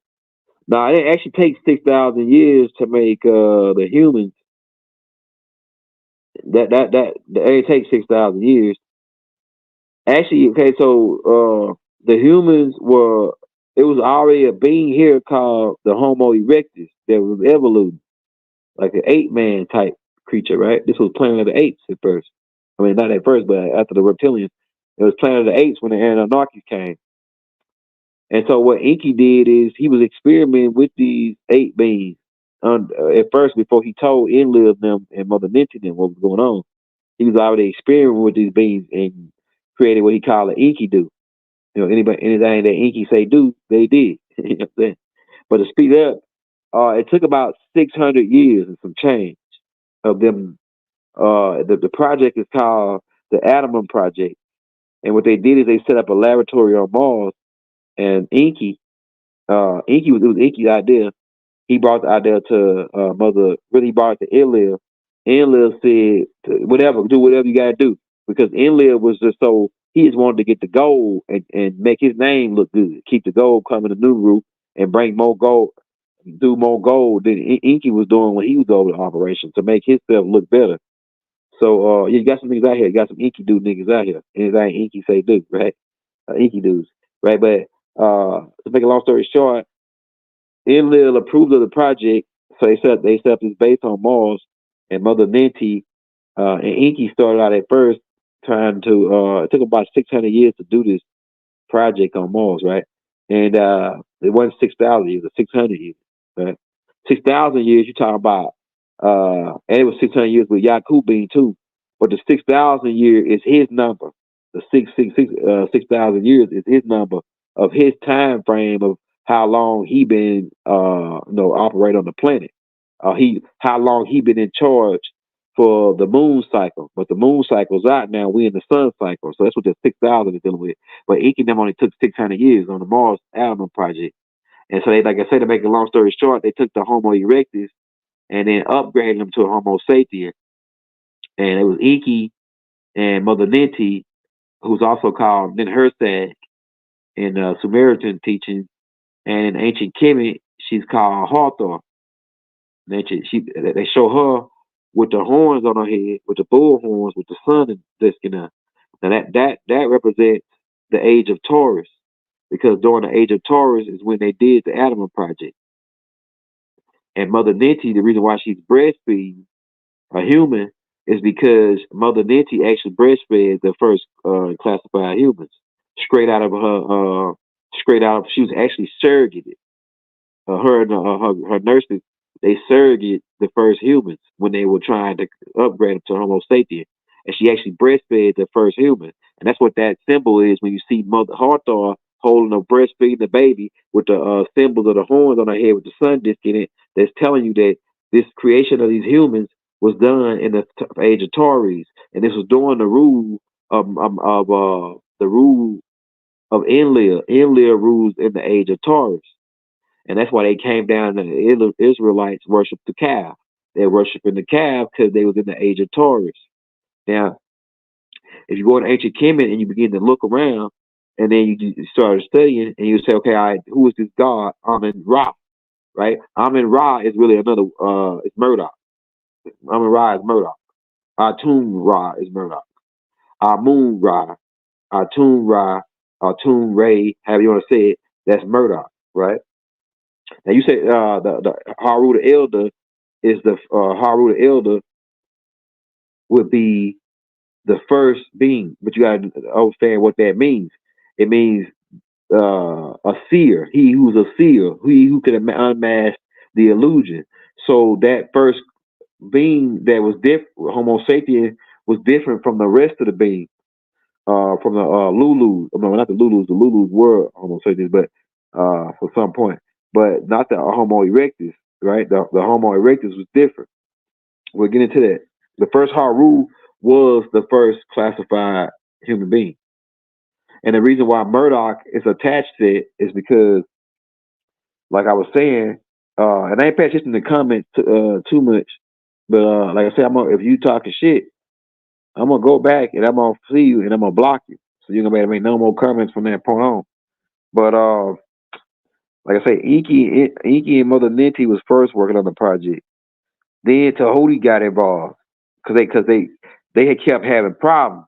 now it actually takes 6,000 years to make the humans. That it takes 6,000 years. Actually, okay, so the humans were. It was already a being here called the Homo erectus that was evolved, like an ape-man type creature, right? This was Planet of the Apes at first. I mean, not at first, but after the reptilians. It was Planet of the Apes when the Anunnaki came. And so what Inky did is he was experimenting with these ape beings at first before he told Enlil them and Mother Ninty them what was going on. He was already experimenting with these beings and created what he called an Inky do. You know, anything that Inky say do, they did. You know what I'm saying? But to speed up, it took about 600 years and some change of them. The project is called the Atomum Project. And what they did is they set up a laboratory on Mars. And it was Inky's idea. He brought the idea to he brought it to Enlil. Enlil said, do whatever you got to do. Because Enlil was he just wanted to get the gold and make his name look good. Keep the gold coming to Nibriu and bring more gold, do more gold than Inky was doing when he was over the operation to make himself look better. So you got some niggas out here. You got some inky dude niggas out here. Anything inky say do, right? Inky dudes, right? But to make a long story short, Enlil approved of the project, so they set up this base on Mars, and Mother Ninty and Inky started out at first trying to. It took about 600 years to do this project on Mars, right? And it wasn't 6,000 years, it was 600 years, right? 6,000 years, you're talking about, and it was 600 years with Yakub being too. But the 6,000 year is his number. The 6,000 years is his number of his time frame of how long he been, operate on the planet. How long he been in charge for the moon cycle. But the moon cycle's out now. We in the sun cycle, so that's what the 6,000 is dealing with. But Inky and them only took 600 years on the Mars album project. And so they, like I said, to make a long story short, they took the Homo erectus and then upgraded them to a Homo sapien. And it was Inky and Mother Ninti, who's also called Ninhursag in Sumerian teaching, and in ancient Kemet, she's called Hathor. They show her with the horns on her head, with the bull horns, with the sun disking up. Now that represents the age of Taurus, because during the age of Taurus is when they did the Adam Project. And Mother Ninti, the reason why she's breastfeeding a human is because Mother Ninti actually breastfed the first classified humans straight out of she was actually surrogated. Her and her nurses, they surrogate the first humans when they were trying to upgrade them to Homo sapien, and she actually breastfed the first human, and that's what that symbol is when you see Mother Hathor holding a breastfeeding the baby with the symbols of the horns on her head with the sun disk in it. That's telling you that this creation of these humans was done in the age of Taurus, and this was during the rule of Enlil. Enlil rules in the age of Taurus. And that's why they came down and the Israelites worshiped the calf. They're worshiping the calf because they was in the age of Taurus. Now, if you go to ancient Kemet and you begin to look around, and then you start studying, and you say, okay, all right, who is this god? Amun Ra, right? Amun Ra is really another, it's Murdoch. Amun Ra is Murdoch. Atum Ra is Murdoch. Amun Ra, Atum Ra, Atum Ray, however you want to say it, that's Murdoch, right? Now you say the Haru the Elder is the Haru the Elder would be the first being, but you gotta understand what that means. It means a seer, he who's a seer, he who can unmask the illusion. So that first being that was different, Homo sapien, was different from the rest of the beings. From the Lulus, no, not the Lulus. The Lulus were Homo sapiens, but for some point, but not the Homo erectus, right? The Homo erectus was different. We'll get into that. The first Haru was the first classified human being, and the reason why Murdoch is attached to it is because, like I was saying, and I ain't paying attention to the comments too much, but like I said, if you talking shit, I'm gonna go back and I'm gonna see you and I'm gonna block you. So you're gonna be able to make no more comments from that point on. But like I say, Inky and Mother Ninti was first working on the project. Then Tahuti got involved because they had kept having problems,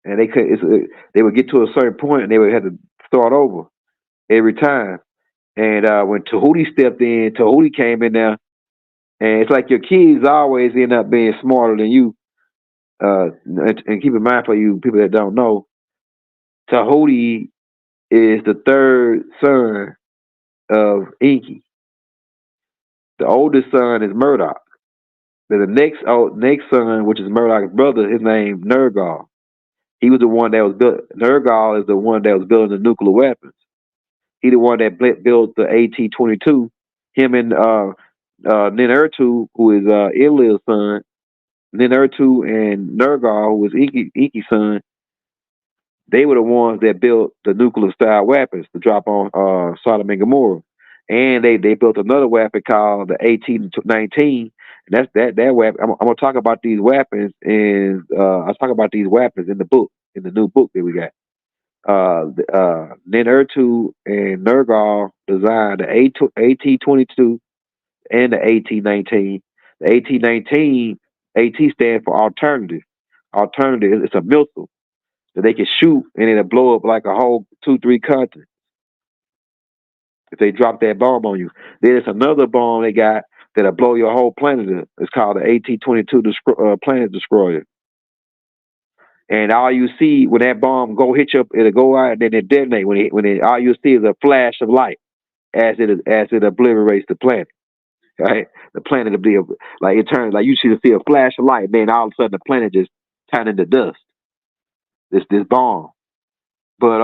and they would get to a certain point and they would have to start over every time. And when Tahuti stepped in, Tahuti came in there, and it's like your kids always end up being smarter than you. And keep in mind, for you people that don't know, Tahuti is the third son of Inky. The oldest son is Murdoch. Then the next son, which is Murdoch's brother, his name Nergal. He was the one that was built. Nergal is the one that was building the nuclear weapons. He the one that built the AT-22. Him and Ninurtu, who is Enlil's son, Ninurtu and Nergal, who was Inky's son, they were the ones that built the nuclear style weapons to drop on Sodom and Gomorrah. And they built another weapon called the AT-19. And that's that weapon. I'm gonna talk about these weapons, and I'll talk about these weapons in the book, in the new book that we got. Ninurtu and Nergal designed the AT-22 and the AT-19. The AT-19 AT stands for alternative. Alternative, it's a missile that they can shoot and it'll blow up like a whole 2-3 continents if they drop that bomb on you. Then it's another bomb they got that'll blow your whole planet up. It's called the AT-22 Planet Destroyer. And all you see when that bomb go hit you, it'll go out and then it detonate. All you see is a flash of light as it obliterates the planet. Right, the planet will be like it turns like you see a flash of light, then all of a sudden the planet just turned into dust. This bomb, but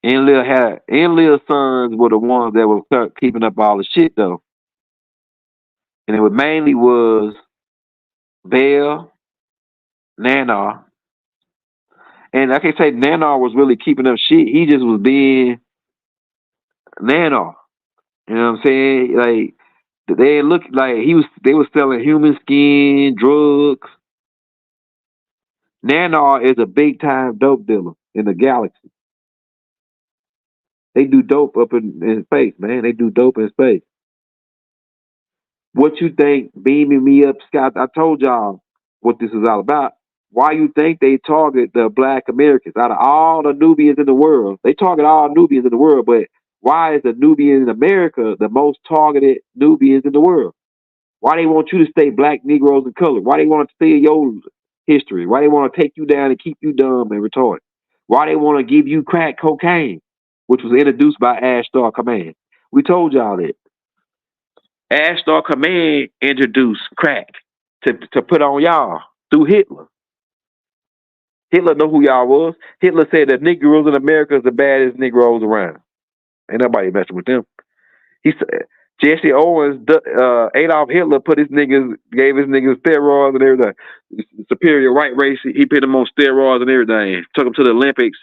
Enlil's sons were the ones that were keeping up all the shit though, and it mainly was Bell, Nanar, and I can say Nanar was really keeping up shit. He just was being Nanar. You know what I'm saying? Like they looked like they was selling human skin, drugs. Nanar is a big time dope dealer in the galaxy. They do dope up in space, man. They do dope in space. What you think beaming me up, Scott? I told y'all what this is all about. Why you think they target the Black Americans out of all the Nubians in the world? They target all Nubians in the world, but why is the Nubian in America the most targeted Nubians in the world? Why they want you to stay black, Negroes, and color? Why they want to steal your history? Why they want to take you down and keep you dumb and retarded? Why they want to give you crack cocaine, which was introduced by Astar Command? We told y'all that. Astar Command introduced crack to put on y'all through Hitler. Hitler know who y'all was. Hitler said that Negroes in America is the baddest Negroes around. Ain't nobody messing with them. He said Jesse Owens, Adolf Hitler gave his niggas steroids and everything. Superior white race, he put them on steroids and everything. Took them to the Olympics,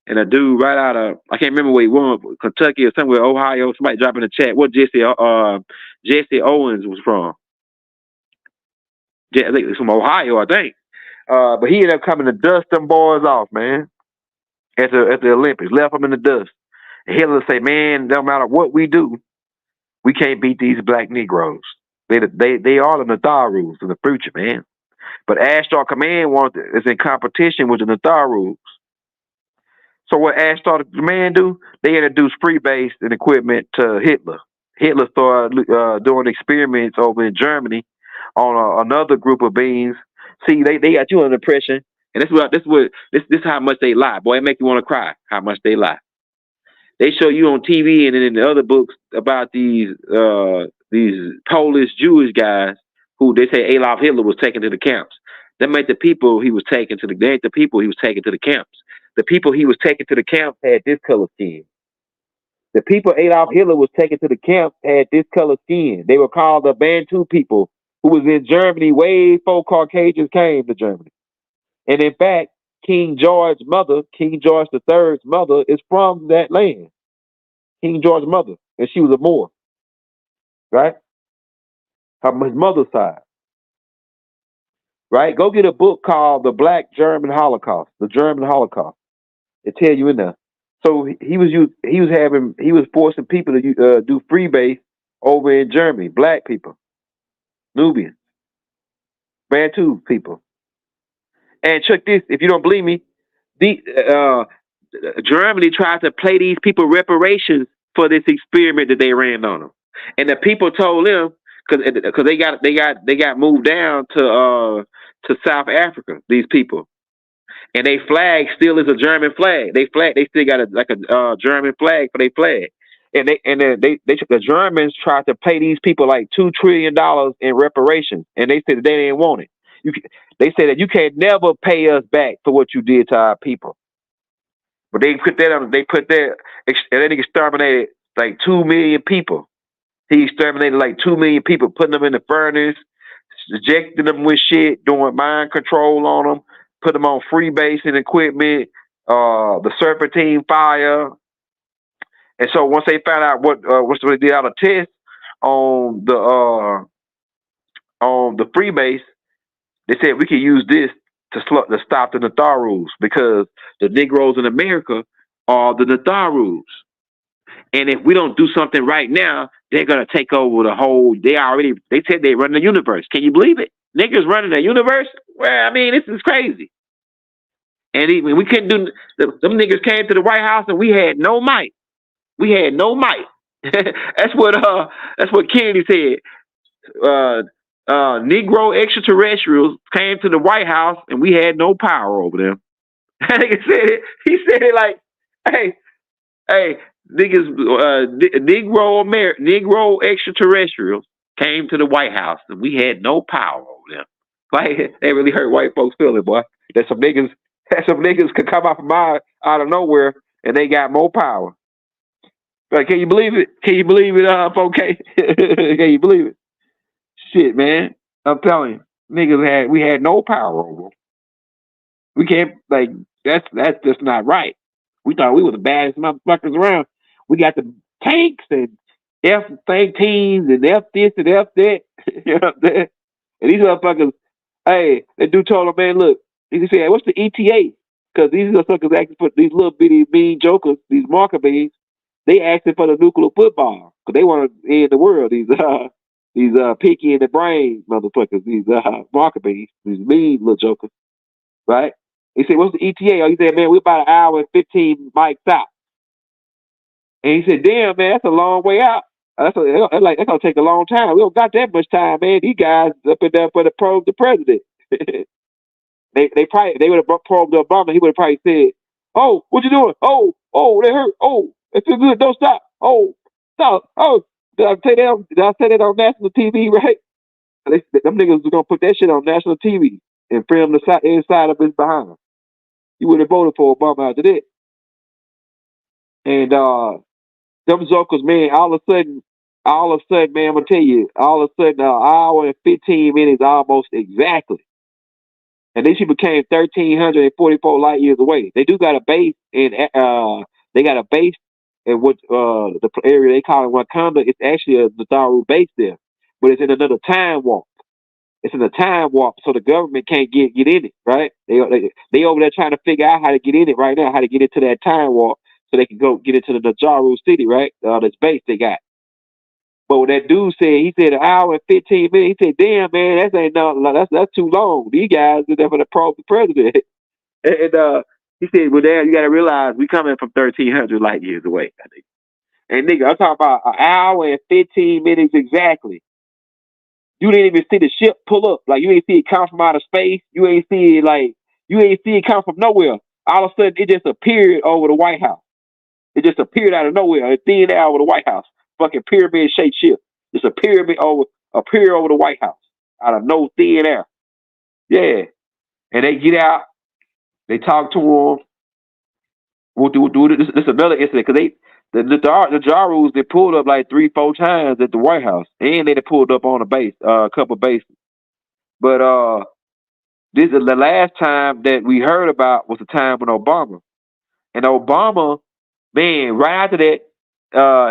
and a dude right out of, I can't remember where he won, Kentucky or somewhere, Ohio. Somebody drop in the chat what Jesse Owens was from. I think it's from Ohio, I think. But he ended up coming to dust them boys off, man. At the Olympics, left them in the dust. And Hitler say, man, no matter what we do, we can't beat these black Negroes. They are the Natharus in the future, man. But Astar Command is in competition with the Natharus. So what Astar Command do? They introduce free base and equipment to Hitler. Hitler started doing experiments over in Germany on another group of beings. See, they got you under pressure, and this is how much they lie. Boy, it make you want to cry. How much they lie. They show you on TV and in the other books about these Polish Jewish guys who they say Adolf Hitler was taken to the camps. Them ain't the people he was taken to they ain't the people he was taken to the camps. The people he was taken to the camps had this color skin. The people Adolf Hitler was taken to the camps had this color skin. They were called the Bantu people who was in Germany way before Caucasians came to Germany. And in fact, King George III's mother is from that land. King George's mother, and she was a Moor, right? His mother's side, right? Go get a book called The Black German Holocaust, The German Holocaust. It tell you in there. So he was forcing people to do free base over in Germany. Black people, Nubians, Bantu people. And check this, if you don't believe me, Germany tried to play these people reparations for this experiment that they ran on them, and the people told them because they got moved down to South Africa. These people, and their flag still is a German flag. They still got a German flag for their flag, and the Germans tried to pay these people like $2 trillion in reparations, and they said that they didn't want it. They said that you can't never pay us back for what you did to our people. But they put that on. They exterminated like 2 million people. He exterminated like 2 million people, putting them in the furnace, ejecting them with shit, doing mind control on them, put them on free base and equipment, the serpentine fire. And so once they found out what they did out of tests on the free base, they said we could use this to stop the Natharus because the Negroes in America are the Natharus. And if we don't do something right now, they're gonna take over the whole. They said they run the universe. Can you believe it? Niggas running the universe? Well, I mean, this is crazy. And even we couldn't do. Them niggas came to the White House and we had no might. We had no might. That's what Kennedy said. Negro extraterrestrials came to the White House and we had no power over them. That nigga said it. He said it like, hey, niggas, Negro extraterrestrials came to the White House and we had no power over them. Like, they really hurt white folks' feelings, boy. That some niggas could come out of nowhere and they got more power. Like, can you believe it? Can you believe it, 4K? Can you believe it? Shit, man. I'm telling you, we had no power over them. We can't, like, that's just not right. We thought we were the baddest motherfuckers around. We got the tanks and F-13s and F this and F that. You know what I'm saying? And these motherfuckers, hey, that dude told him, man, look, he said, hey, what's the ETA? Because these motherfuckers asking for these little bitty mean jokers, these Markabians, they asking for the nuclear football. Because they want to end the world, these picky in the brain motherfuckers, these Markabians, these mean little jokers, right? He said, what's the ETA? He said, man, we're about an hour and 15 mics out. And he said, damn, man, that's a long way out. That's gonna take a long time. We don't got that much time, man. These guys up and down for the probe the president. they would have probed Obama. He would have probably said, "Oh, what you doing? Oh, they hurt. Oh, it feel good. Don't stop. Oh, stop. Oh, did I say that on national TV? Right? Them niggas was gonna put that shit on national TV and film the inside of his behind. You would have voted for Obama after that. And them jokers, man, all of a sudden, man, I'm gonna tell you, all of a sudden, an hour and 15 minutes almost exactly. And then she became 1,344 light years away. They do got a base in what the area they call it Wakanda. It's actually a Nadjaru base there, but it's in another time warp. It's in a time warp, so the government can't get in it, right? They over there trying to figure out how to get in it right now, how to get into that time warp, so they can go get into the Nadjaru city, right? This base they got. But what that dude said, he said an hour and 15 minutes. He said, "Damn, man, that's too long. These guys are there for the president." And he said, "Well, damn, you got to realize we coming from 1,300 light years away, I think." And nigga, I'm talking about an hour and 15 minutes exactly. You didn't even see the ship pull up. Like, you ain't see it come from outer space. You ain't see it come from nowhere. All of a sudden, it just appeared over the White House. It just appeared out of nowhere. It thin out over the White House. Fucking pyramid-shaped ship. Just appear over the White House. Out of no thin air. Yeah. And they get out. They talk to them. We'll do this. This is another incident. Because the Jarus, they pulled up like 3-4 times at the White House. And they pulled up on a base, a couple bases. But this is the last time that we heard about was the time with Obama. And Obama, man, right after that,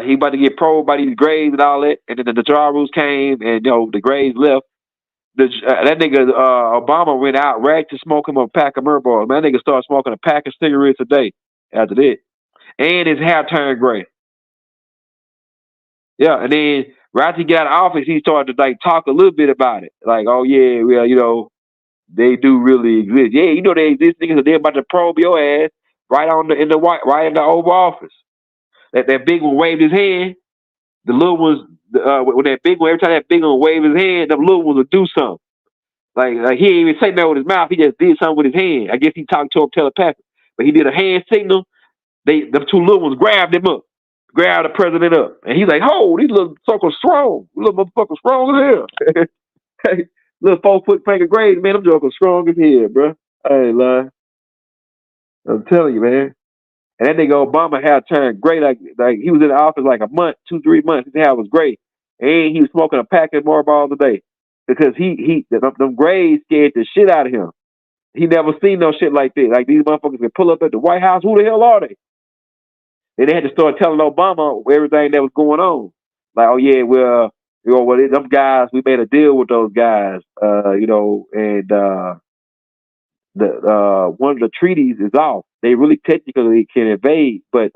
he about to get probed by these Greys and all that. And then the Jarus came and, the Greys left. That nigga, Obama went out, racked to smoking a pack of Marlboros. Man, that nigga started smoking a pack of cigarettes a day after that. And his hair turned gray. Yeah, and then right after he got out of office, he started to, like, talk a little bit about it. Like, oh, yeah, well, they do really exist. Yeah, they exist, niggas, so they're about to probe your ass right in the Oval Office. That big one waved his hand. The little ones, with that big one, every time that big one waved his hand, them little ones would do something. Like he didn't even say that with his mouth. He just did something with his hand. I guess he talked to him telepathic. But he did a hand signal. Them two little ones grabbed him up, grabbed the president up, and he's like, "Oh, these little suckers strong. Little motherfuckers strong as hell." Hey, little 4-foot finger Greys, man, them jokers strong as hell, bro. I ain't lying. I'm telling you, man. And that nigga Obama had turned gray, like he was in the office like a month, 2-3 months. His hair was gray, and he was smoking a pack of Marlboros a day because them Greys scared the shit out of him. He never seen no shit like that. Like, these motherfuckers can pull up at the White House. Who the hell are they? And they had to start telling Obama everything that was going on. Like, oh yeah, well, them guys, we made a deal with those guys, and one of the treaties is off. They really technically can invade, but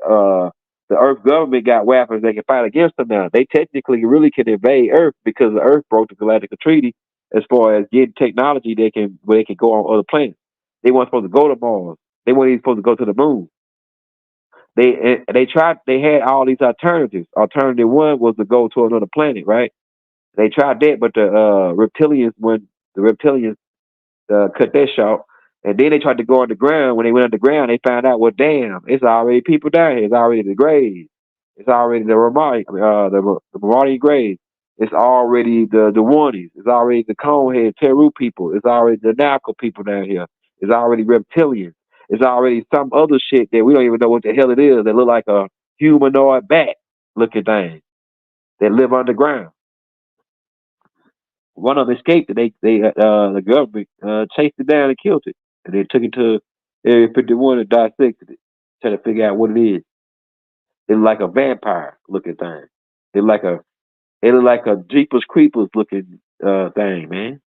the Earth government got weapons they can fight against them now. They technically really can invade Earth because the Earth broke the Galactic Treaty as far as getting technology where they can go on other planets. They weren't supposed to go to Mars. They weren't even supposed to go to the moon. They tried. They had all these alternatives. Alternative one was to go to another planet, right? They tried that, but the reptilians cut that short. And then they tried to go underground. When they went underground, they found out, well, damn, it's already people down here. It's already the Greys. It's already the Rumardian Greys. It's already the Warnies. It's already the Conehead Teru people. It's already the Nalco people down here. It's already reptilians. It's already some other shit that we don't even know what the hell it is that look like a humanoid bat looking thing that live underground. One of them escaped it. The government chased it down and killed it, and they took it to Area 51 and dissected it, trying to figure out what it is. It's like a vampire looking thing. It looked like a Jeepers Creepers looking thing, man.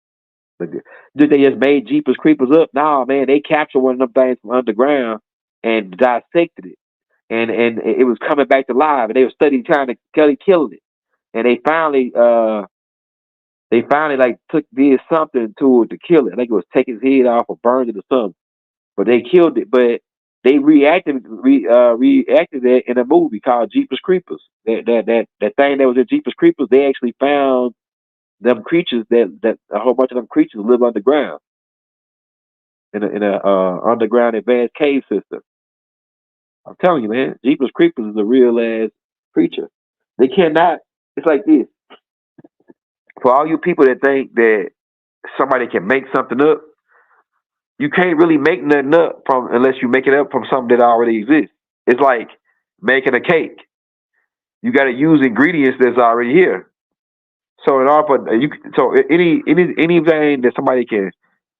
Did they just made Jeepers Creepers up? Nah, man, they captured one of them things from underground and dissected it, and it was coming back to life, and they were studying trying to kill it, and they finally like did something to it to kill it. I think it was take his head off or burned it or something. But they killed it. But they reacted that in a movie called Jeepers Creepers. That thing that was in Jeepers Creepers, they actually found them creatures that a whole bunch of them creatures live underground in a underground advanced cave system. I'm telling you, man, Jeepers Creepers is a real ass creature. They cannot. It's like this. For all you people that think that somebody can make something up, you can't really make nothing up unless you make it up from something that already exists. It's like making a cake. You got to use ingredients that's already here. So in order for anything that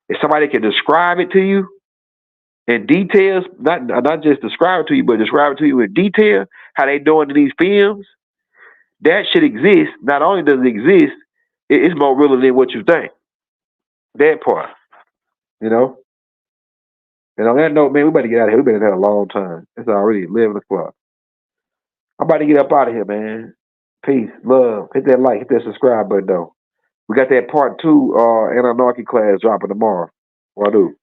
if somebody can describe it to you in details, not just describe it to you, but describe it to you in detail, how they doing in these films, that should exist. Not only does it exist, it's more real than what you think. That part, you know. And on that note, man, we better get out of here. We've been in here a long time. It's already 11 o'clock. I'm about to get up out of here, man. Peace, love. Hit that like, hit that subscribe button, though. We got that part 2 Anarchy class dropping tomorrow. What I do?